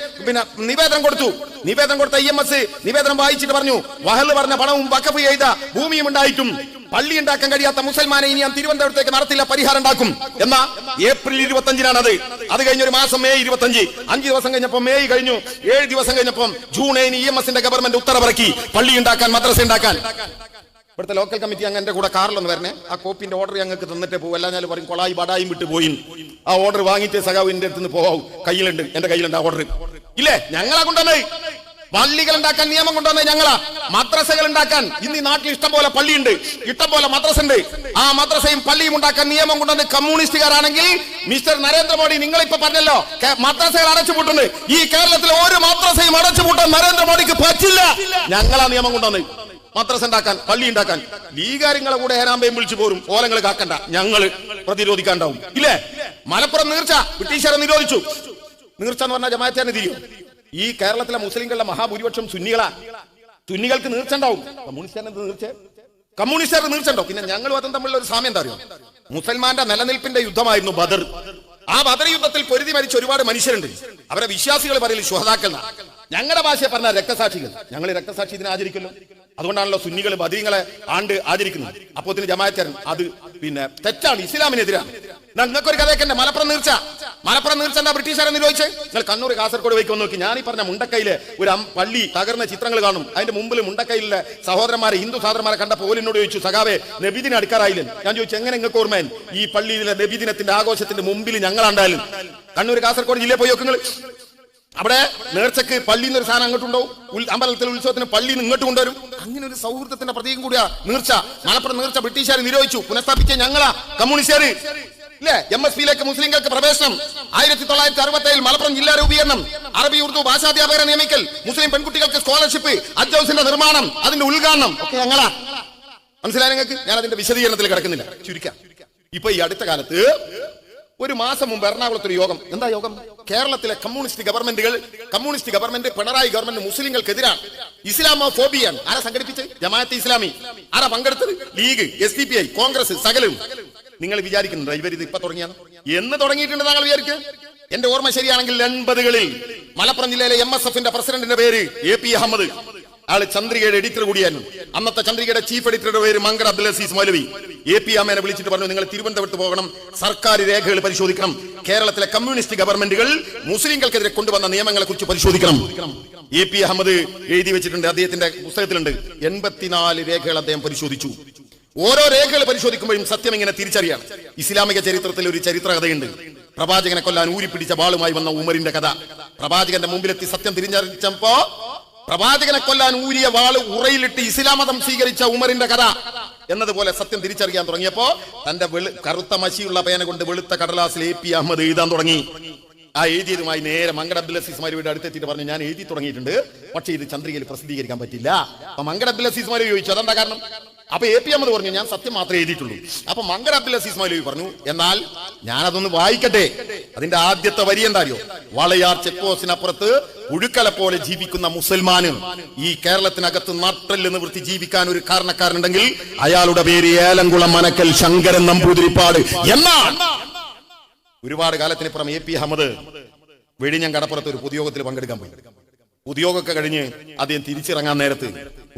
നിവേദനം കൊടുത്തു. നിവേദനം കൊടുത്ത EMS നിവേദനം വായിച്ചിട്ട് പറഞ്ഞു, വഹൽ പറഞ്ഞ പണവും വഖഫ് ചെയ്ത ഭൂമിയും ഉണ്ടായിട്ടും പള്ളി ഉണ്ടാക്കാൻ കഴിയാത്ത മുസൽമാനെ ഇനി ഞാൻ തിരുവനന്തപുരത്തേക്ക് നടത്തില്ല, പരിഹാരം ഉണ്ടാക്കും. എന്നാ ഏപ്രിൽ 25-നാണ് അത് കഴിഞ്ഞൊരു മാസം മെയ് 25, 5 ദിവസം കഴിഞ്ഞപ്പോ മെയ് കഴിഞ്ഞു, 7 ദിവസം കഴിഞ്ഞപ്പം ജൂൺ 7 EMSന്റെ ഗവൺമെന്റ് ഉത്തരവിറക്കി പള്ളി ഉണ്ടാക്കാൻ, മദ്രസ ഉണ്ടാക്കാൻ. ഇവിടുത്തെ ലോക്കൽ കമ്മിറ്റി അങ്ങ് എന്റെ കൂടെ കാറിലൊന്ന് വരണേ, ആ കോപ്പിന്റെ ഓർഡർ ഞങ്ങൾക്ക് തന്നിട്ട് പോകും. അല്ല ഞാൻ പറയും കൊളായി ബടായും വിട്ട് പോയി. ആ ഓർഡർ വാങ്ങിയിട്ട് സഖാവിന്റെ അടുത്ത് നിന്ന് പോവാം. എന്റെ കയ്യിലുണ്ട് ആ ഓർഡർ. ഇല്ലേ, ഞങ്ങളാ കൊണ്ടുവന്നത്. പള്ളികൾ ഉണ്ടാക്കാൻ നിയമം കൊണ്ടുവന്നത് ഞങ്ങളാ. മദ്രസകൾ ഉണ്ടാക്കാൻ ഇന്ന് ഈ നാട്ടിൽ ഇഷ്ടം പോലെ പള്ളിയുണ്ട്, ഇഷ്ടം പോലെ മദ്രസ ഉണ്ട്. ആ മദ്രസയും പള്ളിയും ഉണ്ടാക്കാൻ നിയമം കൊണ്ടുവന്നത് കമ്മ്യൂണിസ്റ്റുകാരാണെങ്കിൽ മിസ്റ്റർ നരേന്ദ്രമോദി, നിങ്ങളിപ്പോ പറഞ്ഞല്ലോ മദ്രസകൾ അടച്ചുപൂട്ടുന്നത്, ഈ കേരളത്തിലെ ഒരു മദ്രസയും അടച്ചുപൂട്ടാൻ നരേന്ദ്രമോദിക്ക് പറ്റില്ല. ഞങ്ങളാ നിയമം കൊണ്ടുവന്നത് മദ്രസ ഉണ്ടാക്കാൻ, പള്ളി ഉണ്ടാക്കാൻ. ലീഗാരിങ്ങളെ കൂടെ ഹേരാമ്പയും വിളിച്ചു പോരും, ഓലങ്ങൾ കാക്കണ്ട, ഞങ്ങള് പ്രതിരോധിക്കാണ്ടാവും. ഇല്ലേ, മലപ്പുറം നീർച്ച ബ്രിട്ടീഷുകാരെ നിരോധിച്ചു. നീർച്ച എന്ന് പറഞ്ഞാൽ ജമാഅത്താന് തിരിയും. ഈ കേരളത്തിലെ മുസ്ലിങ്ങളുടെ മഹാഭൂരിപക്ഷം സുന്നികളാ. സുന്നികൾക്ക് നീർച്ച ഉണ്ടാവും. കമ്മ്യൂണിസ്റ്റുകാർക്ക് നീർച്ച ഉണ്ടാവും. പിന്നെ ഞങ്ങളും അതും തമ്മിലുള്ള ഒരു സാമ്യം എന്താ അറിയോ? മുസൽമാന്റെ നിലനിൽപ്പിന്റെ യുദ്ധമായിരുന്നു ബദർ. ആ ബദർ യുദ്ധത്തിൽ പൊരുതി മരിച്ച ഒരുപാട് മനുഷ്യരുണ്ട്. അവരെ വിശ്വാസികൾ പറയല് ശുഹദാക്കൾ. ഞങ്ങളുടെ ഭാഷയെ പറഞ്ഞാൽ രക്തസാക്ഷികൾ. ഞങ്ങൾ രക്തസാക്ഷി ഇതിനെ ആചരിക്കുന്നു. അതുകൊണ്ടാണല്ലോ സുന്നികൾ ബദരീങ്ങളെ ആണ്ട് ആചരിക്കുന്നത്. അപ്പോ ജമാഅത്തുകാരൻ അത് തെറ്റാണ്, ഇസ്ലാമിനെതിരാണ്. നിങ്ങൾക്കൊരു കഥയൊക്കെ മലപ്പുറം നീർച്ച എന്താ ബ്രിട്ടീഷുകാരെ നിരോധിച്ച്? നിങ്ങൾ കണ്ണൂർ കാസർഗോഡ് വയ്ക്കൊന്ന് നോക്കി. ഞാൻ ഈ പറഞ്ഞ മുണ്ടക്കയിലെ ഒരു പള്ളി തകർന്ന ചിത്രങ്ങൾ കാണും. അതിന്റെ മുമ്പിൽ മുണ്ടക്കയിലെ സഹോദരന്മാരെ, ഹിന്ദു സഹോദരന്മാരെ കണ്ടപ്പോൾ ഓലിനോട് ചോദിച്ചു, സഖാവേ നബിദിനം അടുക്കാറായില്ലേ? ഞാൻ ചോദിച്ചു, എങ്ങനെ നിങ്ങൾക്ക് ഓർമ്മയൻ ഈ പള്ളിയിലെ നബിദിനത്തിന്റെ ആഘോഷത്തിന്റെ മുമ്പിൽ ഞങ്ങളാണ്ടായാലും? കണ്ണൂർ കാസർഗോഡ് ജില്ലയിൽ പോയി നോക്കുങ്ങൾ. അവിടെ നേർച്ചക്ക് പള്ളിയിൽ നിന്ന് ഒരു സാധനം അങ്ങോട്ടുണ്ടാവും, അമ്പലത്തിലെ ഉത്സവത്തിന് പള്ളിയിൽ നിന്ന് ഇങ്ങോട്ട് കൊണ്ടുവരും. അങ്ങനെ ഒരു സൗഹൃദത്തിന്റെ പ്രതീകം കൂടിയാ നീർച്ച. മലപ്പുറം നീർച്ച ബ്രിട്ടീഷുകാർ നിരോധിച്ചു, പുനഃസ്ഥാപിച്ച ഞങ്ങളാ കമ്മ്യൂണിസ്റ്റുകാർ. ഇല്ലേ, MSPയിലേക്ക് മുസ്ലിങ്ങൾക്ക് പ്രവേശനം. 1967 മലപ്പുറം ജില്ലാ രൂപീകരണം, അറബി ഉറുദു ഭാഷാധ്യാപകരെ നിയമിക്കൽ, മുസ്ലിം പെൺകുട്ടികൾക്ക് സ്കോളർഷിപ്പ്, ഹജ്ജ് ഹൗസിന്റെ നിർമ്മാണം, അതിന്റെ ഉദ്ഘാടനം ഒക്കെ ഞങ്ങളാ. മനസ്സിലായി നിങ്ങൾക്ക്? ഞാൻ അതിന്റെ വിശദീകരണത്തിൽ കിടക്കുന്നില്ല, ചുരുക്കാം. ഇപ്പൊ ഈ അടുത്ത കാലത്ത് ഒരു മാസം മുമ്പ് എറണാകുളത്തൊരു യോഗം. എന്താ യോഗം? കേരളത്തിലെ കമ്മ്യൂണിസ്റ്റ് ഗവൺമെന്റ് പിണറായി ഗവൺമെന്റ് മുസ്ലിങ്ങൾക്കെതിരാണ്, ഇസ്ലാമോഫോബിയാണ്. ആരാ സംഘടിപ്പിച്ചത്? ജമാഅത്തെ ഇസ്ലാമി. ആരാ പങ്കെടുത്തത്? ലീഗ്, SDPI, കോൺഗ്രസ്, സകലും. നിങ്ങൾ വിചാരിക്കുന്നുണ്ടോ ഇവരിത് ഇപ്പൊ തുടങ്ങിയാണ്? എന്ന് തുടങ്ങിയിട്ടുണ്ട് താങ്കൾ വിചാരിക്കുക? എന്റെ ഓർമ്മ ശരിയാണെങ്കിൽ 80കളിൽ മലപ്പുറം ജില്ലയിലെ MSFന്റെ പ്രസിഡന്റിന്റെ പേര് AP അഹമ്മദ്. ആള് ചന്ദ്രികയുടെ എഡിറ്റർ കൂടിയായിരുന്നു. അന്നത്തെ ചന്ദ്രികയുടെ ചീഫ് എഡിറ്ററുടെ പേര് മങ്കർ അബ്ദുൽ അസീസ് മൗലവി. AP അമ്മേനെ വിളിച്ചിട്ട് പറഞ്ഞു, നിങ്ങൾ തിരുവനന്തപുരത്ത് പോകണം, സർക്കാർ രേഖകൾ പരിശോധിക്കണം, കേരളത്തിലെ കമ്മ്യൂണിസ്റ്റ് ഗവൺമെന്റുകൾ മുസ്ലിങ്ങൾക്കെതിരെ കൊണ്ടുവന്ന നിയമങ്ങളെ കുറിച്ച് പരിശോധിക്കണം. AP അഹമ്മദ് എഴുതി വെച്ചിട്ടുണ്ട്, അദ്ദേഹത്തിന്റെ പുസ്തകത്തിലുണ്ട്. 84 രേഖകൾ അദ്ദേഹം പരിശോധിച്ചു. ഓരോ രേഖകൾ പരിശോധിക്കുമ്പോഴും സത്യം ഇങ്ങനെ തിരിച്ചറിയാം. ഇസ്ലാമിക ചരിത്രത്തിൽ ഒരു ചരിത്ര കഥയുണ്ട്. പ്രവാചകനെ കൊല്ലാൻ ഊരിപ്പിടിച്ച വാളുമായി വന്ന ഉമറിന്റെ കഥ. പ്രവാചകന്റെ മുമ്പിലെത്തി സത്യം തിരിച്ചറിയിച്ചപ്പോ പ്രവാചകനെ കൊല്ലാൻ ഊരിയ വാള് ഉറയിലിട്ട് ഇസ്ലാം മതം സ്വീകരിച്ച ഉമറിന്റെ കഥ എന്നതുപോലെ സത്യം തിരിച്ചറിയാൻ തുടങ്ങിയപ്പോ തന്റെ കറുത്ത മഷിയുള്ള പേന കൊണ്ട് വെളുത്ത കടലാസിൽ AP അഹമ്മദ് എഴുതാൻ തുടങ്ങി. ആ എഴുതിയതുമായി നേരെ മങ്കർ അബ്ദുൽ അസീസ് മൗലവിയുടെ അടുത്തെത്തിയിട്ട് പറഞ്ഞു, ഞാൻ എഴുതി തുടങ്ങിയിട്ടുണ്ട്, പക്ഷേ ഇത് ചന്ദ്രികയിൽ പ്രസിദ്ധീകരിക്കാൻ പറ്റില്ല. അപ്പൊ മങ്കർ അബ്ദുൽ അസീസ് മൗലവി ചോദിച്ചു, അതെന്താ കാരണം? അപ്പൊ AP അഹമ്മദ് പറഞ്ഞു, ഞാൻ സത്യം മാത്രമേ എഴുതിയിട്ടുള്ളൂ. അപ്പൊ മങ്കർ അബ്ദുൽ അസീസ് മൗലവി പറഞ്ഞു, എന്നാൽ ഞാനതൊന്ന് വായിക്കട്ടെ. അതിന്റെ ആദ്യത്തെ വരി എന്താ അറിയോ? വളയാർ ചെക്ക് പോസ്റ്റിനപ്പുറത്ത് പുഴുക്കലെ പോലെ ജീവിക്കുന്ന മുസൽമാന് ഈ കേരളത്തിനകത്ത് നട്ടല് നിവൃത്തി ജീവിക്കാൻ ഒരു കാരണക്കാരനുണ്ടെങ്കിൽ അയാളുടെ പേര് ഏലംകുളം മനക്കൽ ശങ്കരൻ നമ്പൂതിരിപ്പാട് എന്നാണ്. ഒരുപാട് കാലത്തിനിപ്പുറം AP അഹമ്മദ് വെടിഞ്ഞം കടപ്പുറത്ത് ഒരു പൊതുയോഗത്തിൽ പങ്കെടുക്കാൻ പോയി. പൊതുയോഗമൊക്കെ കഴിഞ്ഞ് അദ്ദേഹം തിരിച്ചിറങ്ങാൻ നേരത്ത്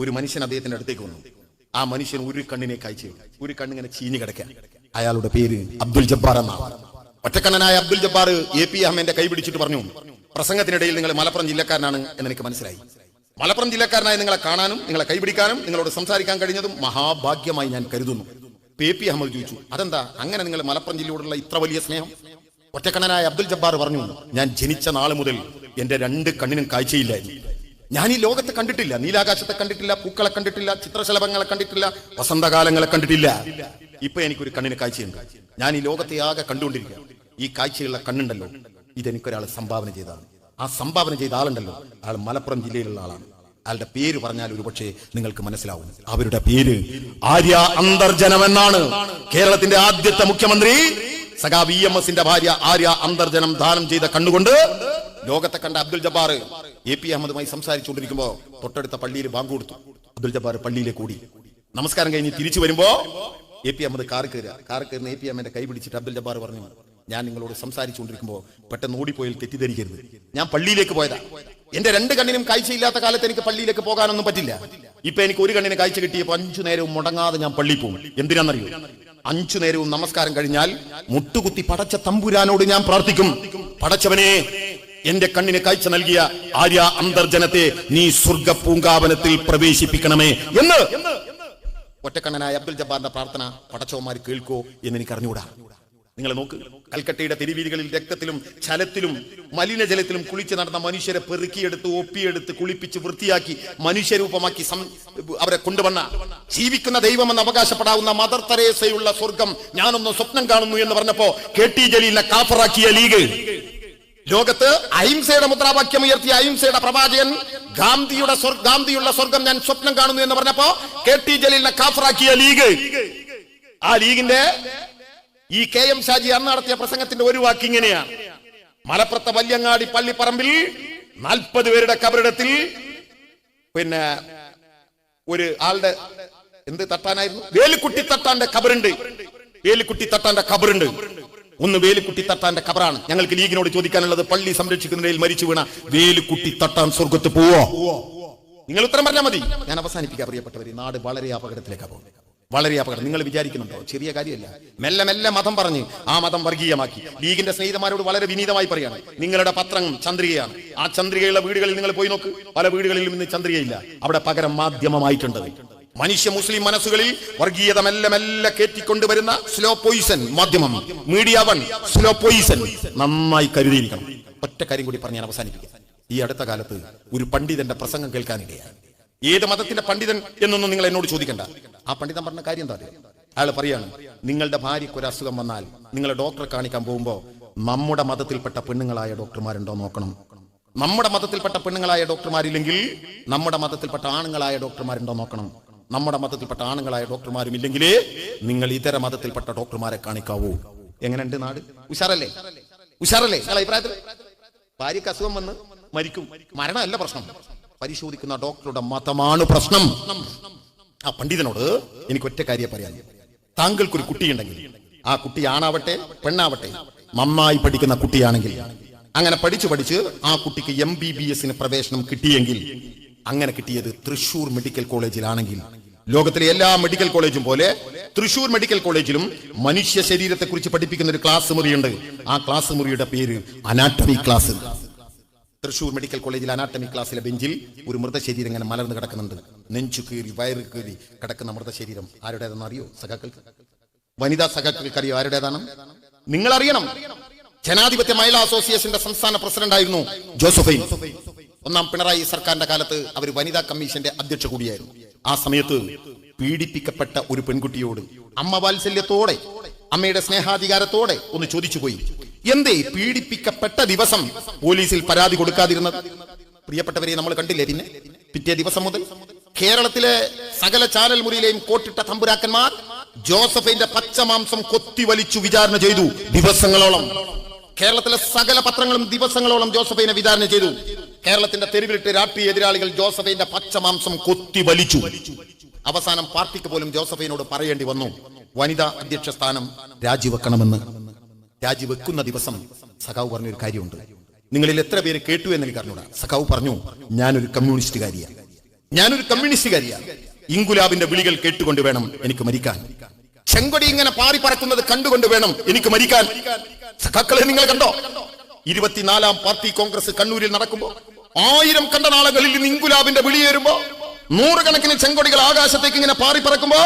ഒരു മനുഷ്യൻ അദ്ദേഹത്തിന്റെ അടുത്തേക്ക് വന്നു. ആ മനുഷ്യൻ ഒരു കണ്ണിനെ കാഴ്ച, ഒരു കണ്ണിങ്ങനെ ചീഞ്ഞു കിടക്കാൻ. അയാളുടെ പേര് അബ്ദുൽ ജബ്ബാർ എന്നാണ്. ഒറ്റക്കണ്ണനായ അബ്ദുൽ ജബ്ബാർ AP അഹമ്മദിന്റെ കൈ പിടിച്ചിട്ട് പറഞ്ഞു, പ്രസംഗത്തിനിടയിൽ നിങ്ങൾ മലപ്പുറം ജില്ലക്കാരനാണ് എന്ന് എനിക്ക് മനസ്സിലായി. മലപ്പുറം ജില്ലക്കാരനായി നിങ്ങളെ കാണാനും നിങ്ങളെ കൈപിടിക്കാനും നിങ്ങളോട് സംസാരിക്കാൻ കഴിഞ്ഞതും മഹാഭാഗ്യമായി ഞാൻ കരുതുന്നു. AP അഹമ്മദ് ചോദിച്ചു, അതെന്താ അങ്ങനെ നിങ്ങൾ മലപ്പുറം ജില്ലയോടുള്ള ഇത്ര വലിയ സ്നേഹം? ഒറ്റക്കണ്ണനായ അബ്ദുൽ ജബ്ബാർ പറഞ്ഞു, ഞാൻ ജനിച്ച നാൾ മുതൽ എന്റെ 2 കണ്ണിനും കാഴ്ചയില്ലായിരുന്നു. ഞാൻ ഈ ലോകത്തെ കണ്ടിട്ടില്ല, നീലാകാശത്തെ കണ്ടിട്ടില്ല, പൂക്കളെ കണ്ടിട്ടില്ല, ചിത്രശലഭങ്ങളെ കണ്ടിട്ടില്ല, വസന്തകാലങ്ങളെ കണ്ടിട്ടില്ല. ഇപ്പൊ എനിക്കൊരു കണ്ണിന് കാഴ്ചയുണ്ട്. ഞാൻ ഈ ലോകത്തെ ആകെ കണ്ടുകൊണ്ടിരിക്കുക. ഈ കാഴ്ചയുള്ള കണ്ണുണ്ടല്ലോ, ഇതെനിക്കൊരാൾ സംഭാവന ചെയ്തതാണ്. ആ സംഭാവന ചെയ്ത ആളുണ്ടല്ലോ, ആൾ മലപ്പുറം ജില്ലയിലുള്ള ആളാണ്. അയാളുടെ പേര് പറഞ്ഞാൽ ഒരുപക്ഷെ നിങ്ങൾക്ക് മനസ്സിലാവും. അവരുടെ പേര് ആര്യ അന്തർജനം എന്നാണ്. കേരളത്തിന്റെ ആദ്യത്തെ മുഖ്യമന്ത്രി സഖാവ് EMSന്റെ ഭാര്യ ആര്യ അന്തർജനം ദാനം ചെയ്ത കണ്ണുകൊണ്ട് ലോകത്തെ കണ്ട അബ്ദുൽ ജബ്ബാർ AP അഹമ്മദുമായി സംസാരിച്ചുകൊണ്ടിരിക്കുമ്പോ തൊട്ടടുത്ത പള്ളിയിൽ ബാങ്ക് കൊടുത്തു. അബ്ദുൽ ജബ്ബാർ പള്ളിയിലേക്ക് കൂടി. നമസ്കാരം കഴിഞ്ഞ് തിരിച്ചു വരുമ്പോ AP അഹമ്മദ് കാർ കയറുന്ന AP അഹമ്മദിന്റെ കൈ പിടിച്ചിട്ട് അബ്ദുൽ ജബ്ബാർ പറഞ്ഞു, ഞാൻ നിങ്ങളോട് സംസാരിച്ചുകൊണ്ടിരിക്കുമ്പോൾ പെട്ടെന്ന് ഓടിപ്പോയാൽ തെറ്റിദ്ധരിക്കരുത്. ഞാൻ പള്ളിയിലേക്ക് പോയതാ. എന്റെ 2 കണ്ണിനും കാഴ്ചയില്ലാത്ത കാലത്ത് എനിക്ക് പള്ളിയിലേക്ക് പോകാനൊന്നും പറ്റില്ല. ഇപ്പൊ എനിക്ക് 1 കണ്ണിന് കാഴ്ച കിട്ടിയപ്പോൾ 5 നേരവും മുടങ്ങാതെ ഞാൻ പള്ളിയിൽ പോകും. എന്തിനാണെന്നറിയോ? 5 നേരവും നമസ്കാരം കഴിഞ്ഞാൽ മുട്ടുകുത്തി പടച്ച തമ്പുരാനോട് ഞാൻ പ്രാർത്ഥിക്കും, പടച്ചവനെ, എന്റെ കണ്ണിന് കാഴ്ച നൽകിയ ആര്യ അന്തർജനത്തെ നീ സ്വർഗ പൂങ്കാവനത്തിൽ പ്രവേശിപ്പിക്കണമേ എന്ന്. ഒറ്റക്കണ്ണനായ അബ്ദുൽ ജബ്ബാറിന്റെ പ്രാർത്ഥന പടച്ചവന്മാർ കേൾക്കോ എന്ന് എനിക്ക് അറിഞ്ഞുകൂടാ. നിങ്ങൾ നോക്ക്, കൽക്കട്ടയുടെ തെരുവീതികളിൽ രക്തത്തിലും ചലത്തിലും മലിനജലത്തിലും കുളിച്ച് നടന്ന മനുഷ്യരെ പെറുക്കിയെടുത്ത് ഒപ്പിയെടുത്ത് കുളിപ്പിച്ച് വൃത്തിയാക്കി മനുഷ്യരൂപമാക്കി അവരെ കൊണ്ടുവന്ന ജീവിക്കുന്ന ദൈവമെന്ന് അവകാശപ്പെടാവുന്ന മദർ തെരേസയുള്ള സ്വർഗം ഞാനൊന്ന് സ്വപ്നം കാണുന്നു എന്ന് പറഞ്ഞപ്പോ KT ജലീലിനെ കാഫറാക്കിയ ലീഗ്, ലോകത്ത് അഹിംസയുടെ മുദ്രാവാക്യം ഉയർത്തിയ അഹിംസയുടെ പ്രവാചകൻ ഗാന്ധിയുള്ള സ്വർഗം ഞാൻ സ്വപ്നം കാണുന്നു എന്ന് പറഞ്ഞപ്പോ KT ജലീലിനെ കാഫറാക്കിയ ലീഗ്, ആ ലീഗിന്റെ ഈ KM ഷാജി അന്ന് നടത്തിയ പ്രസംഗത്തിന്റെ ഒരു വാക്ക് ഇങ്ങനെയാണ്: മലപ്പുറത്തെ വല്യങ്ങാടി പള്ളിപ്പറമ്പിൽ 40 പേരുടെ കബറിടത്തിൽ പിന്നെ ഒരു ആളുടെ എന്ത് തട്ടാനായിരുന്നു, വേലുക്കുട്ടി തട്ടാന്റെ കബറുണ്ട്. വേലുക്കുട്ടി തട്ടാന്റെ കബറുണ്ട്. ഒന്ന് വേലുക്കുട്ടി തട്ടാന്റെ കബറാണ്. ഞങ്ങൾക്ക് ലീഗിനോട് ചോദിക്കാനുള്ളത്, പള്ളി സംരക്ഷിക്കുന്നതിൽ മരിച്ചു വീണ വേലുക്കുട്ടി തട്ടാൻ സ്വർഗത്ത് പോവോ? നിങ്ങൾ ഉത്തരം പറഞ്ഞാൽ മതി. ഞാൻ അവസാനിപ്പിക്കാം. പ്രിയപ്പെട്ടവർ, നാട് വളരെ അപകടത്തിലേക്കാണ് പോകുന്നത്. വളരെ അപകടം. നിങ്ങൾ വിചാരിക്കുന്നുണ്ടോ? ചെറിയ കാര്യമല്ല. മെല്ലെ മെല്ലെ മതം പറഞ്ഞ് ആ മതം വർഗീയമാക്കി. ലീഗിന്റെ സ്നേഹിതന്മാരോട് വളരെ വിനീതമായി പറയാണ്, നിങ്ങളുടെ പത്രം ചന്ദ്രികയാണ്. ആ ചന്ദ്രികയുള്ള വീടുകളിൽ നിങ്ങൾ പോയി നോക്ക്. പല വീടുകളിലും ഇന്ന് ചന്ദ്രികയില്ല. അവിടെ പകരം മാധ്യമമായിട്ടുണ്ട്. മനുഷ്യ മുസ്ലിം മനസ്സുകളിൽ വർഗീയത മെല്ലെ മെല്ലെ കയറ്റിക്കൊണ്ടുവരുന്ന സ്ലോ പോയിസൺ മാധ്യമം, മീഡിയ വൺ സ്ലോ പോയിസൺ നന്നായി കരുതിയിരിക്കണം. ഒറ്റ കാര്യം കൂടി പറഞ്ഞ് ഞാൻ അവസാനിപ്പിക്കാം. ഈ അടുത്ത കാലത്ത് ഒരു പണ്ഡിതന്റെ പ്രസംഗം കേൾക്കാനിടയാണ്. ഏത് മതത്തിന്റെ പണ്ഡിതൻ എന്നൊന്നും നിങ്ങൾ എന്നോട് ചോദിക്കണ്ട. ആ പണ്ഡിതൻ പറഞ്ഞ കാര്യം എന്താ? അയാൾ പറയാണ്, നിങ്ങളുടെ ഭാര്യയ്ക്ക് ഒരു അസുഖം വന്നാൽ നിങ്ങൾ ഡോക്ടറെ കാണിക്കാൻ പോകുമ്പോൾ നമ്മുടെ മതത്തിൽപ്പെട്ട പെണ്ണുങ്ങളായ ഡോക്ടർമാരുണ്ടോ നോക്കണം. നമ്മുടെ മതത്തിൽപ്പെട്ട പെണ്ണുങ്ങളായ ഡോക്ടർമാരില്ലെങ്കിൽ നമ്മുടെ മതത്തിൽപ്പെട്ട ആണുങ്ങളായ ഡോക്ടർമാരുണ്ടോ നോക്കണം. നമ്മുടെ മതത്തിൽപ്പെട്ട ആണുങ്ങളായ ഡോക്ടർമാരും ഇല്ലെങ്കിലേ നിങ്ങൾ ഇതര മതത്തിൽപ്പെട്ട ഡോക്ടർമാരെ കാണിക്കാവൂ. എങ്ങനെയുണ്ട് നാട്? ഉഷാറല്ലേ? ഉഷാറല്ലേ? നിങ്ങളുടെ അഭിപ്രായത്തിൽ ഭാര്യയ്ക്ക് അസുഖം വന്ന് മരിക്കും, മരണമല്ല പ്രശ്നം, പരിശോധിക്കുന്ന ഡോക്ടറുടെ മതമാണ് പ്രശ്നം. ആ പണ്ഡിതനോട് എനിക്ക് ഒറ്റ കാര്യം പറയാൻ, താങ്കൾക്കൊരു കുട്ടിയുണ്ടെങ്കിൽ ആ കുട്ടി ആണാവട്ടെ പെണ്ണാവട്ടെ നന്നായി പഠിക്കുന്ന കുട്ടിയാണെങ്കിൽ, അങ്ങനെ പഠിച്ച് ആ കുട്ടിക്ക് MBBS പ്രവേശനം കിട്ടിയെങ്കിൽ, അങ്ങനെ കിട്ടിയത് തൃശൂർ മെഡിക്കൽ കോളേജിലാണെങ്കിൽ, ലോകത്തിലെ എല്ലാ മെഡിക്കൽ കോളേജും പോലെ തൃശൂർ മെഡിക്കൽ കോളേജിലും മനുഷ്യ ശരീരത്തെ കുറിച്ച് പഠിപ്പിക്കുന്ന ഒരു ക്ലാസ് മുറിയുണ്ട്. ആ ക്ലാസ് മുറിയുടെ പേര് അനാട്ടമി ക്ലാസ്. തൃശൂർ മെഡിക്കൽ കോളേജിൽ അനാട്ടമി ക്ലാസ്സിലെ ബെഞ്ചിൽ ഒരു മൃതശരീരം ഇങ്ങനെ മലർന്ന് കിടക്കുന്നുണ്ട്. നെഞ്ചു കീറി വയറ് കീറി കിടക്കുന്ന മൃതശരീരം ആരുടേതെന്ന് അറിയോ സഖാക്കൾ? വനിതാ സഖാക്കൾക്ക് അറിയോ ആരുടേതാണ്? നിങ്ങൾ അറിയണം. ജനാധിപത്യ മഹിളാ അസോസിയേഷന്റെ സംസ്ഥാന പ്രസിഡന്റായിരുന്നു ജോസഫൈൻ. 1ാം പിണറായി സർക്കാരിന്റെ കാലത്ത് അവർ വനിതാ കമ്മീഷന്റെ അധ്യക്ഷ കൂടിയായിരുന്നു. ആ സമയത്ത് പീഡിപ്പിക്കപ്പെട്ട ഒരു പെൺകുട്ടിയോട് അമ്മ വാത്സല്യത്തോടെ, അമ്മയുടെ സ്നേഹാധികാരത്തോടെ ഒന്ന് ചോദിച്ചുപോയി, എന്തേ പീഡിപ്പിക്കപ്പെട്ട ദിവസം പോലീസിൽ പരാതി കൊടുക്കാതിരുന്നത്? പ്രിയപ്പെട്ടവരെ, നമ്മൾ കണ്ടില്ലേ? പിന്നെ പിറ്റേ ദിവസം മുതൽ കേരളത്തിലെ സകല ചാനൽ മുറിയിലെയും കോട്ടിട്ട തമ്പുരാക്കന്മാർ ജോസഫൈന്റെ പച്ചമാംസം കൊത്തിവലിച്ചു വിചാരണ ചെയ്തു. ദിവസങ്ങളോളം കേരളത്തിലെ സകല പത്രങ്ങളും ദിവസങ്ങളോളം ജോസഫൈനെ വിചാരണ ചെയ്തു. കേരളത്തിന്റെ തെരുവിലിട്ട് രാഷ്ട്രീയ എതിരാളികൾ ജോസഫൈന്റെ പച്ചമാംസം കൊത്തിവലിച്ചു. അവസാനം പാർട്ടിക്ക് പോലും ജോസഫൈനോട് പറയേണ്ടി വന്നു, വനിതാ അധ്യക്ഷ സ്ഥാനം രാജിവെക്കണമെന്ന്. രാജിവെക്കുന്ന ദിവസം സഖാവ് പറഞ്ഞൊരു കാര്യമുണ്ട്. നിങ്ങളിൽ എത്ര പേര് കേട്ടു എന്ന് എനിക്ക് അറിഞ്ഞൂടാ. സഖാവ് പറഞ്ഞു, ഞാനൊരു കമ്മ്യൂണിസ്റ്റുകാരിയാണ്. ഇൻകുലാബിന്റെ വിളികൾ കേട്ടുകൊണ്ട് വേണം എനിക്ക് മരിക്കാൻ. ചെങ്കൊടി ഇങ്ങനെ പാറി പറക്കുന്നത് കണ്ടുകൊണ്ട് വേണം എനിക്ക് മരിക്കാൻ. സഖാക്കളെ, നിങ്ങൾ കണ്ടോ? 24ാം പാർട്ടി കോൺഗ്രസ് കണ്ണൂരിൽ നടക്കുമ്പോ 1000 കണ്ടനാളങ്ങളിൽ നിന്ന് ഇൻകുലാബിന്റെ വിളിയേറുമ്പോ 100 കണക്കിന് ചെങ്കൊടികൾ ആകാശത്തേക്ക് ഇങ്ങനെ പാറി പറക്കുമ്പോ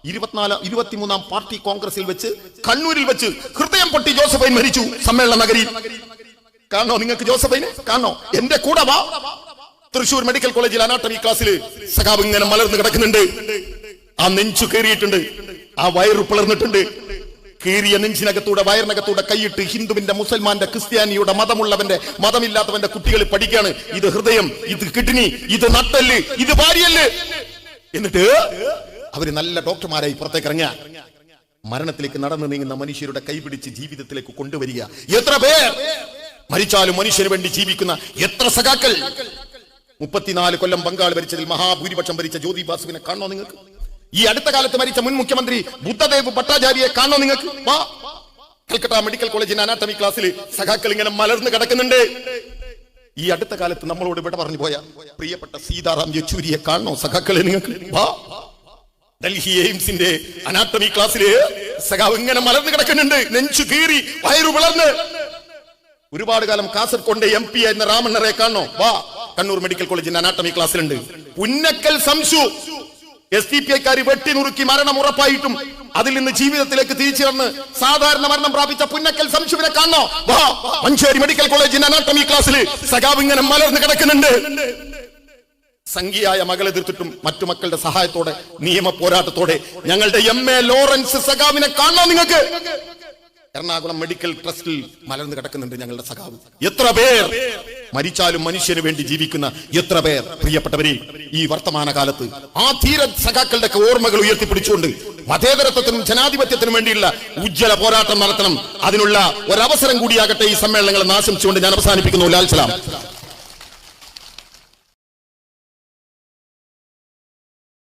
23ാം പാർട്ടി കോൺഗ്രസിൽ വെച്ച് കണ്ണൂരിൽ വെച്ച് ഹൃദയം പൊട്ടി ജോസഫൈൻ മരിച്ചു. സമ്മേളന നഗരിയിൽ കാണോ നിങ്ങൾക്ക് ജോസഫൈനെ? കാണോ? എന്റെ കൂടെ വാ. തൃശൂർ മെഡിക്കൽ കോളേജിൽ അനാട്ടമി ക്ലാസ്സിൽ സഖാവ് ഇങ്ങനെ മലർന്ന് കിടക്കുന്നുണ്ട്. ആ നെഞ്ചു കയറിയിട്ടുണ്ട്, ആ വയറ് പിളർന്നിട്ടുണ്ട്. കീറിയ നെഞ്ചിനകത്തൂടെ വയറിനകത്തൂടെ കൈയിട്ട് ഹിന്ദുവിന്റെ, മുസൽമാന്റെ, ക്രിസ്ത്യാനിയുടെ, മതമുള്ളവന്റെ, മതമില്ലാത്തവന്റെ കുട്ടികൾ പഠിക്കാണ്. ഇത് ഹൃദയം, ഇത് കിഡ്നി, ഇത് നട്ടല്, ഇത് വാരിയല്. എന്നിട്ട് അവര് നല്ല ഡോക്ടർമാരായി പുറത്തേക്ക് ഇറങ്ങുക. മരണത്തിലേക്ക് നടന്നു നീങ്ങുന്ന മനുഷ്യരുടെ കൈപിടിച്ച് ജീവിതത്തിലേക്ക് കൊണ്ടുവരിക. എത്ര പേർ മരിച്ചാലും മനുഷ്യന് വേണ്ടി ജീവിക്കുന്ന എത്ര സഖാക്കൾ! 34 കൊല്ലം ബംഗാൾ ഭരിച്ചതിൽ മഹാഭൂരിപക്ഷം ഭരിച്ച ജ്യോതി ബാസുവിനെ കാണണോ നിങ്ങൾക്ക്? ഈ അടുത്ത കാലത്ത് മരിച്ച മുൻ മുഖ്യമന്ത്രി ബുദ്ധദേവ് ഭട്ടാചാര്യയെ കാണണോ നിങ്ങൾക്ക്? കൽക്കട്ട മെഡിക്കൽ കോളേജിന്റെ അനാട്ടമി ക്ലാസ്സിൽ സഖാക്കൾ ഇങ്ങനെ മലർന്ന് കിടക്കുന്നുണ്ട്. ഈ അടുത്ത കാലത്ത് നമ്മളോട് ഇവിടെ പറഞ്ഞു പോയ പ്രിയപ്പെട്ട സീതാറാം യെച്ചൂരിയെ കാണണോ സഖാക്കളെ? നിങ്ങൾക്ക് ഡൽഹി എയിംസിന്റെ അനാട്ടമി ക്ലാസ്സില് സഖാവ് ഇങ്ങനെ മലർന്ന് കിടക്കുന്നുണ്ട്, നെഞ്ചു കീറി വയറു പിളർന്ന്. ഒരുപാട് കാലം കാസർഗോഡ് MP ആയിരുന്ന രാമണ്ണറെ കാണണോ? വാ, കണ്ണൂർ മെഡിക്കൽ കോളേജിന്റെ അനാട്ടമി ക്ലാസ്സിലുണ്ട്. പുന്നക്കൽ സംശു SDPIക്കാർ വെട്ടി നുറുക്കി മരണം ഉറപ്പായിട്ടും അതിൽ നിന്ന് ജീവിതത്തിലേക്ക് തിരിച്ചു വന്ന് സാധാരണ മരണം പ്രാപിച്ച പുന്നക്കൽ സംശുവിനെ കാണണോ? വാ, മഞ്ചേരി മെഡിക്കൽ കോളേജിന്റെ അനാട്ടമി ക്ലാസ്സിൽ സഖാവ് ഇങ്ങനെ മലർന്ന് കിടക്കുന്നുണ്ട്. സംഖ്യയായ മകളെ എതിർത്തിട്ടും മറ്റു മക്കളുടെ സഹായത്തോടെ നിയമ പോരാട്ടത്തോടെ ഞങ്ങളുടെ MA ലോറൻസ് സഖാവിനെ കാണണോ നിങ്ങൾക്ക്? എറണാകുളം മെഡിക്കൽ ട്രസ്റ്റിൽ മലർന്ന് കിടക്കുന്നുണ്ട് ഞങ്ങളുടെ സഖാവ്. എത്ര പേർ മരിച്ചാലും മനുഷ്യന് വേണ്ടി ജീവിക്കുന്ന എത്ര പേർ. പ്രിയപ്പെട്ടവരെ, ഈ വർത്തമാന കാലത്ത് ആ ധീര സഖാക്കളുടെ ഓർമ്മകൾ ഉയർത്തിപ്പിടിച്ചുകൊണ്ട് മതേതരത്വത്തിനും ജനാധിപത്യത്തിനും വേണ്ടിയുള്ള ഉജ്ജ്വല പോരാട്ടം നടത്തണം. അതിനുള്ള ഒരവസരം കൂടിയാകട്ടെ ഈ സമ്മേളനങ്ങൾ ആശംസിച്ചുകൊണ്ട് ഞാൻ അവസാനിപ്പിക്കുന്നു. ലാൽ സലാം.